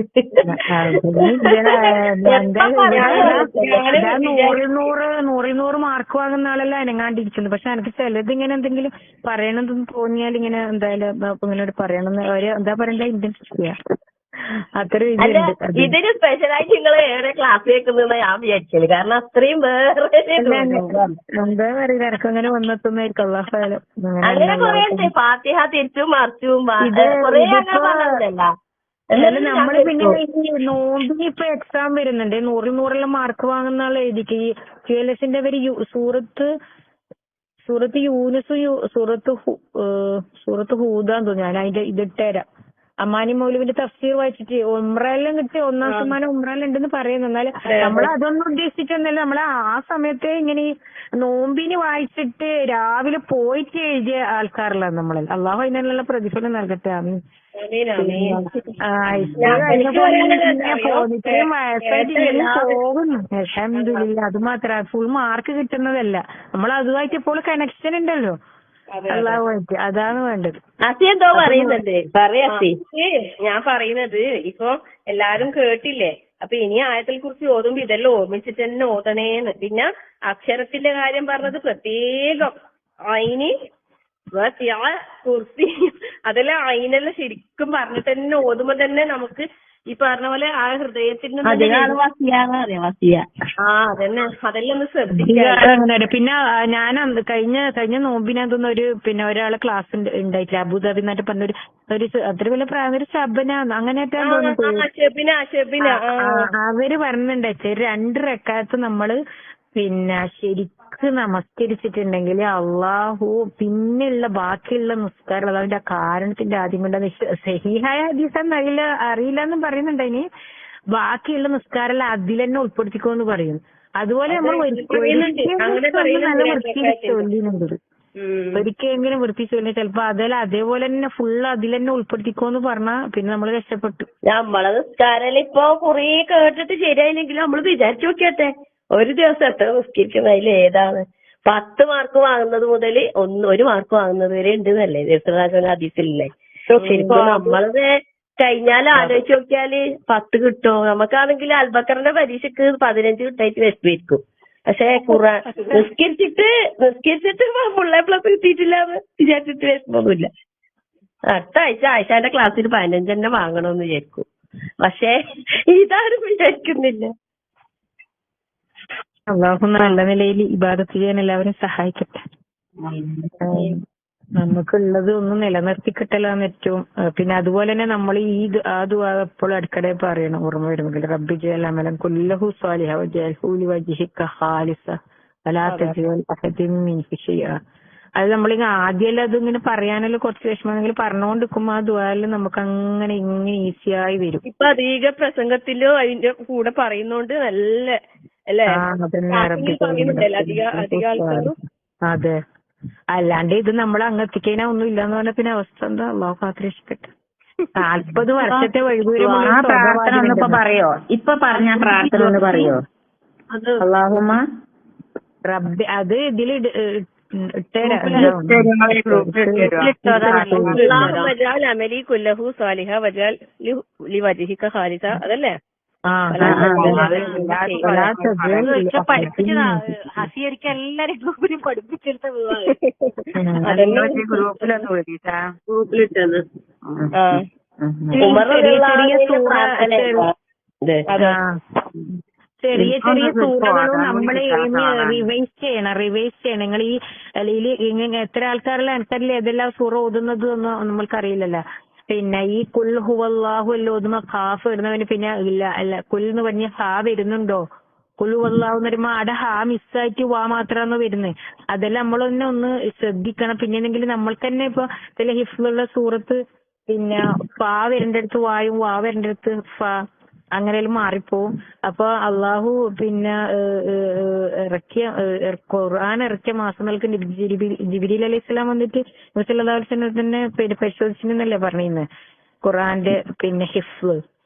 100 മാർക്ക് വാങ്ങുന്ന ആളല്ല അനങ്ങാണ്ടിരിക്കുന്നത്. പക്ഷെ എനിക്ക് ചിലത് ഇങ്ങനെ എന്തെങ്കിലും പറയണമെന്ന് തോന്നിയാൽ ഇങ്ങനെ എന്തായാലും ഇങ്ങനെ പറയണമെന്ന് എന്താ പറയണ്ട ഇന്റൻസ് ചെയ്യാം. അത്ര ഇതിന് സ്പെഷ്യലായിട്ട് നിങ്ങൾ ഏറെ ക്ലാസ് കേൾക്കുന്ന ഞാൻ വിചാരിച്ചത്. കാരണം അത്രയും വേറെ എന്താ പറയുക, എനക്ക് അങ്ങനെ വന്നെത്തുന്നായിരിക്കും. അങ്ങനെ കൊറേ ഉണ്ട്. ഫാത്തിഹ തിരിച്ചും മറിച്ചും കൊറേ നമ്മള് പിന്നെ നോമ്പിന് ഇപ്പൊ എക്സാം വരുന്നുണ്ട്. 100 മാർക്ക് വാങ്ങുന്ന ആൾ എഴുതിക്ക്. ഈ QLS-ന്റെ പേര് സൂറത്ത് യൂനുസ്, സൂറത്ത് ഹൂദാന്ന് തോന്നുന്നു. ഞാൻ അതിന്റെ ഇതിട്ടേരാം. അമാനി മൗലവിന്റെ തഫ്സീർ വായിച്ചിട്ട് ഉംറയെല്ലാം കിട്ടി 1 സമ്മാനം ഉംറയെല്ലാം ഉണ്ടെന്ന് പറയുന്നു. എന്നാലും നമ്മൾ അതൊന്നും ഉദ്ദേശിച്ചിട്ടൊന്നല്ല. നമ്മള് ആ സമയത്ത് ഇങ്ങനെ ഈ നോമ്പിന് വായിച്ചിട്ട് രാവിലെ പോയിട്ട് എഴുതിയ ആൾക്കാരല്ല നമ്മള്. അള്ളാഹു അതിനുള്ള പ്രതിഫലം നൽകട്ടെ. ആമീൻ. ഇത്രയും വയസ്സായിട്ട് ഇങ്ങനെ പോകുന്നു. അൽഹംദുലില്ലാ. അത് മാത്രം ഫുൾ മാർക്ക് കിട്ടുന്നതല്ല, നമ്മൾ അതുമായിട്ട് ഇപ്പോൾ കണക്ഷൻ ഉണ്ടല്ലോ അള്ളാഹുമായിട്ട്. അതാണ് വേണ്ടത്. എന്തോ പറയുന്നുണ്ട് പറയാസി. ഞാൻ പറയുന്നത് ഇപ്പൊ എല്ലാരും കേട്ടില്ലേ, അപ്പൊ ഇനി ആയത്തിൽ കുറിച്ച് ഓതുമ്പോ ഇതെല്ലാം ഓർമ്മിച്ചിട്ട് തന്നെ ഓതണേന്ന്. പിന്നെ അക്ഷരത്തിന്റെ കാര്യം പറഞ്ഞത് പ്രത്യേകം അയിന് കുർസി അതെല്ലാം അയിനെല്ലാം ശരിക്കും പറഞ്ഞിട്ട് തന്നെ ഓതുമ്പോ തന്നെ നമുക്ക് ഈ പറഞ്ഞ പോലെ ആ ഹൃദയത്തിന് അതന്നെ അതെല്ലാം ഒന്ന് ശ്രദ്ധിക്കാം. പിന്നെ ഞാൻ കഴിഞ്ഞ നോമ്പിനകത്തുനിന്ന് ഒരാളെ ക്ലാസ് ഉണ്ടായിട്ടില്ല, അബുദാബി എന്നിട്ട് പറഞ്ഞൊരു അത്ര വലിയ പ്രായം ഒരു ശബന അങ്ങനെയായിട്ടാണ് തോന്നുന്നത്. അവര് പറഞ്ഞിട്ടുണ്ടായി 2 റക്അത്ത് നമ്മള് ശരിക്ക് നമസ്കരിച്ചിട്ടുണ്ടെങ്കിൽ അള്ളാഹു പിന്നെയുള്ള ബാക്കിയുള്ള നിസ്കാരം അതിന്റെ കാരണത്തിന്റെ ആദ്യം കൊണ്ട് സഹീഹായ ഹദീസൊന്നും അറിയില്ല എന്നും പറയുന്നുണ്ടതിന്. ബാക്കിയുള്ള നിസ്കാരം അതിൽ തന്നെ ഉൾപ്പെടുത്തിക്കോന്ന് പറയും. അതുപോലെ നമ്മൾ നല്ല വൃത്തിയിൽ ചൊല്ലുന്നുണ്ട്. ഒരിക്കലെങ്കിലും വൃത്തി ചൊല്ലിയ ചിലപ്പോ അതേപോലെ തന്നെ ഫുള്ള് അതിൽ തന്നെ ഉൾപ്പെടുത്തിക്കോന്ന് പറഞ്ഞാ പിന്നെ നമ്മള് രക്ഷപ്പെട്ടു. നമ്മളെ നിസ്കാരം ഇപ്പൊ കുറേ കേട്ടിട്ട് ശരിയായില്ലെങ്കിലും നമ്മള് വിചാരിച്ചു നോക്കിയട്ടെ, ഒരു ദിവസം എത്ര നിസ്കരിക്കുന്നതിൽ ഏതാണ് 10 മാർക്ക് വാങ്ങുന്നത് മുതൽ 1 മാർക്ക് വാങ്ങുന്നത് വരെ ഉണ്ടെന്നല്ലേ ഹദീസിലല്ലേ. ശരിക്കും നമ്മളത് കഴിഞ്ഞാൽ ആലോചിച്ച് നോക്കിയാല് 10 കിട്ടോ? നമുക്കാണെങ്കിൽ അൽബക്കറിന്റെ പരീക്ഷക്ക് 15 കിട്ടായിട്ട് വിഷമിരിക്കും. പക്ഷെ നിസ്കരിച്ചിട്ട് ഫുൾ A+ കിട്ടിയിട്ടില്ലാന്ന് വിചാരിച്ചിട്ട് വിഷമൊന്നുമില്ല. അടുത്ത ആഴ്ചന്റെ ക്ലാസ്സിൽ 15 തന്നെ വാങ്ങണമെന്ന് വിചാരിക്കും. പക്ഷെ ഇതാരും വിചാരിക്കുന്നില്ല. അള്ളാഹു നല്ല നിലയിൽ ഇബാദത്ത് ചെയ്യാൻ എല്ലാവരും സഹായിക്കട്ടെ. നമുക്കുള്ളത് ഒന്ന് നിലനിർത്തി കിട്ടലാണ് ഏറ്റവും. പിന്നെ അതുപോലെ തന്നെ നമ്മൾ ഈ ദുആ എപ്പോഴും അടുക്കടെ പറയണം, ഓർമ്മ വരുമെങ്കിൽ റബ്ബി ജഅൽ അമലൻ കുല്ലഹു സ്വാലിഹ വജഅൽഹു ലിവജ്ഹിക ഖാലിസ വലാ തജ്അൽ അഹദിൻ മിൻഹു ശൈഅ. അത് നമ്മളിങ്ങനെ ആദ്യമല്ല അതിങ്ങനെ പറയാനല്ലോ കുറച്ച് വിഷമമെങ്കിൽ പറഞ്ഞുകൊണ്ടിരിക്കുമ്പോ ആ ദുആയിൽ നമുക്ക് അങ്ങനെ ഇങ്ങനെ ഈസിയായി വരും. ഇപ്പൊ അധിക പ്രസംഗത്തിലോ അതിന്റെ കൂടെ പറയുന്നോണ്ട് നല്ല അല്ലേ അധിക ആൾക്കാരും. അതെ, അല്ലാണ്ട് ഇത് നമ്മൾ അങ്ങെത്തിക്കാനാ ഒന്നും ഇല്ലാന്ന് പറഞ്ഞ പിന്നെ അവസ്ഥ എന്താ? അള്ളാഹു കാത്തിരക്ഷിക്കട്ടെ. 40 വർഷത്തെ പ്രാർത്ഥന ഒന്ന് പറയോ? ഇപ്പൊ പറഞ്ഞ പ്രാർത്ഥന ഒന്ന് പറയോ? അല്ലാഹുമ്മ റബ്ബി അത് ഇതില് അമലി കുല്ലഹു സാലിഹ വജഅൽ ലിവജ്ഹിക ഖാലിസ അതല്ലേ? പഠിപ്പിച്ചതാ ഹസിയരിക്ക് എല്ലാരും ഗ്രൂപ്പിലും പഠിപ്പിച്ചെടുത്ത ഗ്രൂപ്പിലിട്ടത്. ചെറിയ സൂറകളും നമ്മൾ റിവൈസ് ചെയ്യണം. നിങ്ങൾ ഈ അല്ലെങ്കിൽ എത്ര ആൾക്കാരെല്ലാം ആൾക്കാരിൽ ഏതെല്ലാം സൂറ ഓതുന്നത് ഒന്നും നമ്മൾക്കറിയില്ലല്ലോ. പിന്നെ ഈ കുൽ ഹുവല്ലാഹു എല്ലാം ഓതുമ്പോ ഖാഫ് ഇടുന്നവന് പിന്നെ അല്ല കുൽ എന്ന് പറഞ്ഞ ഹാ വരുന്നുണ്ടോ? കുൽ ഹുവല്ലാഹു എന്ന് പറയുമ്പോ അവിടെ ഹാ മിസ്സായിട്ട് വാ മാത്രമാണോ വരുന്നത്? അതെല്ലാം നമ്മളൊന്നെ ഒന്ന് ശ്രദ്ധിക്കണം. പിന്നെ എന്തെങ്കിലും നമ്മൾക്ക് തന്നെ ഇപ്പൊ ചില ഹിഫ്ലുള്ള സൂറത്ത് പിന്നെ ഫാ വരേണ്ടടുത്ത് വായും വാ വരേണ്ടടുത്ത് ഫാ അങ്ങനെയെല്ലാം മാറിപ്പോവും. അപ്പൊ അള്ളാഹു പിന്നെ ഖുർആൻ ഇറക്കിയ മാസങ്ങൾക്ക് ജിബ്രീൽ അലൈഹി സ്വലാം വന്നിട്ട് നബി സല്ലല്ലാഹു അലൈഹി വസല്ലം തന്നെ പരിശോധിച്ചിരുന്നല്ലേ പറഞ്ഞിരുന്നത് ഖുർആന്റെ പിന്നെ ഹിഫ്ള്.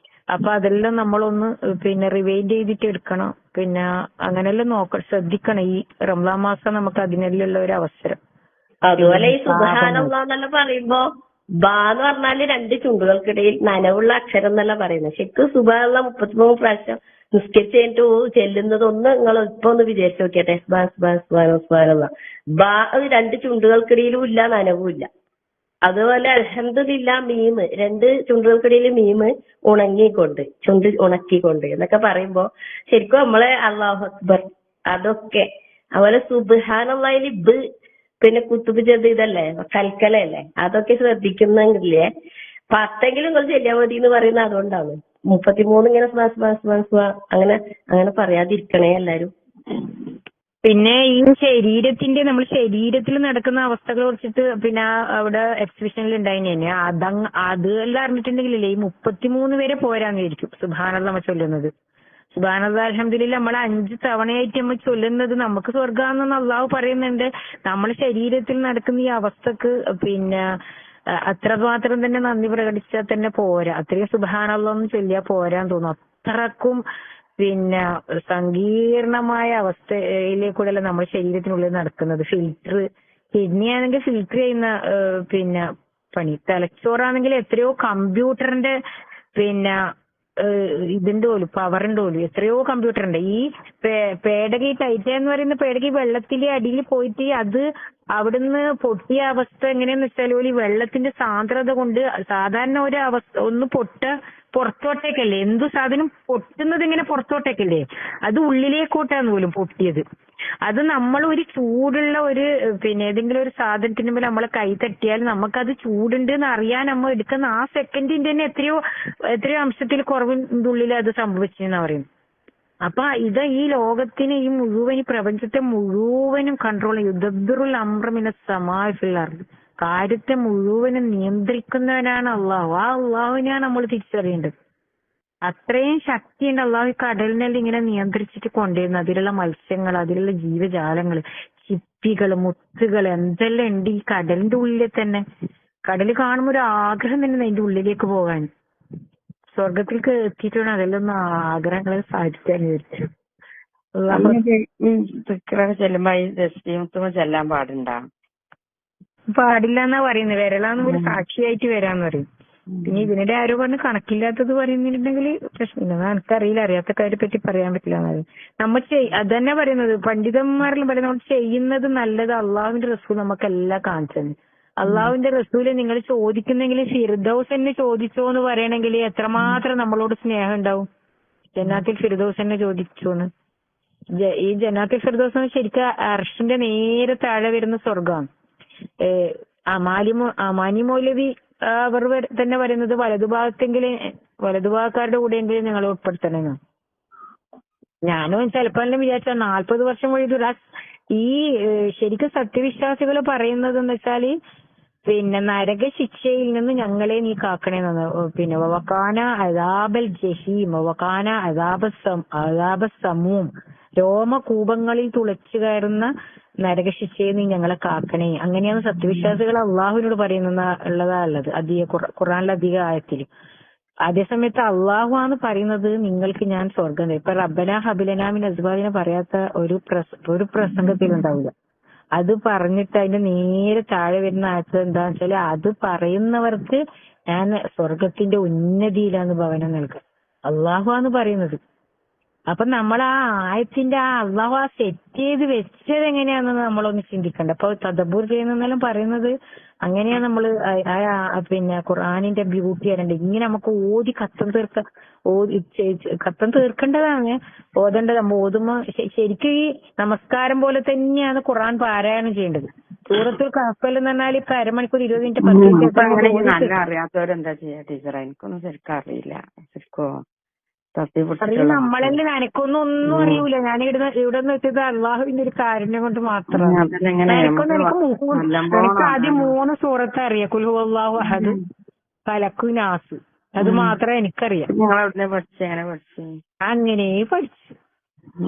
അപ്പൊ അതെല്ലാം നമ്മളൊന്ന് പിന്നെ റിവൈൻഡ് ചെയ്തിട്ട് എടുക്കണം. പിന്നെ അങ്ങനെയെല്ലാം ശ്രദ്ധിക്കണം. ഈ റമദാൻ മാസം നമുക്ക് അതിനെല്ലാം ഒരു അവസരം. അതുപോലെ ഈ സുബ്ഹാനല്ലാഹ് പറയുമ്പോ ബാ എന്ന് പറഞ്ഞാല് 2 ചുണ്ടുകൾക്കിടയിൽ നനവുള്ള അക്ഷരം എന്നല്ല പറയുന്നത്. ശരിക്കും സുബ്ഹാനല്ലാഹ് 33 പ്രാവശ്യം നിസ്കരിച്ച് കഴിഞ്ഞിട്ട് ചെല്ലുന്നത് ഒന്ന് നിങ്ങൾ ഇപ്പൊ ഒന്ന് വിചാരിച്ചു നോക്കിയട്ടെ. സുബ്ഹാനല്ലാഹ് ബാ 2 ചുണ്ടുകൾക്കിടയിലും ഇല്ല, നനവും ഇല്ല. അതുപോലെ അൽഹംദുലില്ലാഹ് മീമ് 2 ചുണ്ടുകൾക്കിടയിൽ മീമ് ഉണങ്ങിക്കൊണ്ട് ചുണ്ട് ഉണക്കിക്കൊണ്ട് എന്നൊക്കെ പറയുമ്പോ ശരിക്കും നമ്മളെ അല്ലാഹു അക്ബർ അതൊക്കെ. അതുപോലെ സുബ്ഹാനല്ലാഹിൽ ബ് പിന്നെ കുത്തുബ് ജദ് ഇതല്ലേ കൽക്കലല്ലേ അതൊക്കെ ശ്രദ്ധിക്കുന്നെങ്കിലേ 10 നിങ്ങൾ ചെല്ലിയാൽ മതി എന്ന് പറയുന്നത് അതുകൊണ്ടാണ്. 33 ഇങ്ങനെ അങ്ങനെ പറയാതിരിക്കണേ എല്ലാരും. പിന്നെ ഈ നമ്മൾ ശരീരത്തിൽ നടക്കുന്ന അവസ്ഥകളെ കുറിച്ചിട്ട് പിന്നെ അവിടെ എക്സിബിഷനിൽ ഉണ്ടായിന് തന്നെ അതെല്ലാം അറിഞ്ഞിട്ടുണ്ടെങ്കിലല്ലേ ഈ 33 വരെ പോരാന്ന് വിചാരിക്കും സുബ്ഹാനല്ലാഹ് നമ്മൾ ചൊല്ലുന്നത്. സുബ്ഹാനല്ലാഹ് അൽഹംദുലില്ലാഹ് നമ്മൾ 5 തവണയായിട്ട് നമ്മൾ ചൊല്ലുന്നത് നമുക്ക് സ്വർഗ്ഗാണെന്ന് അള്ളാഹു പറയുന്നുണ്ട്. നമ്മുടെ ശരീരത്തിൽ നടക്കുന്ന ഈ അവസ്ഥക്ക് പിന്നെ അത്രമാത്രം തന്നെ നന്ദി പ്രകടിച്ചാൽ തന്നെ പോരാ. അത്രയും സുബ്ഹാനല്ലാഹ് എന്ന് ചൊല്ലിയാൽ പോരാന്ന് തോന്നും. അത്രക്കും പിന്നെ സങ്കീർണമായ അവസ്ഥയിലേക്കൂടെയല്ല നമ്മുടെ ശരീരത്തിനുള്ളിൽ നടക്കുന്നത്. കിഡ്നി ആണെങ്കിൽ ഫിൽറ്റർ ചെയ്യുന്ന പിന്നെ പണി, തലച്ചോറാണെങ്കിൽ എത്രയോ കമ്പ്യൂട്ടറിന്റെ പിന്നെ ഇതിന്റെ പോലും പവറിന്റെ പോലും എത്രയോ കമ്പ്യൂട്ടറുണ്ട്. ഈ പേടകി ടൈറ്റാൻ എന്ന് പറയുന്ന പേടകി വെള്ളത്തിലെ അടിയിൽ പോയിട്ട് അത് അവിടുന്ന് പൊട്ടിയ അവസ്ഥ എങ്ങനെയാന്ന് വെച്ചാൽ ഈ വെള്ളത്തിന്റെ സാന്ദ്രത കൊണ്ട് സാധാരണ ഒരു അവസ്ഥ ഒന്ന് പുറത്തോട്ടേക്കല്ലേ, എന്തു സാധനം പൊട്ടുന്നത് ഇങ്ങനെ പുറത്തോട്ടേക്കല്ലേ, അത് ഉള്ളിലേക്കോട്ടാന്ന് പോലും പൊട്ടിയത്. അത് നമ്മൾ ഒരു ചൂടുള്ള ഒരു പിന്നെ ഏതെങ്കിലും ഒരു സാധനത്തിന് മേലെ നമ്മളെ കൈ തട്ടിയാൽ നമുക്കത് ചൂടുണ്ട് എന്ന് അറിയാൻ നമ്മൾ എടുക്കുന്ന ആ സെക്കൻഡിന്റെ തന്നെ എത്രയോ അംശത്തിൽ കുറവിന്റെ ഉള്ളിൽ അത് സംഭവിച്ചെന്നാ പറയുന്നത്. അപ്പൊ ഇത് ഈ ലോകത്തിന് ഈ മുഴുവൻ ഈ പ്രപഞ്ചത്തെ മുഴുവനും കൺട്രോൾ ചെയ്യും. യുദ്ധബിറുൽ അംറമിന സമാഇ ഫിൽ അർദ്, കാര്യത്തെ മുഴുവനും നിയന്ത്രിക്കുന്നവനാണ് അള്ളാഹു. ആ അള്ളാഹുവിനെയാണ് നമ്മൾ തിരിച്ചറിയേണ്ടത്. അത്രയും ശക്തിയുണ്ട് അള്ളാഹു. കടലിനെല്ലാം ഇങ്ങനെ നിയന്ത്രിച്ചിട്ട് കൊണ്ടുവരുന്നത്, അതിലുള്ള മത്സ്യങ്ങൾ, അതിലുള്ള ജീവജാലങ്ങൾ, ചിപ്പികൾ, മുത്തുകൾ, എന്തെല്ലാം ഉണ്ട് ഈ കടലിന്റെ ഉള്ളിൽ തന്നെ. കടൽ കാണുമ്പോൾ ഒരു ആഗ്രഹം തന്നെ അതിന്റെ ഉള്ളിലേക്ക് പോകാൻ. സ്വർഗത്തിലേക്ക് എത്തിയിട്ട് വേണം അതെല്ലാം ഒന്ന് ആഗ്രഹങ്ങളെ സാധിക്കാൻ വിചാരിച്ചു. ചെല്ലുമ്പോ ഈ ദസ്തീമത്തുമ്പോ ചെല്ലാൻ പാടുണ്ടാ? പാടില്ല എന്നാ പറയുന്നത്. വരലാന്ന് പോലും സാക്ഷിയായിട്ട് വരാന്ന് പറയും. പിന്നെ ഇതിനിടെ ആരോ പറഞ്ഞ് കണക്കില്ലാത്തത് പറയുന്നുണ്ടെങ്കിൽ പ്രശ്നമില്ല. എനിക്കറിയില്ല, അറിയാത്ത കാര്യം പറ്റി പറയാൻ പറ്റില്ല എന്നത്. നമ്മൾ അത് തന്നെ പറയുന്നത്, പണ്ഡിതന്മാരെല്ലാം പറയുന്നത് നമ്മൾ ചെയ്യുന്നത് നല്ലത് അള്ളാഹുവിന്റെ റസൂൽ നമുക്കെല്ലാം കാണിച്ചത്. അള്ളാഹുവിന്റെ റസൂല് നിങ്ങൾ ചോദിക്കുന്നെങ്കിൽ ഫിർദൗസ് തന്നെ ചോദിച്ചോ എന്ന് പറയണമെങ്കിൽ എത്രമാത്രം നമ്മളോട് സ്നേഹം ഉണ്ടാവും. ജന്നാത്തിൽ ഫിർദൗസ് തന്നെ ചോദിച്ചോന്ന്. ഈ ജന്നാത്തിൽ ഫിർദൗസ് ശരിക്കും അർഷിന്റെ നേരെ താഴെ വരുന്ന സ്വർഗമാണ്. അമാനി മൗലവി അവർ തന്നെ പറയുന്നത് വലതുഭാഗക്കാരുടെ കൂടെയെങ്കിലും ഞങ്ങൾ ഉൾപ്പെടുത്തണമെന്നാണ്. ഞാനും ചിലപ്പോ വിചാരിച്ച 40 വർഷം വഴി ഈ ശരിക്കും സത്യവിശ്വാസികൾ പറയുന്നത് എന്ന് വെച്ചാല് പിന്നെ നരക ശിക്ഷയിൽ നിന്ന് ഞങ്ങളെ നീ കാക്കണേന്നാണ്. പിന്നെ വവക്കാന അദാബൽ ജഹീം, വവക്കാന അദാബ സമൂം, രോമകൂപങ്ങളിൽ തുളച്ചു കയറുന്ന നരകശിക്ഷയെ നീ ഞങ്ങളെ കാക്കണേ. അങ്ങനെയാണ് സത്യവിശ്വാസികൾ അള്ളാഹുവിനോട് പറയുന്നതാ ഉള്ളത് ഖുർആനിലെ അധിക ആയത്തിൽ. അതേസമയത്ത് അള്ളാഹു ആണ് പറയുന്നത് നിങ്ങൾക്ക് ഞാൻ സ്വർഗം. ഇപ്പൊ റബ്ബന ഹബിലന മിൻ അസ്വാജിനെ പറയാത്ത ഒരു പ്രസംഗത്തിൽ ഉണ്ടാവില്ല. അത് പറഞ്ഞിട്ട് അതിന്റെ നേരെ താഴെ വരുന്ന ആയത്ത് എന്താന്ന് വെച്ചാല് അത് പറയുന്നവർക്ക് ഞാൻ സ്വർഗത്തിന്റെ ഉന്നതിയിലാന്ന് ഭവനം നൽകാം. അള്ളാഹു ആണ് പറയുന്നത്. അപ്പൊ നമ്മൾ ആ ആയത്തിന്റെ അള്ളാഹു സെറ്റ് ചെയ്ത് വെച്ചത് എങ്ങനെയാണെന്ന് നമ്മളൊന്ന് ചിന്തിക്കണ്ട. അപ്പൊ തദബ്ബൂർ ചെയ്യുന്നെല്ലാം പറയുന്നത് അങ്ങനെയാ. നമ്മള് പിന്നെ ഖുർആനിന്റെ ബ്യൂട്ടി അറിയണ്ട. ഇങ്ങനെ നമുക്ക് ഓതി കത്തം തീർക്കേണ്ടതാണ്, ഓതേണ്ടത്. നമ്മൾ ഓതുമ്പോ ശരിക്കും ഈ നമസ്കാരം പോലെ തന്നെയാണ് ഖുർആൻ പാരായണം ചെയ്യേണ്ടത്. സൂറത്തുൽ കഹ്ഫ് എന്ന് പറഞ്ഞാൽ ഇപ്പൊ അരമണിക്കൂർ 20 മിനിറ്റ് 10 മിനിറ്റ്. നല്ല അറിയാത്തവരെന്താ ചെയ്യാ ടീച്ചറെ? എനിക്കൊന്നും ശരിക്കും അറിയില്ല. ശരിക്കോ അറിയില്ല, നമ്മളെല്ലാം നനക്കൊന്നും അറിയൂല. ഞാൻ ഇവിടെ വെച്ചത് അള്ളാഹുവിന്റെ ഒരു കാരുണ്യം കൊണ്ട് മാത്രം. എനിക്ക് ആദ്യം 3 സൂറത്ത് അറിയാം. ഖുൽ ഹുവല്ലാഹു അഹദ്, ഫലഖ്, നാസ്. അത് മാത്രമേ എനിക്കറിയാം. അങ്ങനെ പഠിച്ചു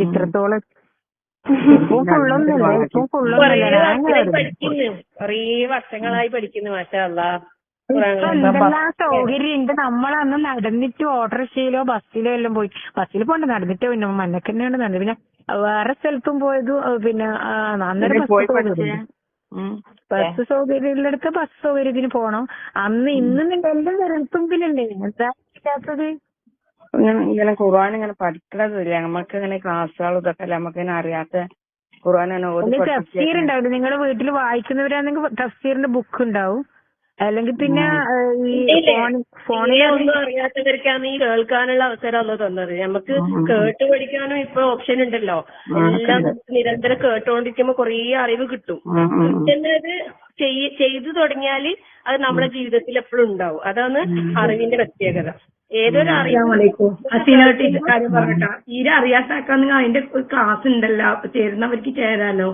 ഇത്രത്തോളം. ഇപ്പൊ ഫുള്ളൊന്നുമില്ല. കുറേ വർഷങ്ങളായി പഠിക്കുന്നു. മാഷാ അല്ലാഹ്. എന്തെല്ലാം സൗകര്യം ഉണ്ട്. നമ്മളന്ന് നടന്നിട്ട് ഓട്ടോറിക്ഷയിലോ ബസ്സിലോ എല്ലാം പോയി. ബസ്സിൽ പോണ്ട, നടന്നിട്ട് പിന്നെ മന്നക്കന്നെയാണ് നടന്നത്. പിന്നെ വേറെ സ്ഥലത്തും പോയത് പിന്നെ അന്നേരം ബസ് സൗകര്യം ഉള്ളിടത്ത് ബസ് സൗകര്യത്തിന് പോണം. അന്ന് ഇന്നും എല്ലാം വിരൽത്തുമ്പിലല്ലേ. എന്താ ഇല്ലാത്തത്? ഇങ്ങനെ ഖുർആൻ ഇങ്ങനെ പഠിക്കണതില്ല. നമുക്ക് ഇങ്ങനെ ക്ലാസ്സുകൾ ഇതൊക്കെ അല്ല നമുക്ക് ഇങ്ങനെ അറിയാത്ത ഖുർആൻ. തഫ്സീർ ഉണ്ടാവില്ല. നിങ്ങള് വീട്ടിൽ വായിക്കുന്നവരാണെങ്കിൽ തഫ്സീറിന്റെ ബുക്ക് ഉണ്ടാവും. അല്ലെങ്കിൽ പിന്നെ ഫോണിൽ ഒന്നും അറിയാത്തവർക്കാണ് ഈ കേൾക്കാനുള്ള അവസരം തന്നത്. നമുക്ക് കേട്ട് പഠിക്കാനും ഇപ്പൊ ഓപ്ഷൻ ഉണ്ടല്ലോ. എല്ലാം നിരന്തരം കേട്ടോണ്ടിരിക്കുമ്പോ കുറേ അറിവ് കിട്ടും. കിട്ടുന്നത് ചെയ്തു തുടങ്ങിയാല് അത് നമ്മുടെ ജീവിതത്തിൽ എപ്പോഴും ഉണ്ടാവും. അതാണ് അറിവിന്റെ പ്രത്യേകത. ഏതൊരു അസ്സലാമലൈക്കും. ഹസീന ടീച്ചർ കാര്യം പറഞ്ഞിട്ടാ. തീരെ അറിയാത്താക്കാണെങ്കിൽ അതിന്റെ ഒരു ക്ലാസ് ഉണ്ടല്ലോ, അപ്പൊ ചേരുന്നവർക്ക് ചേരാലോ.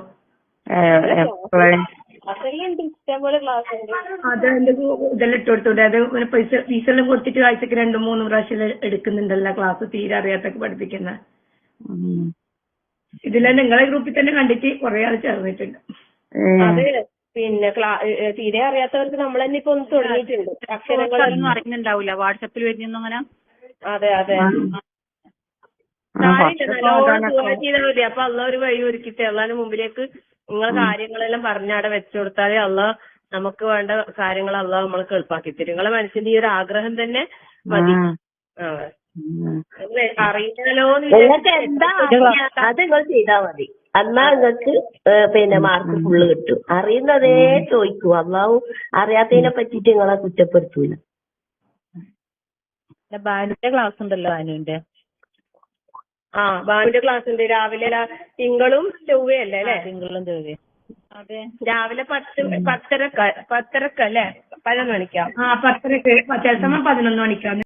എപ്പോഴും അതെല്ലാം ഇഷ്ടംപോലെ ക്ലാസ് ഉണ്ട്. അത് അതിന്റെ ഇതെല്ലാം ഇട്ട് കൊടുത്തോട്ടെ. അത് ഇങ്ങനെ പൈസ ഫീസെല്ലാം കൊടുത്തിട്ട് ആഴ്ചക്ക് 2-3 പ്രാവശ്യം എടുക്കുന്നുണ്ടല്ലോ ക്ലാസ് തീരെ അറിയാത്തൊക്കെ പഠിപ്പിക്കുന്ന. ഇതിലെല്ലാം നിങ്ങളെ ഗ്രൂപ്പിൽ തന്നെ കണ്ടിട്ട് കുറെ ആൾ ചേർന്നിട്ടുണ്ട്. അത് പിന്നെ തീരെ അറിയാത്തവർക്ക് നമ്മൾ തന്നെ ഇപ്പൊ ഒന്ന് തുടങ്ങിയിട്ടുണ്ട്. അക്ഷരങ്ങളൊന്നും അറിയുന്നുണ്ടാവില്ല, വാട്സപ്പിൽ വരുന്നൊന്നും അങ്ങനെ. അതെ അതെ. കാര്യമില്ല, നല്ലോണം ദുആ ചെയ്താൽ മതി. അപ്പൊ അള്ളാഹ് ഒരു വഴി ഒരുക്കിട്ട് അള്ളാഹിന്റെ മുമ്പിലേക്ക് നിങ്ങളെ കാര്യങ്ങളെല്ലാം പറഞ്ഞവിടെ വെച്ചു കൊടുത്താലേ അള്ളാഹ് നമുക്ക് വേണ്ട കാര്യങ്ങൾ അള്ളാഹ് നമ്മൾക്ക് എളുപ്പാക്കി തരും. നിങ്ങളെ മനസ്സിന്റെ ഈ ഒരു ആഗ്രഹം തന്നെ മതി. അറിയില്ലാലോന്ന് നിങ്ങൾക്ക് എന്താ അറിയാ അത് നിങ്ങൾ ചെയ്താൽ മതി. എന്നാ നിങ്ങൾക്ക് പിന്നെ മാർക്ക് ഫുള്ള് കിട്ടും. അറിയുന്നതേ ചോദിക്കൂ. അള്ളാഹു അറിയാത്തതിനെ പറ്റിയിട്ട് നിങ്ങളെ കുറ്റപ്പെടുത്തൂല. ബാനുന്റെ ക്ലാസ് ഉണ്ടല്ലോ, അനുവിന്റെ. ബാനുന്റെ ക്ലാസ് ഉണ്ട് രാവിലെ. തിങ്കളും ചൊവ്വയല്ലേ അല്ലേ? തിങ്കളും ചൊവ്വയും. അതെ, രാവിലെ 10:30 അല്ലേ? 11 മണിക്കാ. 10:30 ചില സമയം 11 മണിക്കാണ്.